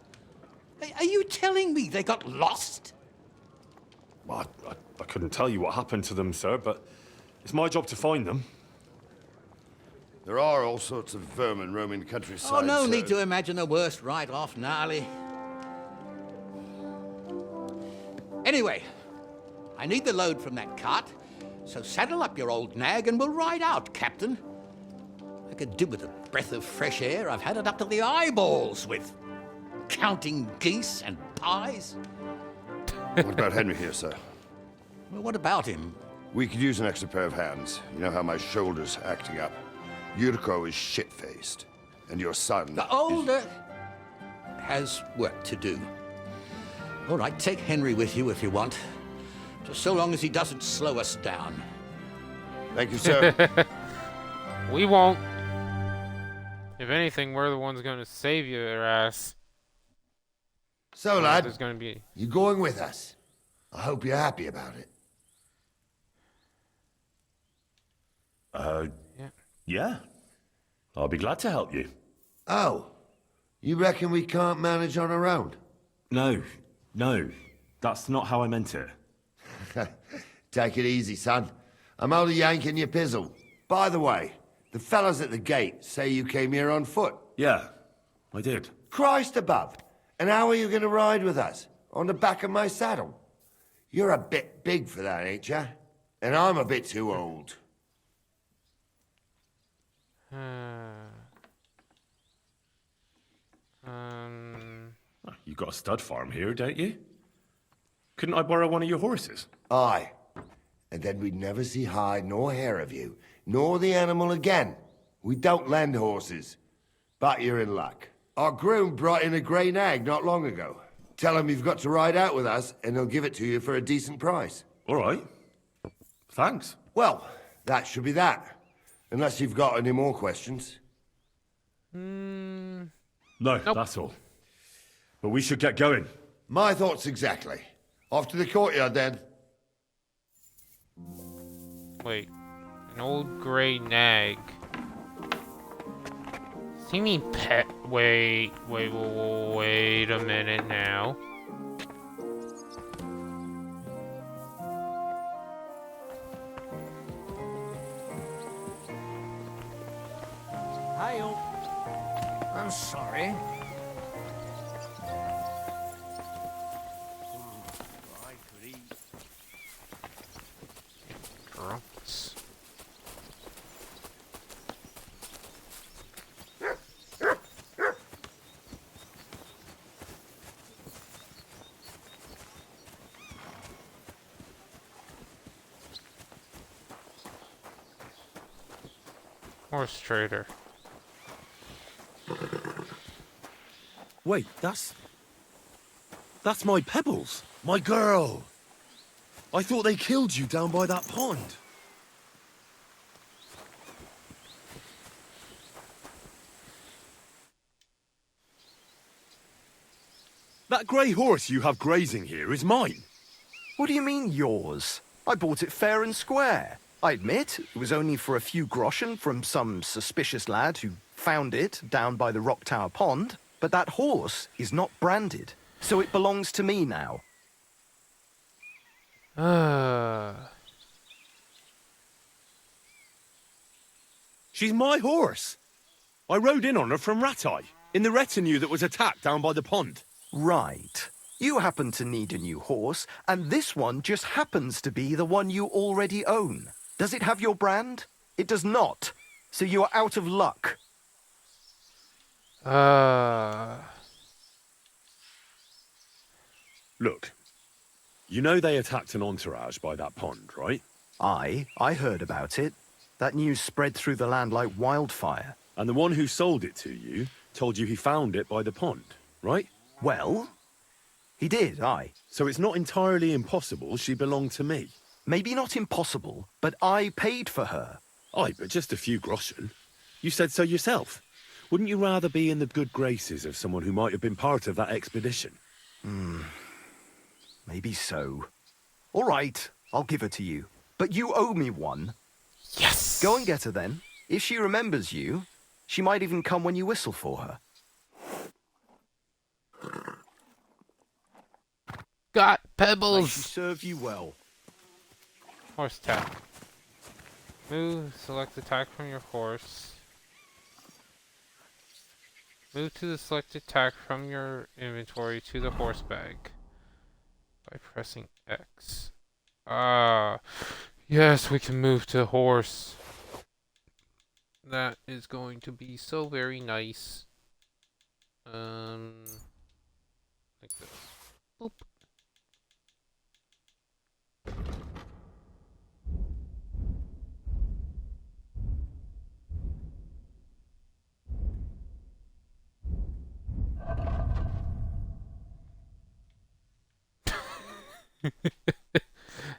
Are you telling me they got lost? Well, I couldn't tell you what happened to them, sir, but it's my job to find them. There are all sorts of vermin roaming the countryside. Oh, no so- need to imagine the worst right off, gnarly. Anyway, I need the load from that cart, so saddle up your old nag and we'll ride out, Captain. I could do with a breath of fresh air. I've had it up to the eyeballs with counting geese and pies. What about Henry here, sir? Well, what about him? We could use an extra pair of hands. You know how my shoulder's acting up. Yurko is shit-faced. And your son... The older has work to do. All right, take Henry with you if you want. Just so long as he doesn't slow us down. Thank you, sir. We won't. If anything, we're the ones going to save your ass. So, lad, there's going to be... you going with us? I hope you're happy about it. Yeah. I'll be glad to help you. Oh, you reckon we can't manage on our own? No, that's not how I meant it. Take it easy, son. I'm only yanking your pizzle. By the way, the fellas at the gate say you came here on foot. Yeah, I did. Christ above! And how are you going to ride with us? On the back of my saddle? You're a bit big for that, ain't ya? And I'm a bit too old. You got a stud farm here, don't you? Couldn't I borrow one of your horses? Aye. And then we'd never see hide nor hair of you, nor the animal again. We don't lend horses. But you're in luck. Our groom brought in a grey nag not long ago. Tell him you've got to ride out with us, and he'll give it to you for a decent price. All right. Thanks. Well, that should be that. Unless you've got any more questions. No, that's all. But we should get going. My thoughts exactly. Off to the courtyard, then. Wait. An old grey nag. Does he mean pet? Wait a minute now. Hi-yo. I'm sorry. Drunks. Horse trader. Wait, that's my Pebbles, my girl. I thought they killed you down by that pond. That grey horse you have grazing here is mine. What do you mean, yours? I bought it fair and square. I admit, it was only for a few groschen from some suspicious lad who found it down by the Rock Tower Pond, but that horse is not branded, so it belongs to me now. She's my horse. I rode in on her from Ratai, in the retinue that was attacked down by the pond. Right. You happen to need a new horse, and this one just happens to be the one you already own. Does it have your brand? It does not. So you are out of luck. Look, you know they attacked an entourage by that pond, right? I heard about it. That news spread through the land like wildfire. And the one who sold it to you told you he found it by the pond, right? Well, he did, aye. So it's not entirely impossible she belonged to me. Maybe not impossible, but I paid for her. Aye, but just a few groschen. You said so yourself. Wouldn't you rather be in the good graces of someone who might have been part of that expedition? Maybe so. All right, I'll give her to you. But you owe me one. Yes! Go and get her then. If she remembers you, she might even come when you whistle for her. Got May Pebbles! she serve you well. Horse tap. Move, select attack from your horse. Move to the selected tack from your inventory to the horse bag by pressing X. Ah, yes, we can move to horse. That is going to be so very nice. Like this. Boop.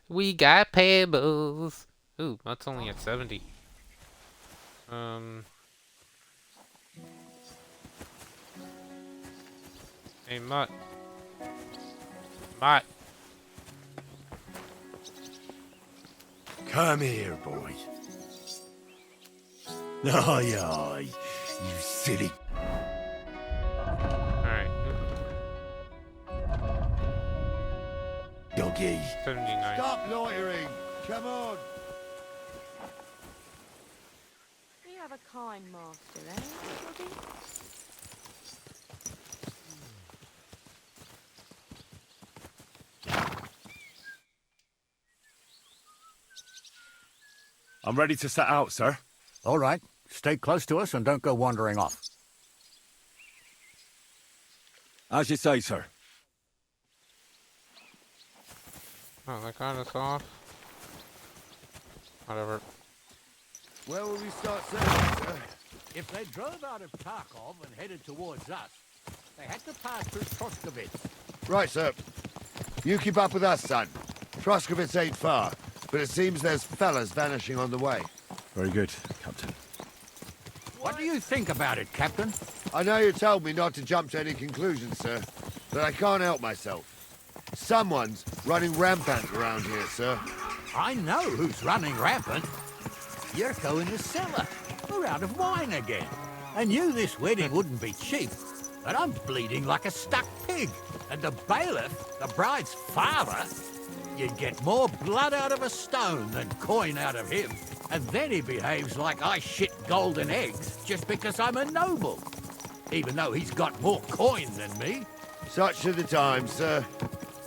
We got pebbles. Ooh, that's only at 70. Hey, Mutt. Mutt. Come here, boy. Aye, aye, you silly. Alright. Doggy. 79. Stop loitering! Come on! You have a kind master, eh, Doggy? I'm ready to set out, sir. All right. Stay close to us and don't go wandering off. As you say, sir. Oh, that got us off. Whatever. Where will we start sailing, sir? If they drove out of Tarkov and headed towards us, they had to pass through Troskovitz. Right, sir. You keep up with us, son. Troskovitz ain't far, but it seems there's fellas vanishing on the way. Very good, Captain. What do you think about it, Captain? I know you told me not to jump to any conclusions, sir, but I can't help myself. Someone's running rampant around here, sir. I know who's running rampant. Yurko in the cellar. We're out of wine again. I knew this wedding wouldn't be cheap, but I'm bleeding like a stuck pig. And the bailiff, the bride's father, you'd get more blood out of a stone than coin out of him. And then he behaves like I shit golden eggs just because I'm a noble. Even though he's got more coin than me. Such are the times, sir.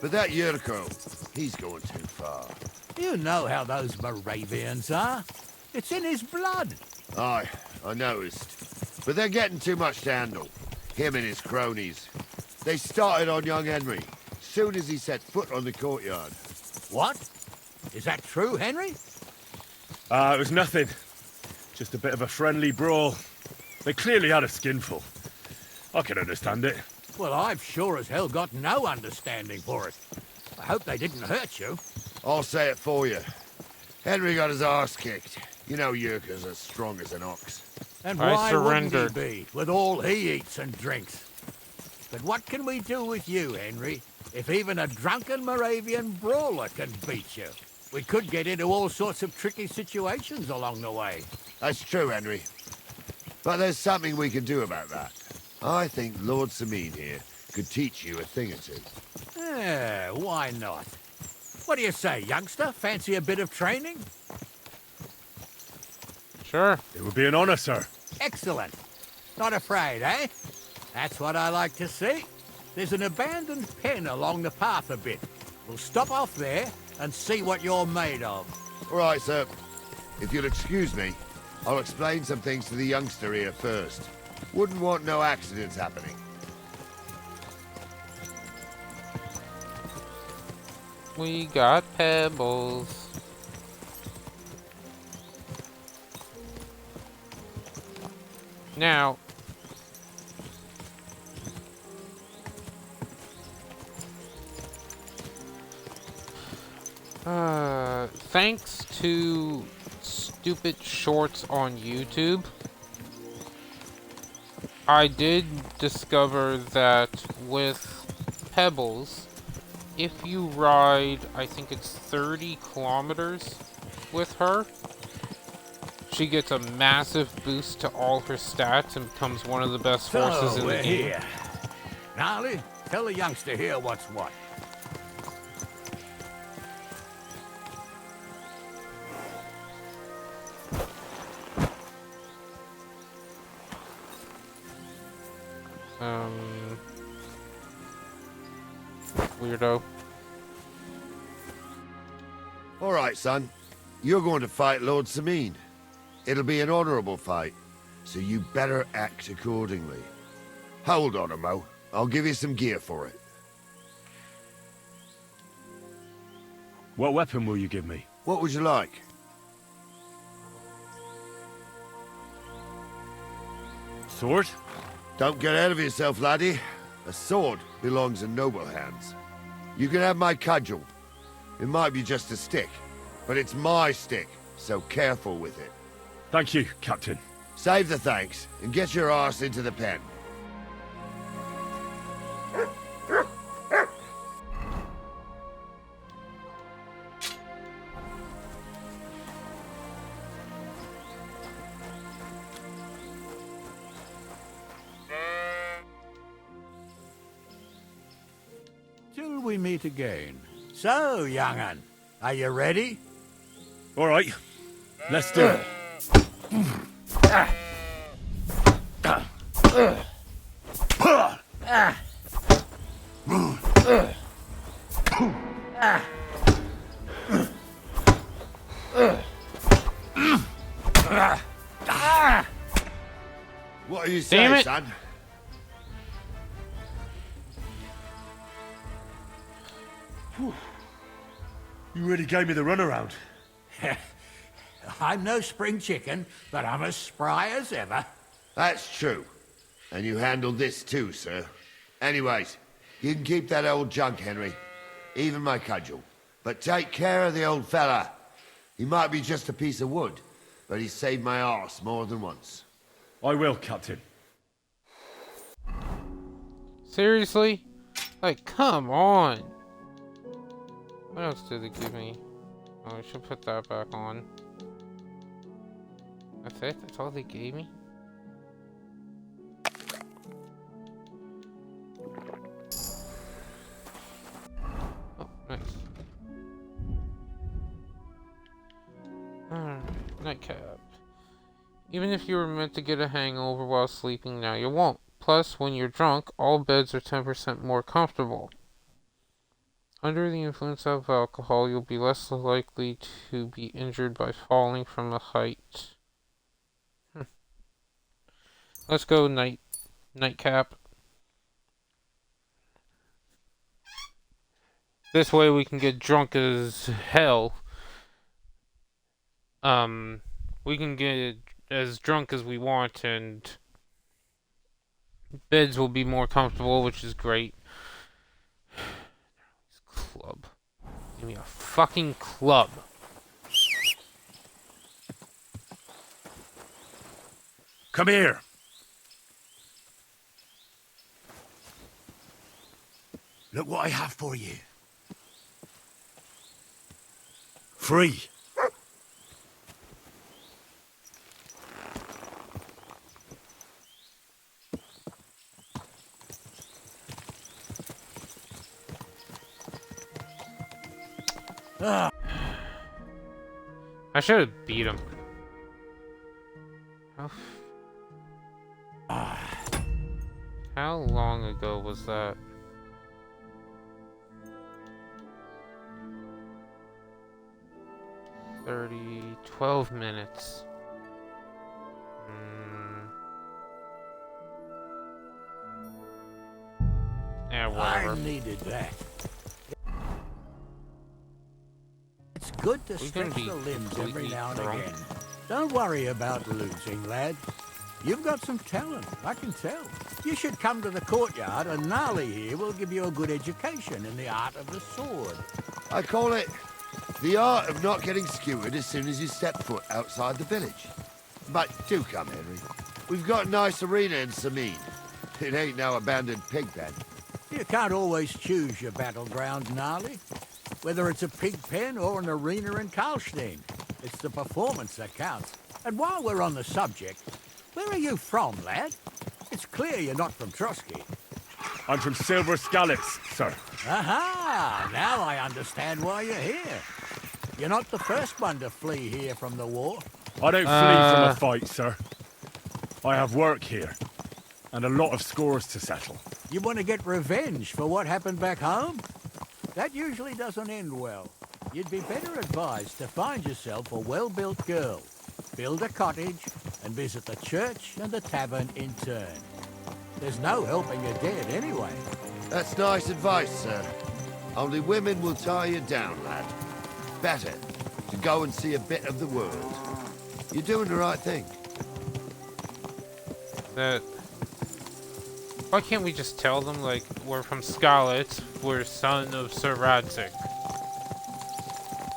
But that Yurko, he's going too far. You know how those Moravians are. It's in his blood. Aye, I noticed. But they're getting too much to handle. Him and his cronies. They started on young Henry, soon as he set foot on the courtyard. What? Is that true, Henry? It was nothing. Just a bit of a friendly brawl. They clearly had a skinful. I can understand it. Well, I've sure as hell got no understanding for it. I hope they didn't hurt you. I'll say it for you. Henry got his arse kicked. You know Yurka's as strong as an ox. And I why wouldn't he surrendered. be, with all he eats and drinks? But what can we do with you, Henry, if even a drunken Moravian brawler can beat you? We could get into all sorts of tricky situations along the way. That's true, Henry. But there's something we can do about that. I think Lord Sameen here could teach you a thing or two. Yeah, why not? What do you say, youngster? Fancy a bit of training? Sure. It would be an honor, sir. Excellent. Not afraid, eh? That's what I like to see. There's an abandoned pen along the path a bit. We'll stop off there and see what you're made of. All right, sir. If you'll excuse me, I'll explain some things to the youngster here first. Wouldn't want no accidents happening. We got pebbles. Now, thanks to stupid shorts on YouTube, I did discover that with Pebbles, if you ride, I think it's 30 kilometers with her, she gets a massive boost to all her stats and becomes one of the best horses So, in the we're game. here. Gnarly, tell the youngster here what's what. Weirdo. All right, son. You're going to fight Lord Sameen. It'll be an honorable fight, so you better act accordingly. Hold on, Mo. I'll give you some gear for it. What weapon will you give me? What would you like? Sword? Don't get ahead of yourself, laddie. A sword belongs in noble hands. You can have my cudgel. It might be just a stick, but it's my stick, so careful with it. Thank you, Captain. Save the thanks, and get your arse into the pen. Till we meet again. So, young'un, are you ready? All right, let's do it. What do you Damn say, it. son? You really gave me the runaround. I'm no spring chicken, but I'm as spry as ever. That's true. And you handled this too, sir. Anyways, you can keep that old junk, Henry. Even my cudgel. But take care of the old fella. He might be just a piece of wood, but he saved my arse more than once. I will, Captain. Seriously? Like, come on. What else did they give me? Oh, I should put that back on. That's it? That's all they gave me? Oh, nice. Alright, nightcap. Even if you were meant to get a hangover while sleeping, now you won't. Plus, when you're drunk, all beds are 10% more comfortable. Under the influence of alcohol, you'll be less likely to be injured by falling from a height. Let's go nightcap. This way we can get drunk as hell. We can get as drunk as we want, and beds will be more comfortable, which is great. Club. Give me a fucking club. Come here. Look what I have for you. Free. I should have beat him. How long ago was that? $30, 12 minutes. Yeah, whatever. I needed that. It's good to We're gonna stretch be the limbs every completely now and drunk. again. Don't worry about losing, lad. You've got some talent, I can tell. You should come to the courtyard, and Gnarly here will give you a good education in the art of the sword. I call it the art of not getting skewered as soon as you step foot outside the village. But do come, Henry. We've got a nice arena in Sameen. It ain't no abandoned pig pen. You can't always choose your battleground, Gnarly. Whether it's a pig pen or an arena in Karlstein, it's the performance that counts. And while we're on the subject, where are you from, lad? It's clear you're not from Trotsky. I'm from Silver Scallops, sir. Aha! Now I understand why you're here. You're not the first one to flee here from the war. I don't flee from a fight, sir. I have work here. And a lot of scores to settle. You want to get revenge for what happened back home? That usually doesn't end well. You'd be better advised to find yourself a well-built girl, build a cottage, and visit the church and the tavern in turn. There's no helping your dead anyway. That's nice advice, sir. Only women will tie you down, lad. Better to go and see a bit of the world. You're doing the right thing. Why can't we just tell them, like, we're from Scarlet, we're son of Sir Radzig?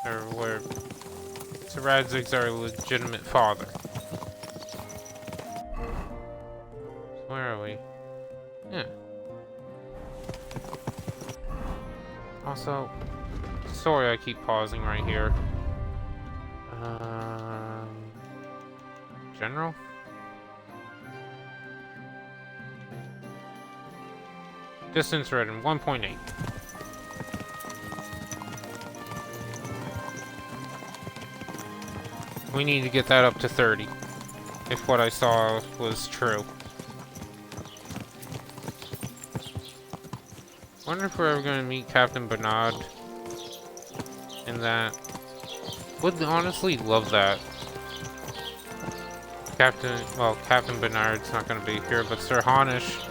Or we're... Sir Radzig's our legitimate father. Where are we? Yeah. Also, sorry I keep pausing right here. General? Distance ridden, 1.8. We need to get that up to 30, if what I saw was true. Wonder if we're ever going to meet Captain Bernard in that. Would honestly love that. Captain Bernard's not going to be here, but Sir Hanish.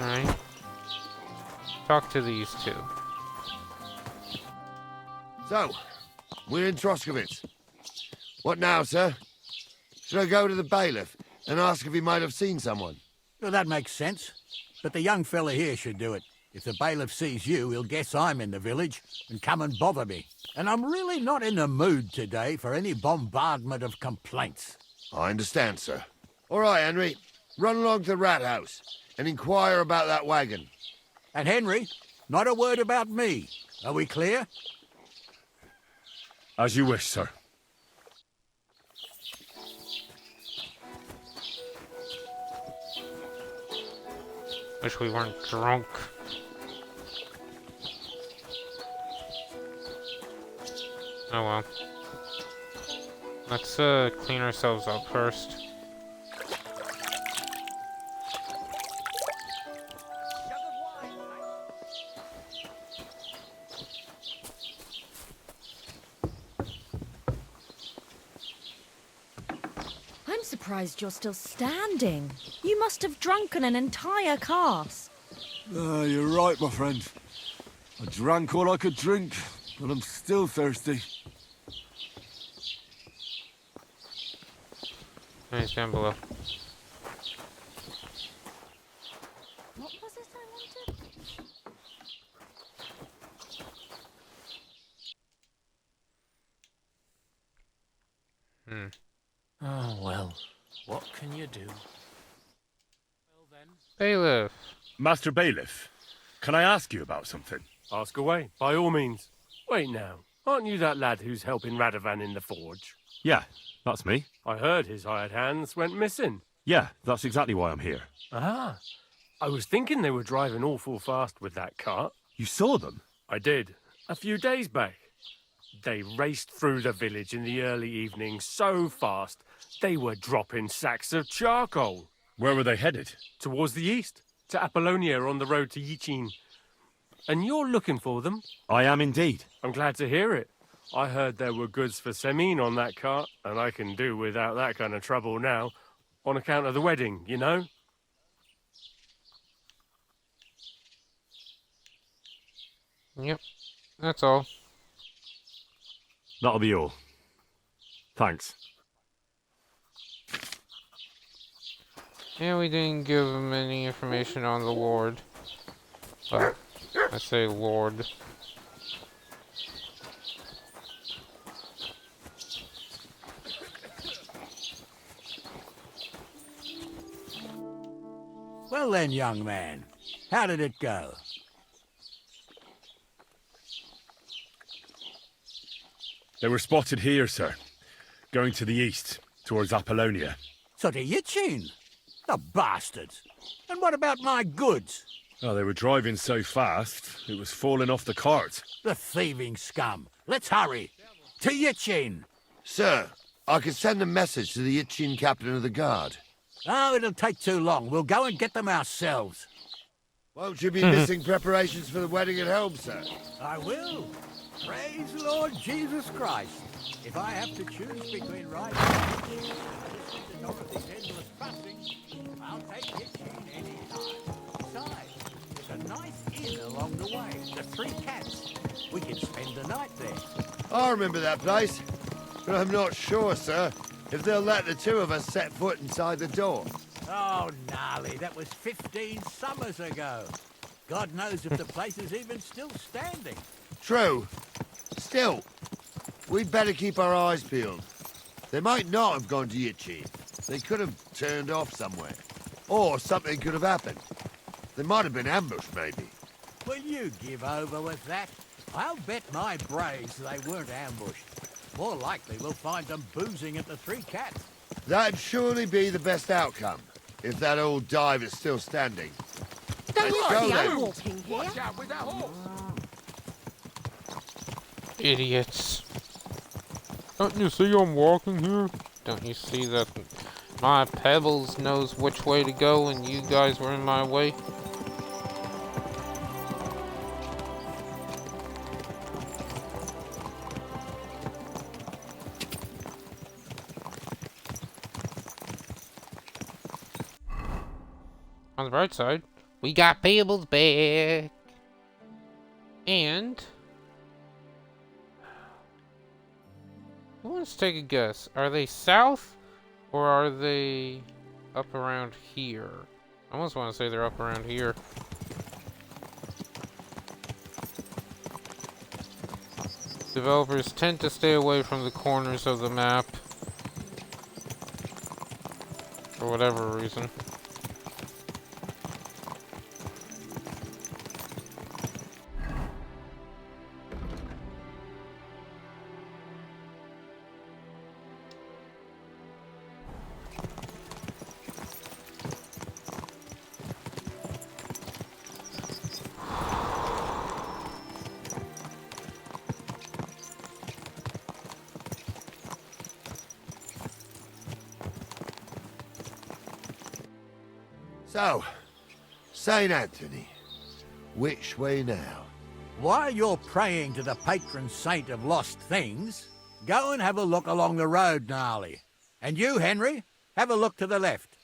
Alright. Talk to these two. So, we're in Troskovitz. What now, sir? Should I go to the bailiff and ask if he might have seen someone? Well, that makes sense. But the young fella here should do it. If the bailiff sees you, he'll guess I'm in the village and come and bother me. And I'm really not in the mood today for any bombardment of complaints. I understand, sir. All right, Henry. Run along to the rat house and inquire about that wagon. And Henry, not a word about me. Are we clear? As you wish, sir. Wish we weren't drunk. Oh well. Let's clean ourselves up first. I'm surprised you're still standing. You must have drunken an entire cask. You're right, my friend. I drank all I could drink, but I'm still thirsty. He's down below. What was it I wanted? Oh, well. What can you do? Bailiff. Master Bailiff, can I ask you about something? Ask away, by all means. Wait now, aren't you that lad who's helping Radovan in the forge? Yeah, that's me. I heard his hired hands went missing. Yeah, that's exactly why I'm here. Ah, I was thinking they were driving awful fast with that cart. You saw them? I did, a few days back. They raced through the village in the early evening so fast, they were dropping sacks of charcoal. Where were they headed? Towards the east, to Apollonia on the road to Yichin. And you're looking for them? I am indeed. I'm glad to hear it. I heard there were goods for Semin on that cart, and I can do without that kind of trouble now, on account of the wedding, you know? Yep, that's all. That'll be all. Thanks. Yeah, we didn't give him any information on the Lord. But I say Lord. Well then, young man, how did it go? They were spotted here, sir. Going to the east, towards Apollonia. So to Yichin? The bastards! And what about my goods? Oh, they were driving so fast, it was falling off the cart. The thieving scum! Let's hurry! To Yichin! Sir, I could send a message to the Itchin captain of the guard. Oh, it'll take too long. We'll go and get them ourselves. Won't you be missing preparations for the wedding at home, sir? I will. Praise the Lord Jesus Christ. If I have to choose between riding and listening to Dorothy's endless fussing, I'll take Itchin any time. Besides, there's a nice inn along the way, the Three Cats. We can spend the night there. I remember that place, but I'm not sure, sir, if they'll let the two of us set foot inside the door. Oh, gnarly, that was 15 summers ago. God knows if the place is even still standing. True. Still, we'd better keep our eyes peeled. They might not have gone to Itchin. They could have turned off somewhere. Or something could have happened. They might have been ambushed, maybe. Will you give over with that? I'll bet my brains they weren't ambushed. More likely we'll find them boozing at the Three Cats. That'd surely be the best outcome, if that old dive is still standing. Don't Let's you go see then. I'm walking here? Watch out with that horse! Idiots. Don't you see I'm walking here? Don't you see that my Pebbles knows which way to go and you guys were in my way? On the bright side, we got Pebbles back. And who wants to take a guess? Are they south or are they up around here? I almost want to say they're up around here. Developers tend to stay away from the corners of the map for whatever reason. So, St. Anthony, which way now? While you're praying to the patron saint of lost things, go and have a look along the road, Gnarly. And you, Henry, have a look to the left.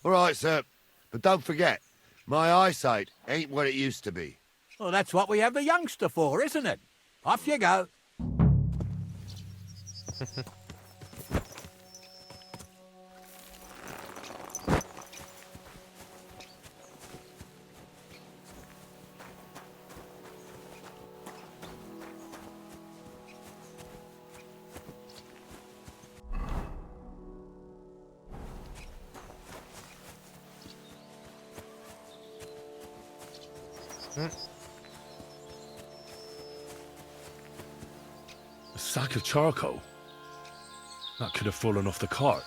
All right, sir. But don't forget, my eyesight ain't what it used to be. Well, that's what we have the youngster for, isn't it? Off you go. A sack of charcoal? That could have fallen off the cart.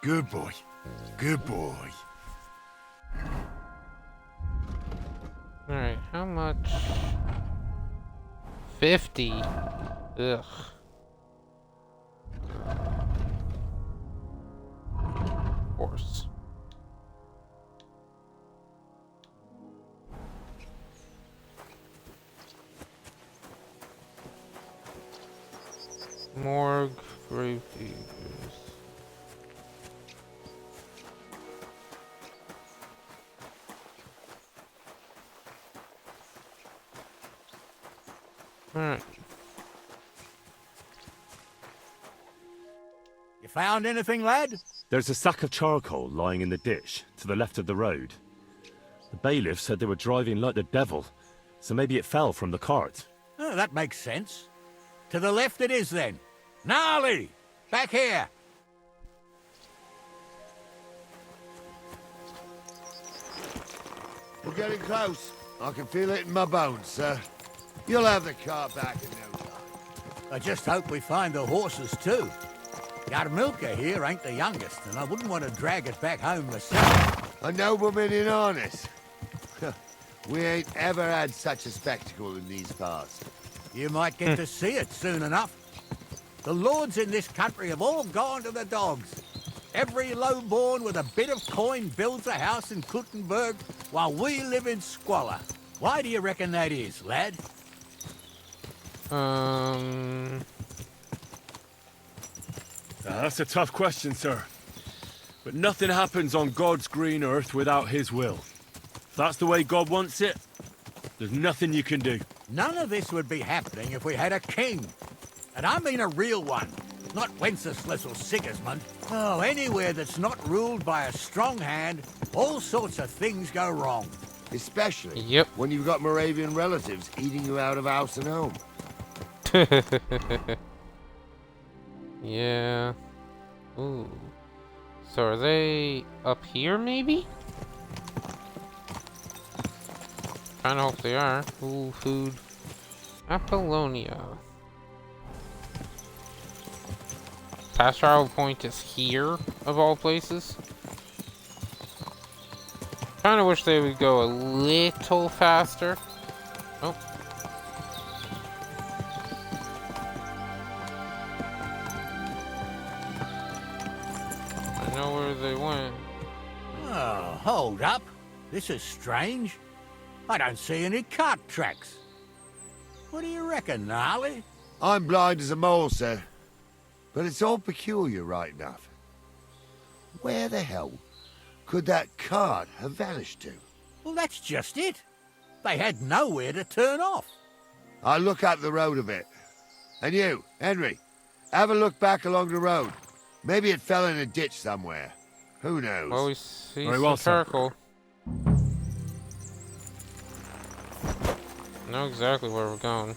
Good boy. Good boy. Alright, how much? 50. Ugh. Horse. Morgue, grave diggers. Alright. You found anything, lad? There's a sack of charcoal lying in the ditch to the left of the road. The bailiff said they were driving like the devil, so maybe it fell from the cart. Oh, that makes sense. To the left it is, then. Gnarly! Back here! We're getting close. I can feel it in my bones, sir. You'll have the car back in no time. I just hope we find the horses, too. Yarmilka here ain't the youngest, and I wouldn't want to drag it back home myself. A nobleman in harness. We ain't ever had such a spectacle in these parts. You might get to see it soon enough. The lords in this country have all gone to the dogs. Every lowborn with a bit of coin builds a house in Kuttenberg while we live in squalor. Why do you reckon that is, lad? That's a tough question, sir. But nothing happens on God's green earth without his will. If that's the way God wants it, there's nothing you can do. None of this would be happening if we had a king. And I mean a real one, not Wenceslas or Sigismund. Oh, anywhere that's not ruled by a strong hand, all sorts of things go wrong. Especially when you've got Moravian relatives eating you out of house and home. Yeah. Ooh. So are they up here, maybe? Kinda hope they are. Ooh, food. Apollonia. Pastoral Point is here, of all places. Kinda wish they would go a little faster. Oh. I know where they went. Oh, hold up. This is strange. I don't see any cart tracks. What do you reckon, Gnarly? I'm blind as a mole, sir. But it's all peculiar, right enough. Where the hell could that cart have vanished to? Well, that's just it. They had nowhere to turn off. I'll look up the road a bit. And you, Henry, have a look back along the road. Maybe it fell in a ditch somewhere. Who knows? Well, we see Very some well, sir. charcoal. Know exactly where we're going.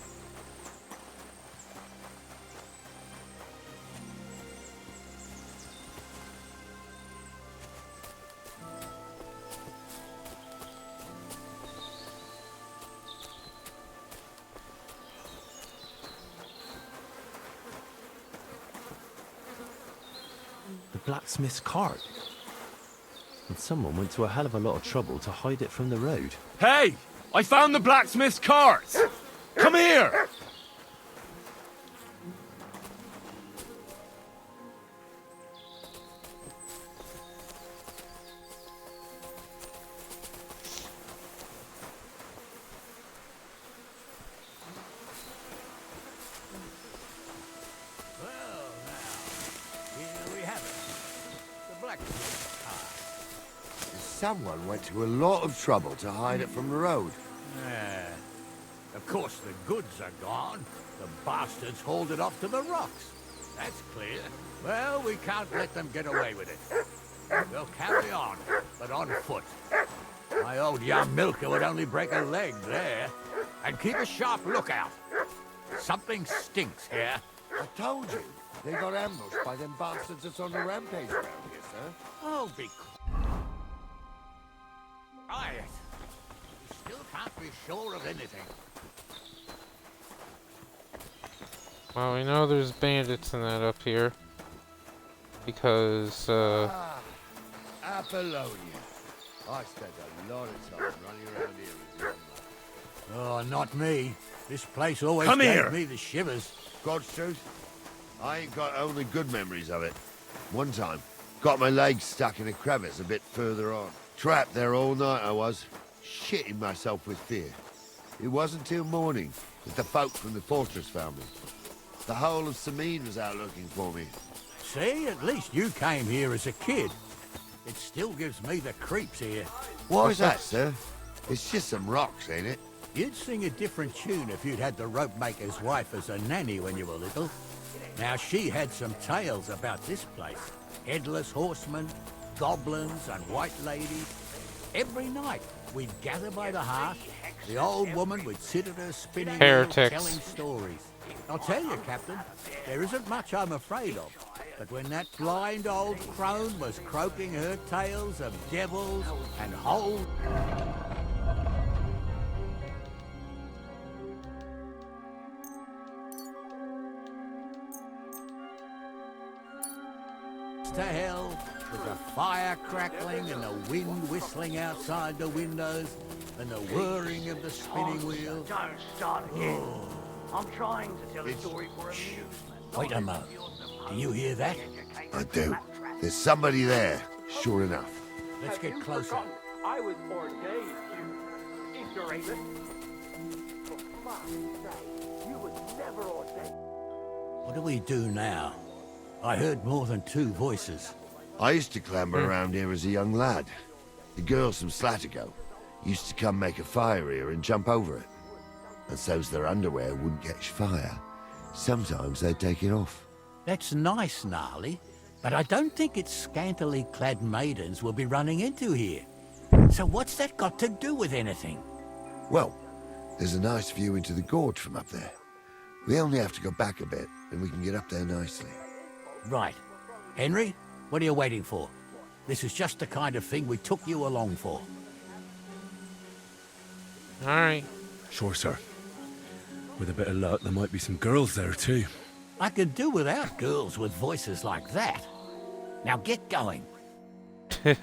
The blacksmith's cart. And someone went to a hell of a lot of trouble to hide it from the road. Hey! I found the blacksmith's cart! Come here! Someone went to a lot of trouble to hide it from the road. Yeah. Of course, the goods are gone. The bastards hauled it off to the rocks. That's clear. Well, we can't let them get away with it. We'll carry on, but on foot. My old young milker would only break a leg there. And keep a sharp lookout. Something stinks here. I told you. They got ambushed by them bastards that's on the rampage around here, sir. Oh, be quiet. You still can't be sure of anything. Well, we know there's bandits in that up here. Because, Apollonia. I spent a lot of time running around here as a young lad. Oh, not me. This place always Come gave here. me the shivers. God's truth, I ain't got only good memories of it. One time, got my legs stuck in a crevice a bit further on. Trapped there all night I was, shitting myself with fear. It wasn't till morning that the folk from the fortress found me. The whole of Samine was out looking for me. See, at least you came here as a kid. It still gives me the creeps here. Why is that, sir? It's just some rocks, ain't it? You'd sing a different tune if you'd had the rope maker's wife as a nanny when you were little. Now, she had some tales about this place. Headless horsemen, goblins and white ladies. Every night, we'd gather by the hearth. The old woman would sit at her spinning wheel Heretics. telling stories. I'll tell you, Captain, there isn't much I'm afraid of. But when that blind old crone was croaking her tales of devils and whole... gates to hell, with the fire crackling and the wind whistling outside the windows, and the whirring of the spinning wheel. Don't start again. I'm trying to tell a story for amusement. Wait a moment. Do you hear that? I do. There's somebody there, sure enough. Let's get closer. I was ordained, you ignoramus. For fuck's sake, you was never ordained. What do we do now? I heard more than 2 voices. I used to clamber around here as a young lad. The girls from Slatigo used to come make a fire here and jump over it. And so's their underwear wouldn't catch fire, sometimes they'd take it off. That's nice, Gnarly, but I don't think it's scantily clad maidens we'll be running into here. So what's that got to do with anything? Well, there's a nice view into the gorge from up there. We only have to go back a bit, and we can get up there nicely. Right. Henry, what are you waiting for? This is just the kind of thing we took you along for. Alright. Sure, sir. With a bit of luck, there might be some girls there, too. I could do without girls with voices like that. Now get going. Alright.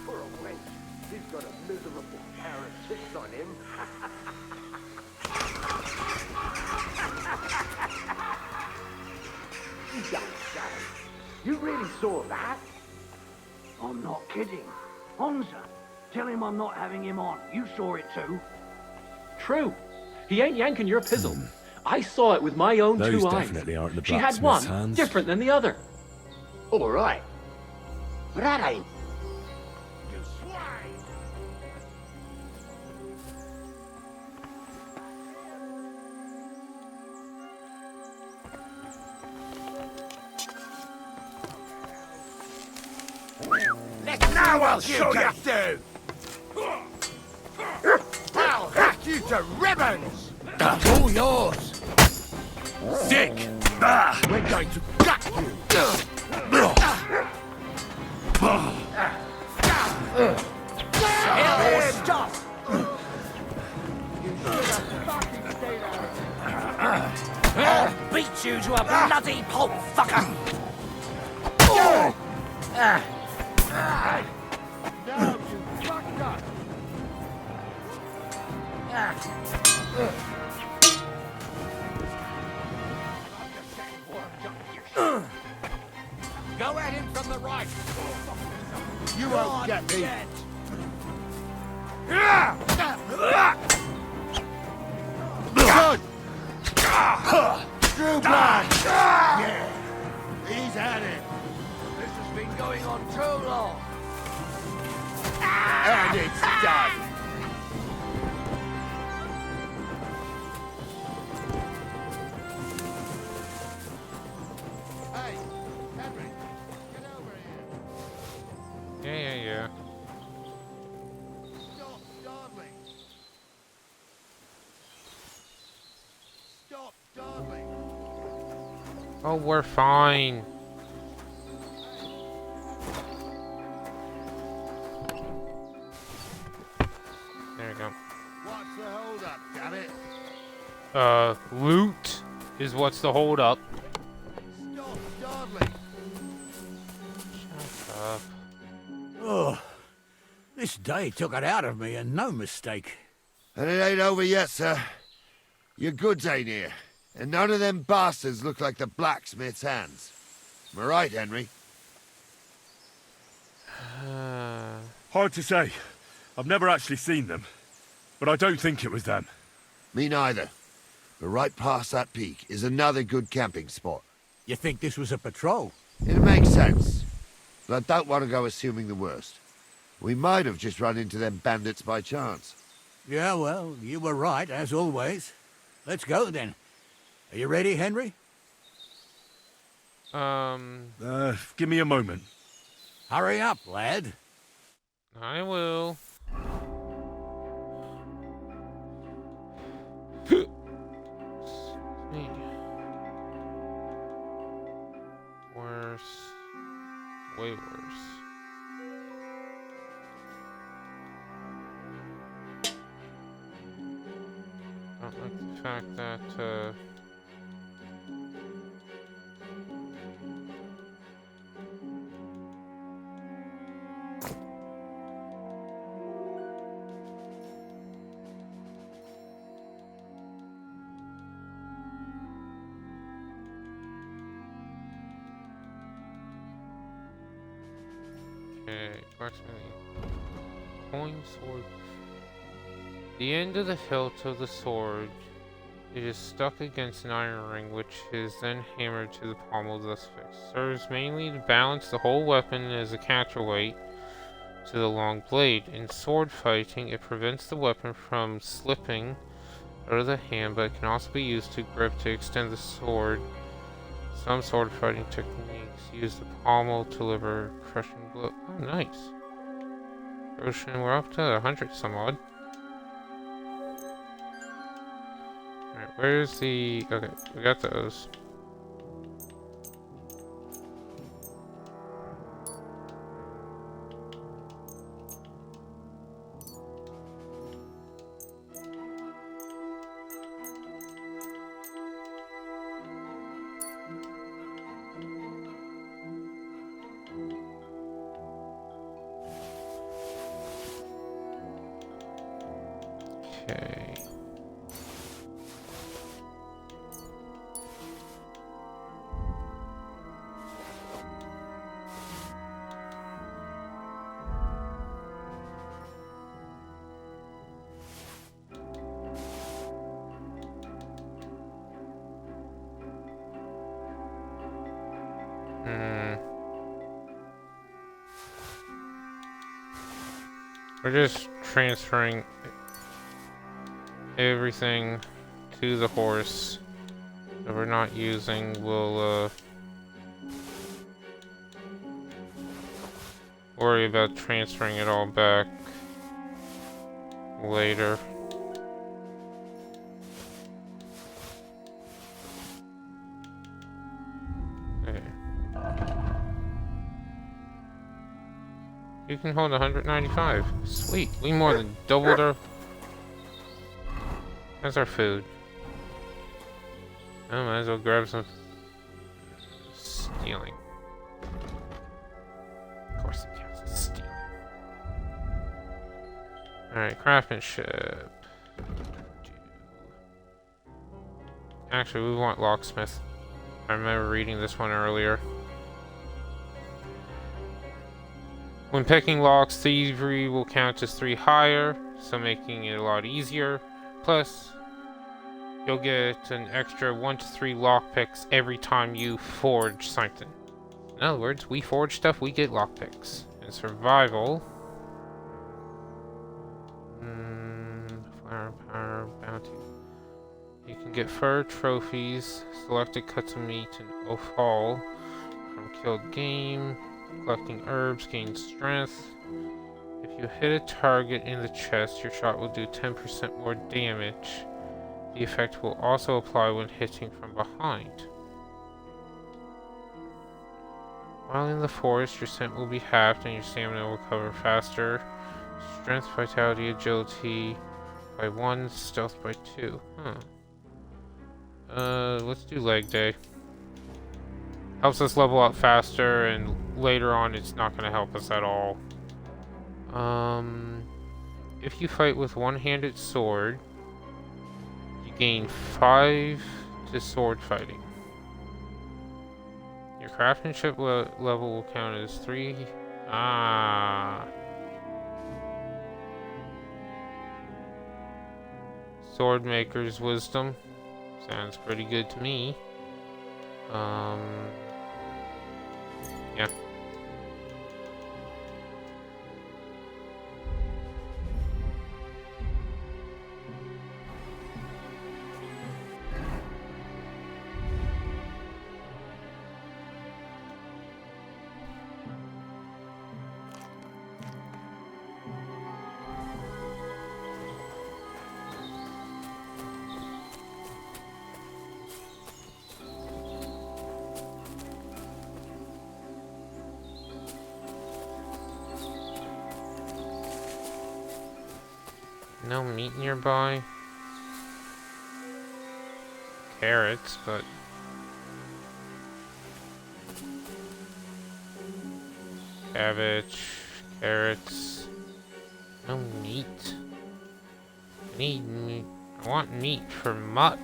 For a wench, he's got a miserable pair of tits on him. You don't say. You really saw that? I'm not kidding. Honza, tell him I'm not having him on. You saw it too. True. He ain't yanking your pizzle. I saw it with my own Those 2 eyes. definitely aren't the She had one blacksmith's hands. different than the other. All right. But that ain't... Now I'll show you do! I'll hack you to ribbons! That's all yours! Sick! We're going to gut you! Hell stuff! I'll beat you to a bloody pulp, fucker! No, you fucked up. Go at him from the right! You won't get me. Good! True blood! Yeah. He's at it. This has been going on too long. And it's done. Hey, Henry, get over here. Yeah. Stop dawdling. Stop dawdling. Oh, we're fine. There we go. What's the hold up, damn it? Loot is what's the hold up. Stop dawdling. Shut up. Oh, this day took it out of me, and no mistake. And it ain't over yet, sir. Your goods ain't here. And none of them bastards look like the blacksmith's hands. Am I right, Henry? Hard to say. I've never actually seen them. But I don't think it was them. Me neither. But right past that peak is another good camping spot. You think this was a patrol? It makes sense. But I don't want to go assuming the worst. We might have just run into them bandits by chance. Yeah, well, you were right, as always. Let's go, then. Are you ready, Henry? Give me a moment. Hurry up, lad. I will. Worse. Way worse. Don't like the fact that, approximately. Coin sword. The end of the hilt of the sword. It is stuck against an iron ring, which is then hammered to the pommel, thus fixed. Serves mainly to balance the whole weapon as a counterweight to the long blade. In sword fighting, it prevents the weapon from slipping out of the hand, but it can also be used to grip to extend the sword. Some sword fighting techniques use the pommel to deliver crushing blow. Oh, nice. Ocean, we're up to 100 some odd. Alright, where's the... Okay, we got those. Okay. We're just transferring everything to the horse that we're not using. We'll worry about transferring it all back later. Okay. You can hold 195. Sweet. We more than doubled our... That's our food. I might as well grab some... Stealing. Of course it counts as stealing. Alright, craftsmanship. Actually, we want locksmith. I remember reading this one earlier. When picking locks, thievery will count as 3 higher, so making it a lot easier. Plus, you'll get an extra 1 to 3 lockpicks every time you forge something. In other words, we forge stuff, we get lockpicks. In survival, flower power bounty. You can get fur trophies, selected cuts of meat, and offal from killed game. Collecting herbs gains strength. If you hit a target in the chest, your shot will do 10% more damage. The effect will also apply when hitting from behind. While in the forest, your scent will be halved and your stamina will recover faster. Strength, vitality, agility by 1, stealth by 2. Let's do leg day. Helps us level up faster, and later on it's not going to help us at all. If you fight with one-handed sword, you gain 5 to sword fighting. Your craftsmanship level will count as 3. Sword maker's wisdom. Sounds pretty good to me. Yeah. No meat nearby. Carrots, but... Cabbage, carrots. No meat. I need meat. I want meat for mutt.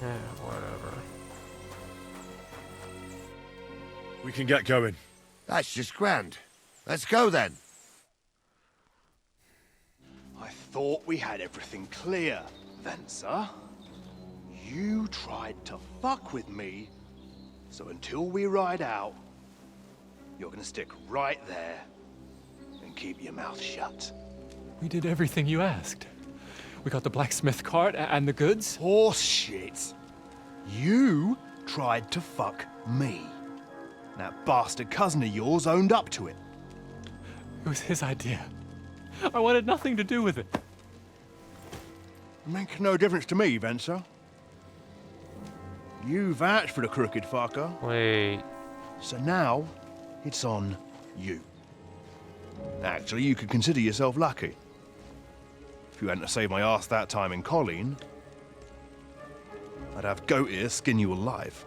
Whatever. We can get going. That's just grand. Let's go then. I thought we had everything clear, Venser. You tried to fuck with me, so until we ride out, you're gonna stick right there and keep your mouth shut. We did everything you asked. We got the blacksmith cart and the goods. Horse shit. You tried to fuck me. That bastard cousin of yours owned up to it. It was his idea. I wanted nothing to do with it. Make no difference to me, Venser. You vouched for the crooked fucker. Wait. So now, it's on you. Actually, you could consider yourself lucky. If you hadn't saved my ass that time in Colleen, I'd have goat ear skin you alive.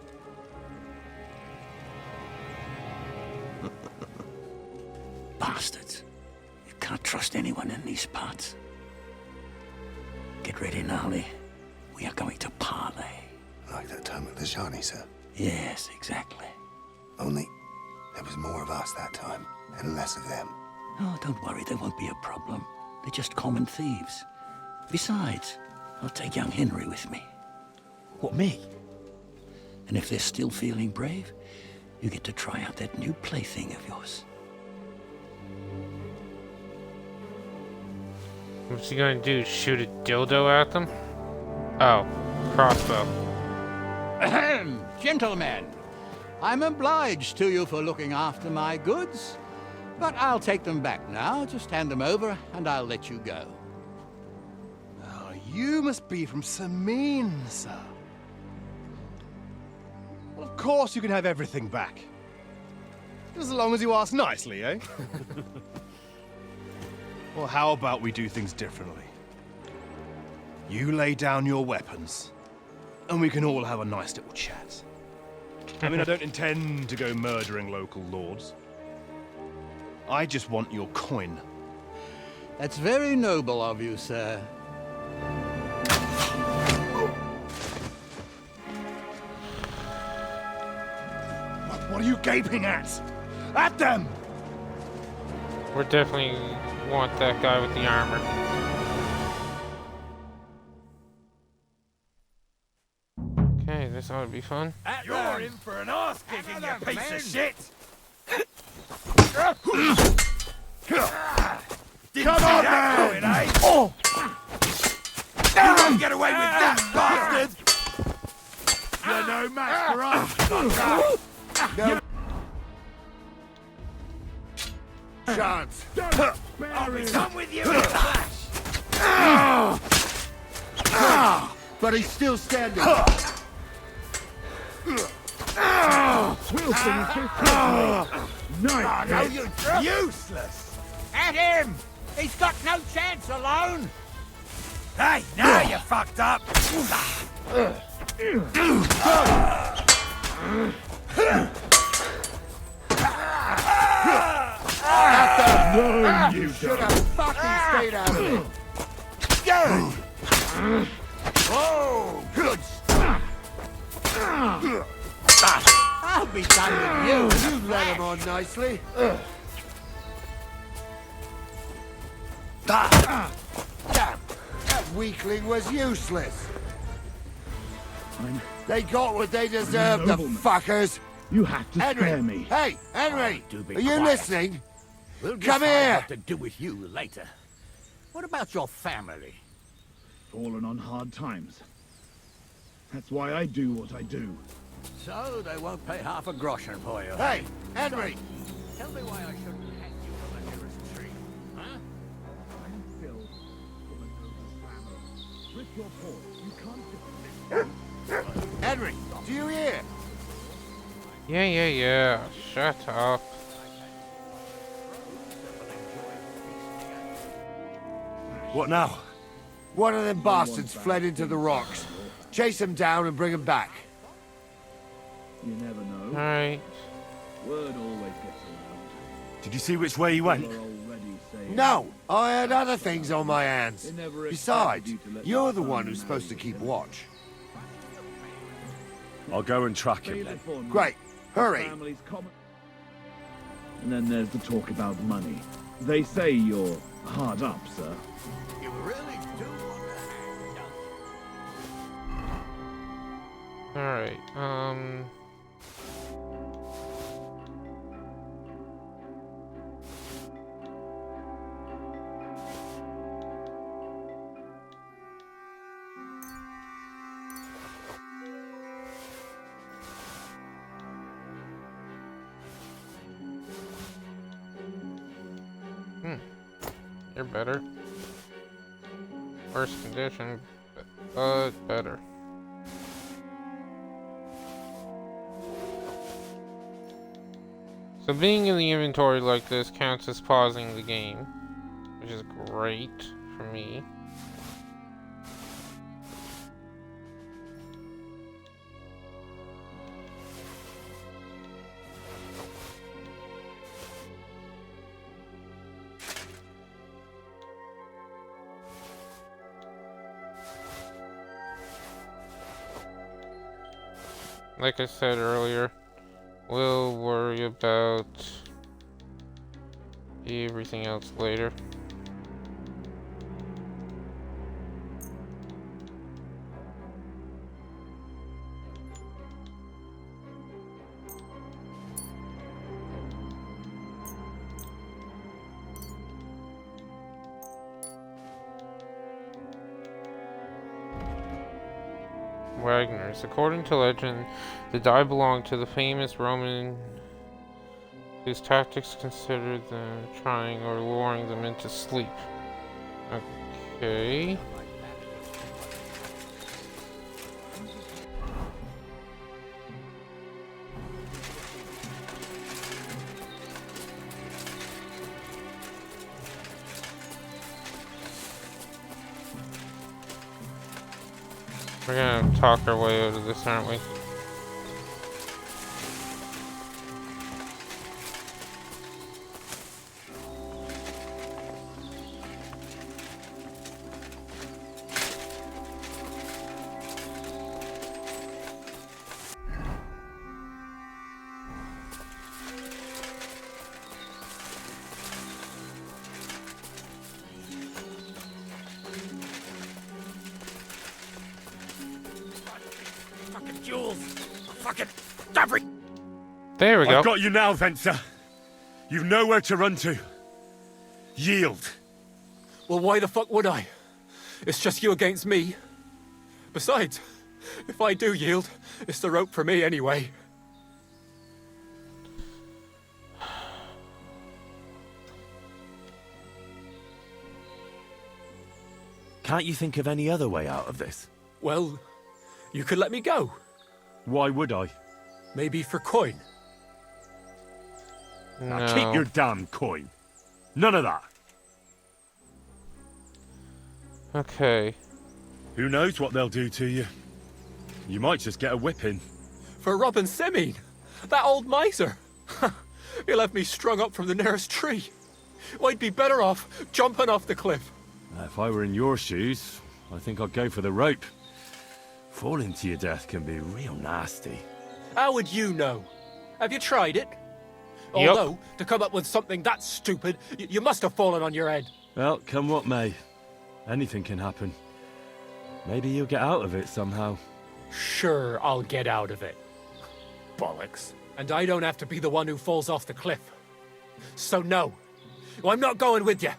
Bastards. You can't trust anyone in these parts. Get ready, Gnarly. We are going to parley. Like that time at the Shani, sir? Yes, exactly. Only there was more of us that time, and less of them. Oh, don't worry, there won't be a problem. They're just common thieves. Besides, I'll take young Henry with me. What, me? And if they're still feeling brave, you get to try out that new plaything of yours. What's he gonna do? Shoot a dildo at them? Oh, crossbow. Ahem, gentlemen. I'm obliged to you for looking after my goods, but I'll take them back now. Just hand them over, and I'll let you go. Oh, you must be from Samin, sir. Well, of course you can have everything back. Just as long as you ask nicely, eh? Well, how about we do things differently? You lay down your weapons, and we can all have a nice little chat. I mean, I don't intend to go murdering local lords. I just want your coin. That's very noble of you, sir. What are you gaping at? At them! We're definitely want that guy with the armor. Okay, this ought to be fun. You're in for an ass kicking, you piece of shit! Come on, man! Eh? Oh. You won't get away with that, bastard! You're no match for us, No chance. I'll be done with you! But he's still standing. Wilson is so quickly. Nice. No, you're useless. At him! He's got no chance alone. Hey, now you fucked up. No, you should have fucking stayed out of it. Oh, good stuff. I'll be done with you. You let him on nicely. Damn, that weakling was useless. They got what they deserved, the fuckers. You have to Henry, spare me. Hey, Henry, do be are you quiet. listening? We'll Come decide here. what to do with you later. What about your family? Fallen on hard times. That's why I do what I do. So they won't pay half a groschen for you. Hey, Henry. Tell me why I shouldn't hang you from the nearest tree, huh? I'm Phil from a noble family. With your paw, you can't... Henry, do you hear? Yeah. Shut up. What now? One of them bastards fled into the rocks. Chase him down and bring him back. You never know. Alright. Word always gets around. Did you see which way he went? People are already saying- No, I had other things on my hands. They never Besides, expected you to let you're them the one find who's supposed to keep watch. I'll go and track him then. Great. Hurry. Family's common. And then there's the talk about money. They say you're hard up, sir. You really do want to Alright, You're better. Worse condition, but better. So being in the inventory like this counts as pausing the game, which is great for me. Like I said earlier, we'll worry about everything else later. Wagners. According to legend, the die belonged to the famous Roman whose tactics considered them trying or luring them into sleep. Okay. We're gonna talk our way out of this, aren't we? There we go. I've got you now, Venser. You've nowhere to run to. Yield. Well, why the fuck would I? It's just you against me. Besides, if I do yield, it's the rope for me anyway. Can't you think of any other way out of this? Well, you could let me go. Why would I? Maybe for coin. Now No. keep your damn coin. None of that. Okay. Who knows what they'll do to you? You might just get a whipping. For robbing Semine, that old miser. He'll have me strung up from the nearest tree. I'd be better off jumping off the cliff. If I were in your shoes, I think I'd go for the rope. Falling to your death can be real nasty. How would you know? Have you tried it? Yep. Although, to come up with something that stupid, you must have fallen on your head. Well, come what may. Anything can happen. Maybe you'll get out of it somehow. Sure, I'll get out of it. Bollocks. And I don't have to be the one who falls off the cliff. So no, I'm not going with you.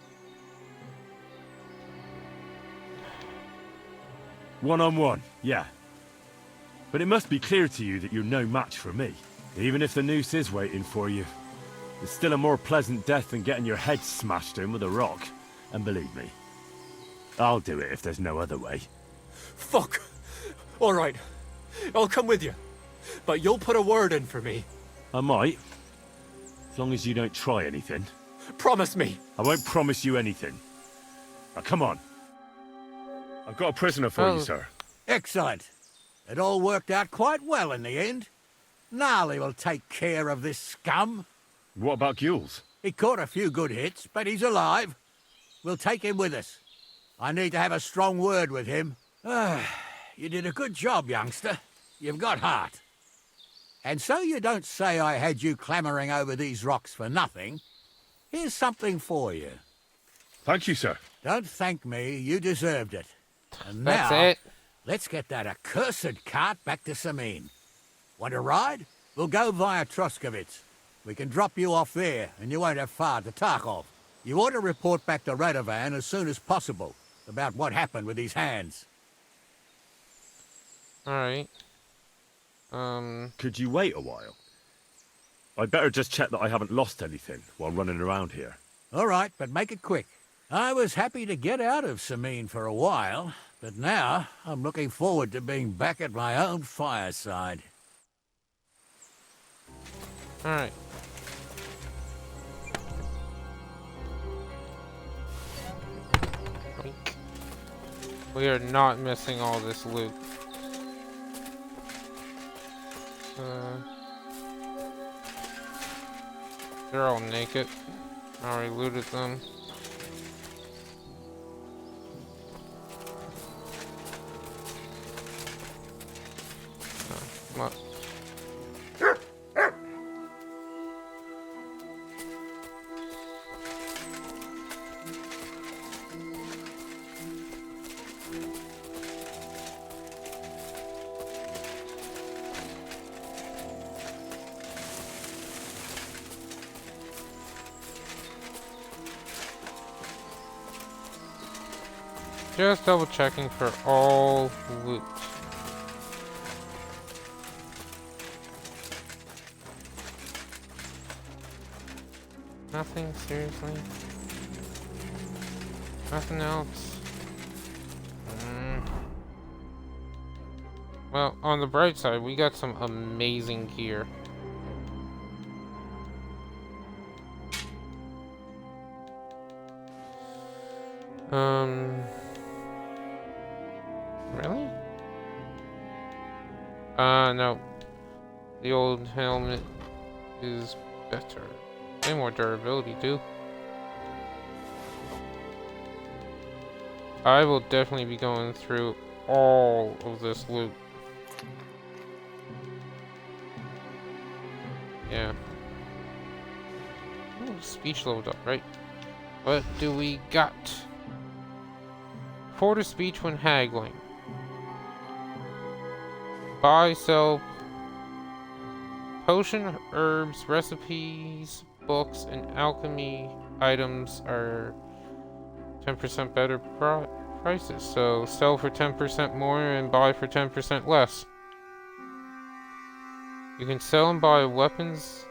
One-on-one, yeah. But it must be clear to you that you're no match for me. Even if the noose is waiting for you, it's still a more pleasant death than getting your head smashed in with a rock. And believe me, I'll do it if there's no other way. Fuck. All right, I'll come with you. But you'll put a word in for me. I might. As long as you don't try anything. Promise me. I won't promise you anything. Now, come on. I've got a prisoner for you, sir. Excellent. It all worked out quite well in the end. Gnarly will take care of this scum. What about Gules? He caught a few good hits, but he's alive. We'll take him with us. I need to have a strong word with him. You did a good job, youngster. You've got heart. And so you don't say I had you clambering over these rocks for nothing. Here's something for you. Thank you, sir. Don't thank me, you deserved it. And That's now, it. let's get that accursed cart back to Sameen. Want a ride? We'll go via Troskovitz. We can drop you off there, and you won't have far to Tarkov. You ought to report back to Radovan as soon as possible about what happened with these hands. Alright. Could you wait a while? I'd better just check that I haven't lost anything while running around here. All right, but make it quick. I was happy to get out of Sameen for a while, but now I'm looking forward to being back at my own fireside. Alright. We are not missing all this loot. They're all naked. I already looted them. Come on. Just double checking for all loot. Nothing, seriously? Nothing else? Well, on the bright side, we got some amazing gear. Really? No. The old helmet is better. And more durability, too. I will definitely be going through all of this loot. Yeah. Ooh, speech leveled up, right? What do we got? 4 to speech when haggling. Buy, sell potion, herbs, recipes, books, and alchemy items are 10% better prices. So sell for 10% more and buy for 10% less. You can sell and buy weapons,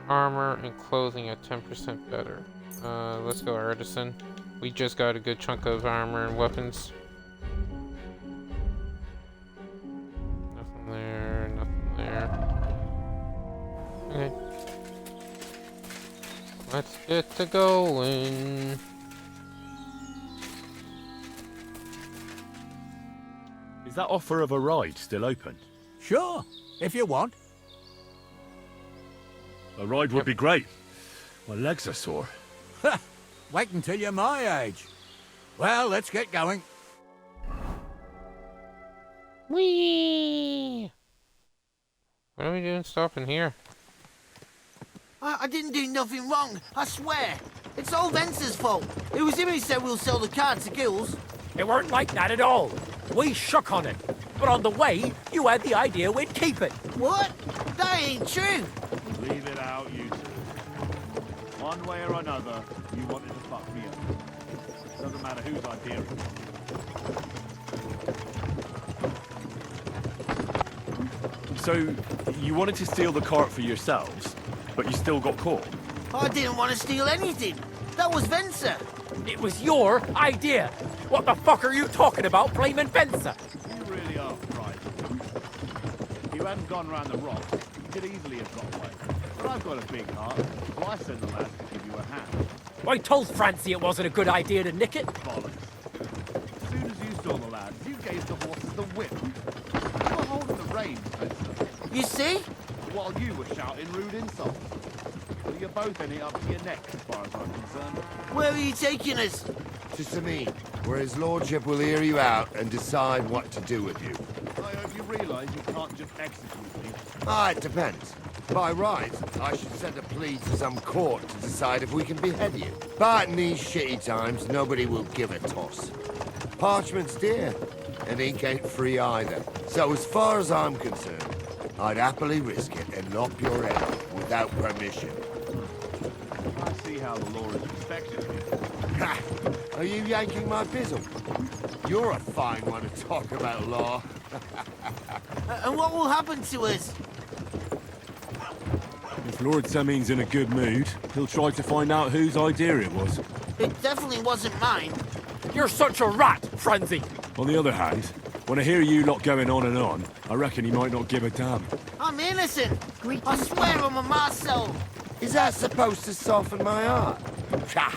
armor, and clothing at 10% better. Let's go artisan. We just got a good chunk of armor and weapons. Nothing there, nothing there. Okay. Let's get to going. Is that offer of a ride still open? Sure, if you want. A ride would be great. My legs are sore. Wait until you're my age. Well, let's get going. Whee! What are we doing stopping here? I didn't do nothing wrong, I swear. It's all Vence's fault. It was him who said we'll sell the car to Gills. It weren't like that at all. We shook on it. But on the way, you had the idea we'd keep it. What? That ain't true. Leave it out, you two. One way or another, you wanted to fuck me up. Doesn't matter whose idea it was. So, you wanted to steal the cart for yourselves, but you still got caught? I didn't want to steal anything. That was Vencer. It was your idea. What the fuck are you talking about, blaming Vencer? You really are right. If you hadn't gone round the rocks, you could easily have got away. But I've got a big heart, so I sent the lads to give you a hand. I told Francie it wasn't a good idea to nick it. Bollocks. As soon as you saw the lads, you gave the horses the whip. You were holding the reins, Spencer. You see? While you were shouting rude insults. Well, you're both in it up to your necks, as far as I'm concerned. Where are you taking us? To Sameen, where his lordship will hear you out and decide what to do with you. realise you can't just execute me. Ah, it depends. By right, I should send a plea to some court to decide if we can behead you. But in these shitty times, nobody will give a toss. Parchment's dear, and ink ain't free either. So as far as I'm concerned, I'd happily risk it and lop your head off without permission. I see how the law is respected here. Ha! Are you yanking my bizzle? You're a fine one to talk about law. And what will happen to us? If Lord Seming's in a good mood, he'll try to find out whose idea it was. It definitely wasn't mine. You're such a rat, Frenzy! On the other hand, when I hear you lot going on, I reckon he might not give a damn. I'm innocent. I swear on my Marcel. Is that supposed to soften my heart? Psha!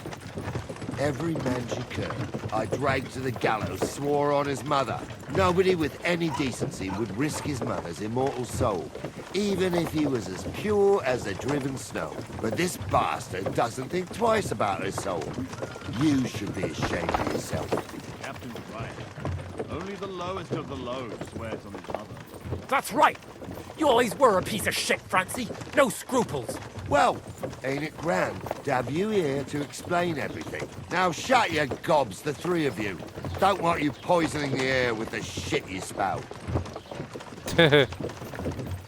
Every man she could, I dragged to the gallows, swore on his mother. Nobody with any decency would risk his mother's immortal soul, even if he was as pure as the driven snow. But this bastard doesn't think twice about his soul. You should be ashamed of yourself. Captain's right. Only the lowest of the low swears on his mother. That's right! You always were a piece of shit, Francie. No scruples. Well, ain't it grand to have you here to explain everything? Now shut your gobs, the three of you. Don't want you poisoning the air with the shit you spout.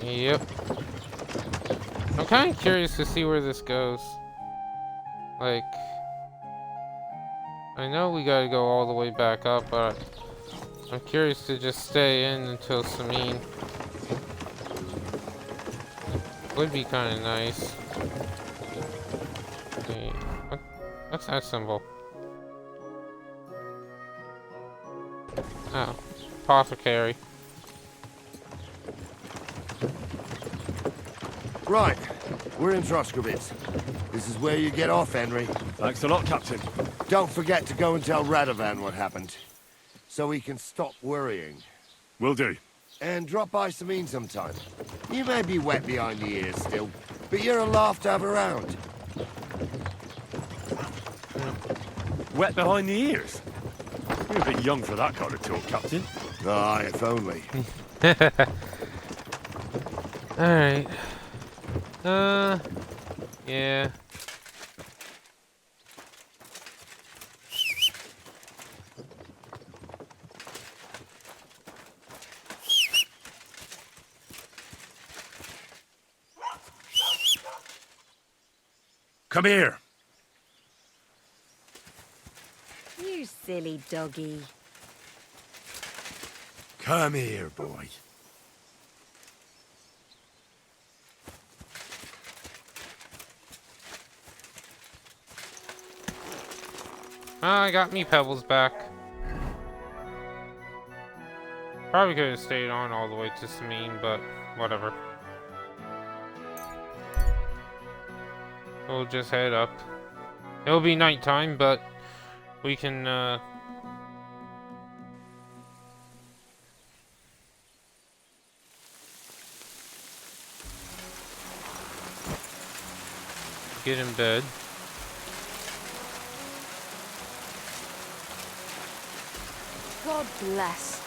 Yep. I'm kind of curious to see where this goes. Like, I know we gotta go all the way back up, but I'm curious to just stay in until Samine. Would be kind of nice. Okay. What's that symbol? Oh, apothecary. Right, we're in Troskovitz. This is where you get off, Henry. Thanks a lot, Captain. Don't forget to go and tell Radovan what happened, so he can stop worrying. Will do. And drop by Samine sometime. You may be wet behind the ears still, but you're a laugh to have around. Wet behind the ears? You're a bit young for that kind of talk, Captain. Ah, if only. Alright. Yeah. Come here. You silly doggy. Come here, boy. I got me Pebbles back. Probably could have stayed on all the way to Samine, but whatever. We'll just head up. It'll be nighttime, but we can, get in bed. God bless.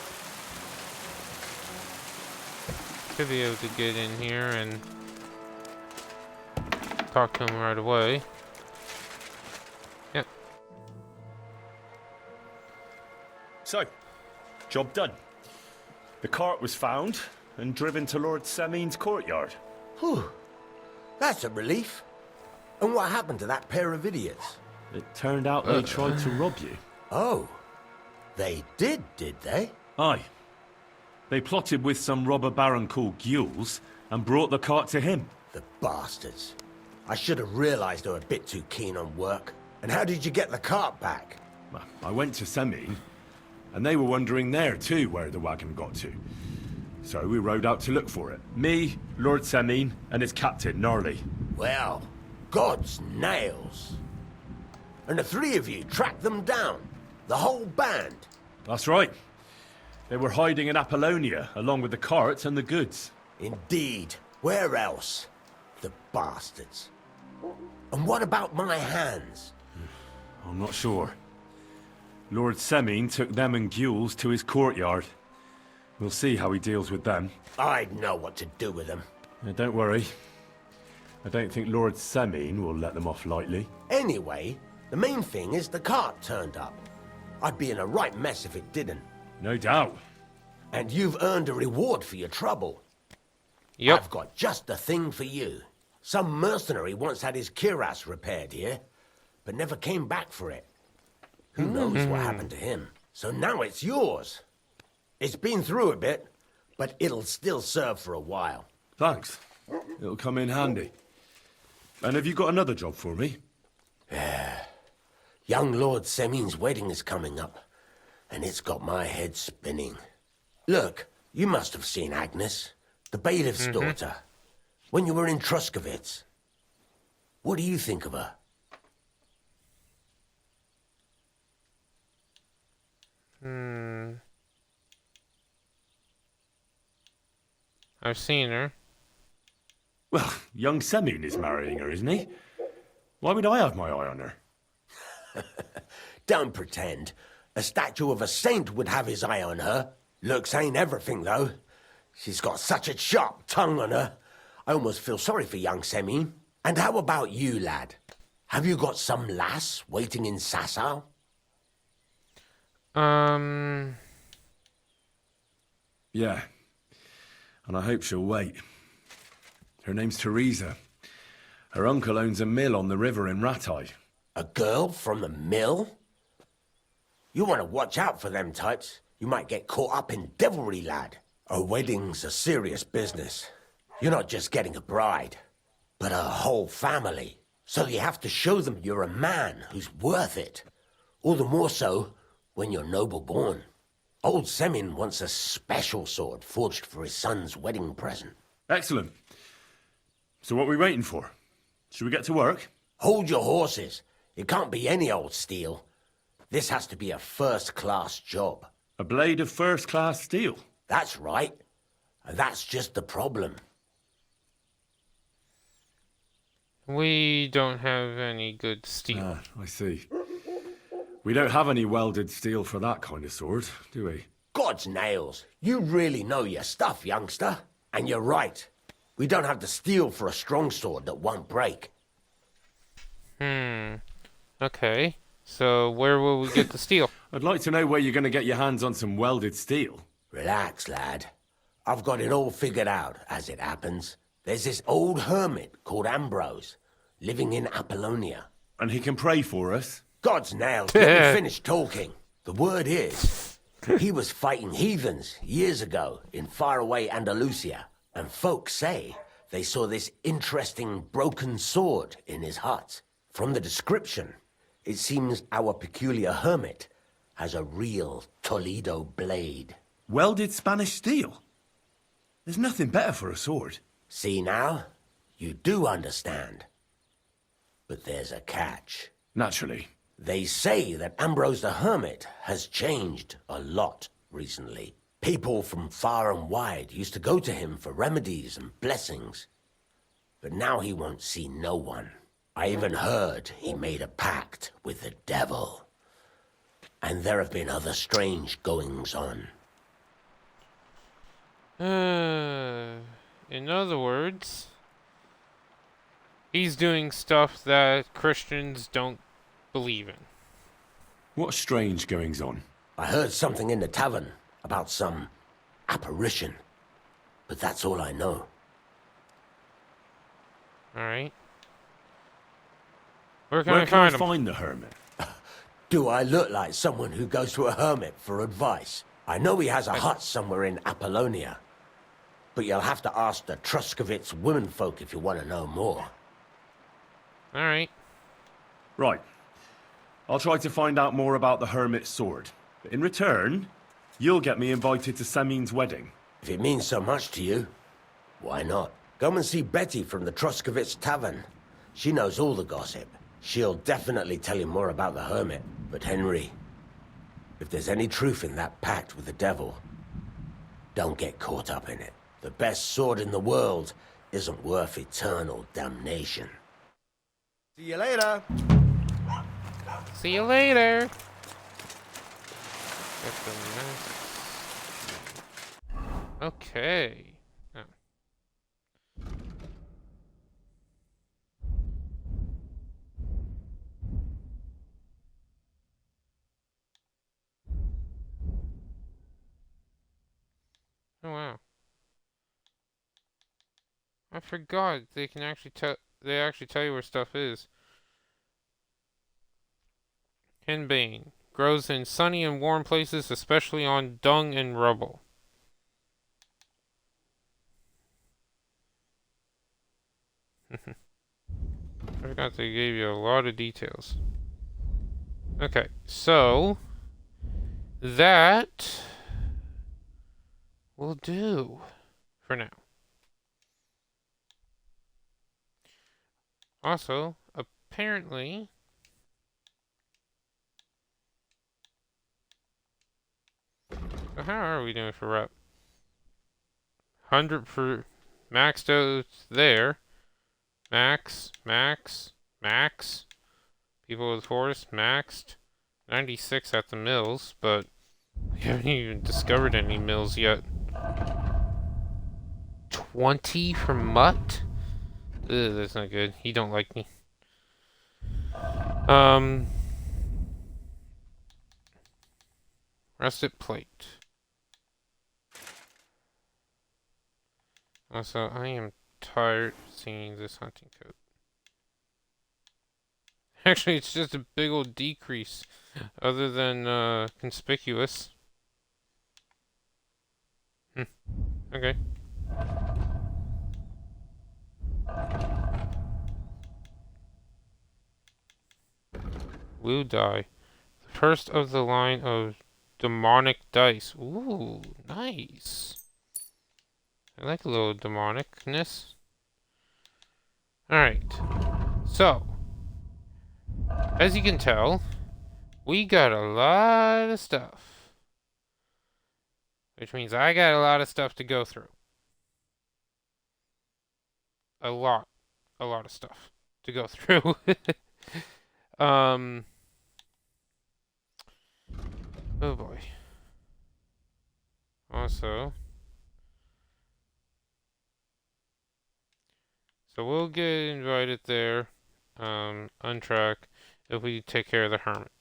Should be able to get in here and talk to him right away. Yep. So, job done. The cart was found and driven to Lord Semine's courtyard. Whew. That's a relief. And what happened to that pair of idiots? It turned out they tried to rob you. Oh. They did they? Aye. They plotted with some robber baron called Gules and brought the cart to him. The bastards. I should have realized they were a bit too keen on work. And how did you get the cart back? I went to Semine, and they were wondering there too where the wagon got to. So we rode out to look for it. Me, Lord Semine, and his captain, Gnarly. Well, God's nails. And the three of you tracked them down? The whole band? That's right. They were hiding in Apollonia, along with the carts and the goods. Indeed. Where else? The bastards. And what about my hands? I'm not sure. Lord Semine took them and Gules to his courtyard. We'll see how he deals with them. I'd know what to do with them. Don't worry. I don't think Lord Semine will let them off lightly. Anyway, the main thing is the cart turned up. I'd be in a right mess if it didn't. No doubt. And you've earned a reward for your trouble. Yep. I've got just the thing for you. Some mercenary once had his cuirass repaired here, but never came back for it. Who knows what happened to him? So now it's yours. It's been through a bit, but it'll still serve for a while. Thanks. It'll come in handy. And have you got another job for me? Young Lord Semine's wedding is coming up, and it's got my head spinning. Look, you must have seen Agnes, the bailiff's daughter, when you were in Truskovitz. What do you think of her? I've seen her. Well, young Semine is marrying her, isn't he? Why would I have my eye on her? Don't pretend. A statue of a saint would have his eye on her. Looks ain't everything, though. She's got such a sharp tongue on her. I almost feel sorry for young Semine. And how about you, lad? Have you got some lass waiting in Sasau? Yeah. And I hope she'll wait. Her name's Teresa. Her uncle owns a mill on the river in Ratai. A girl from the mill? You want to watch out for them types. You might get caught up in devilry, lad. A wedding's a serious business. You're not just getting a bride, but a whole family. So you have to show them you're a man who's worth it. All the more so when you're noble born. Old Semine wants a special sword forged for his son's wedding present. Excellent. So what are we waiting for? Should we get to work? Hold your horses. It can't be any old steel. This has to be a first-class job. A blade of first-class steel? That's right. And that's just the problem. We don't have any good steel. I see. We don't have any welded steel for that kind of sword, do we? God's nails. You really know your stuff, youngster. And you're right. We don't have the steel for a strong sword that won't break. Okay. So where will we get the steel? I'd like to know where you're going to get your hands on some welded steel. Relax, lad. I've got it all figured out, as it happens. There's this old hermit called Ambrose, living in Apollonia. And he can pray for us? God's nails, let me finish talking. The word is, he was fighting heathens years ago in faraway Andalusia, and folks say they saw this interesting broken sword in his hut. From the description, it seems our peculiar hermit has a real Toledo blade. Welded Spanish steel? There's nothing better for a sword. See now? You do understand. But there's a catch. Naturally. They say that Ambrose the Hermit has changed a lot recently. People from far and wide used to go to him for remedies and blessings. But now he won't see no one. I even heard he made a pact with the devil. And there have been other strange goings-on. In other words, he's doing stuff that Christians don't believe in. What strange goings-on? I heard something in the tavern about some apparition, but that's all I know. Alright. Where can I find the hermit? Do I look like someone who goes to a hermit for advice? I know he has a hut somewhere in Apollonia, but you'll have to ask the Truskovitz womenfolk if you want to know more. Alright. Right. I'll try to find out more about the hermit's sword. But in return, you'll get me invited to Semine's wedding. If it means so much to you, why not? Come and see Betty from the Truskovitz Tavern. She knows all the gossip. She'll definitely tell you more about the hermit. But Henry, if there's any truth in that pact with the devil, don't get caught up in it. The best sword in the world isn't worth eternal damnation. See you later. See you later. Okay. Oh. Oh wow. I forgot they can actually tell. They actually tell you where stuff is. Henbane grows in sunny and warm places, especially on dung and rubble. I forgot they gave you a lot of details. Okay, so that will do for now. Also, apparently, so how are we doing for rep? 100 for maxed out there. Max, max, max. People with forest maxed. 96 at the mills, but we haven't even discovered any mills yet. 20 for Mutt? Ugh, that's not good. He don't like me. Rusted plate. Also, I am tired of seeing this hunting coat. Actually, it's just a big old decrease, other than conspicuous. Okay. Blue die. The first of the line of demonic dice. Ooh, nice. I like a little demonicness. Alright. So, as you can tell, we got a lot of stuff. Which means I got a lot of stuff to go through. A lot of stuff to go through. Oh boy. Also, so we'll get invited there, untrack, if we take care of the hermit.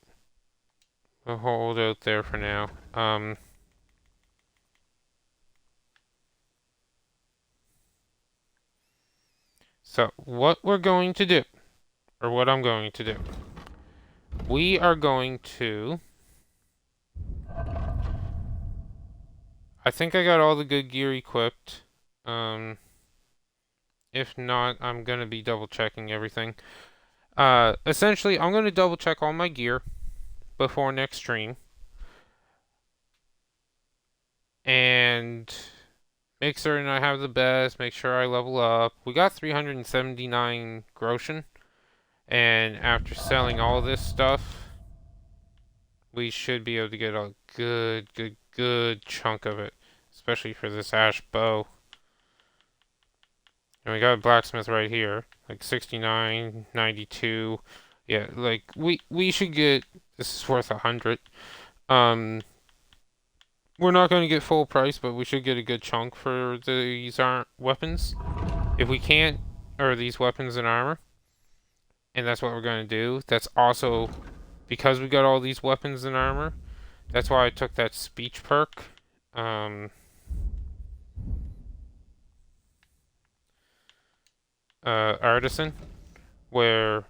We'll hold out there for now. So what we're going to do, or what I'm going to do, we are going to, I think I got all the good gear equipped. If not, I'm going to be double checking everything. Essentially, I'm going to double check all my gear before next stream. And make certain I have the best, make sure I level up. We got 379 groschen. And after selling all this stuff, we should be able to get a good chunk of it. Especially for this ash bow. And we got a blacksmith right here. Like 69, 92. Yeah, like we should get, this is worth 100. We're not going to get full price, but we should get a good chunk for these weapons. If we can't, or these weapons and armor, and that's what we're going to do. That's also, because we got all these weapons and armor, that's why I took that speech perk. Artisan, where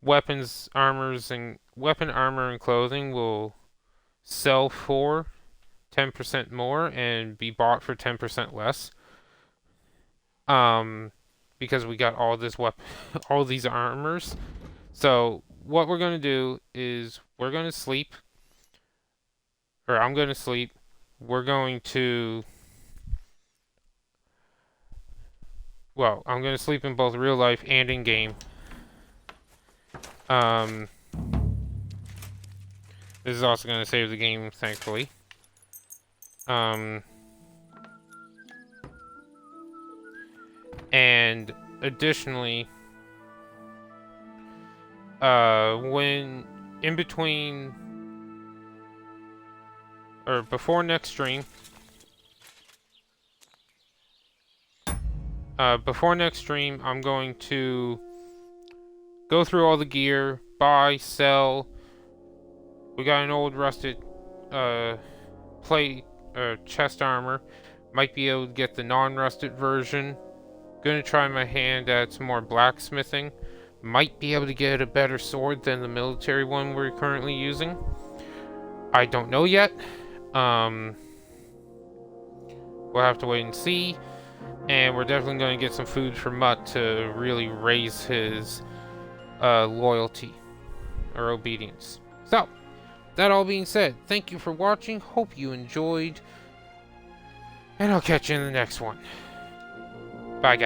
weapon armor and clothing will sell for 10% more and be bought for 10% less. Because we got all this all these armors. So what we're gonna do is we're gonna sleep, or I'm gonna sleep. We're going to, well, I'm gonna sleep in both real life and in game. This is also gonna save the game, thankfully. And additionally, when in between or before next stream, before next stream, I'm going to go through all the gear, buy, sell. We got an old rusted plate, chest armor. Might be able to get the non-rusted version. Gonna try my hand at some more blacksmithing. Might be able to get a better sword than the military one we're currently using. I don't know yet. We'll have to wait and see. And we're definitely going to get some food for Mutt to really raise his loyalty or obedience. So, that all being said, thank you for watching. Hope you enjoyed. And I'll catch you in the next one. Bye, guys.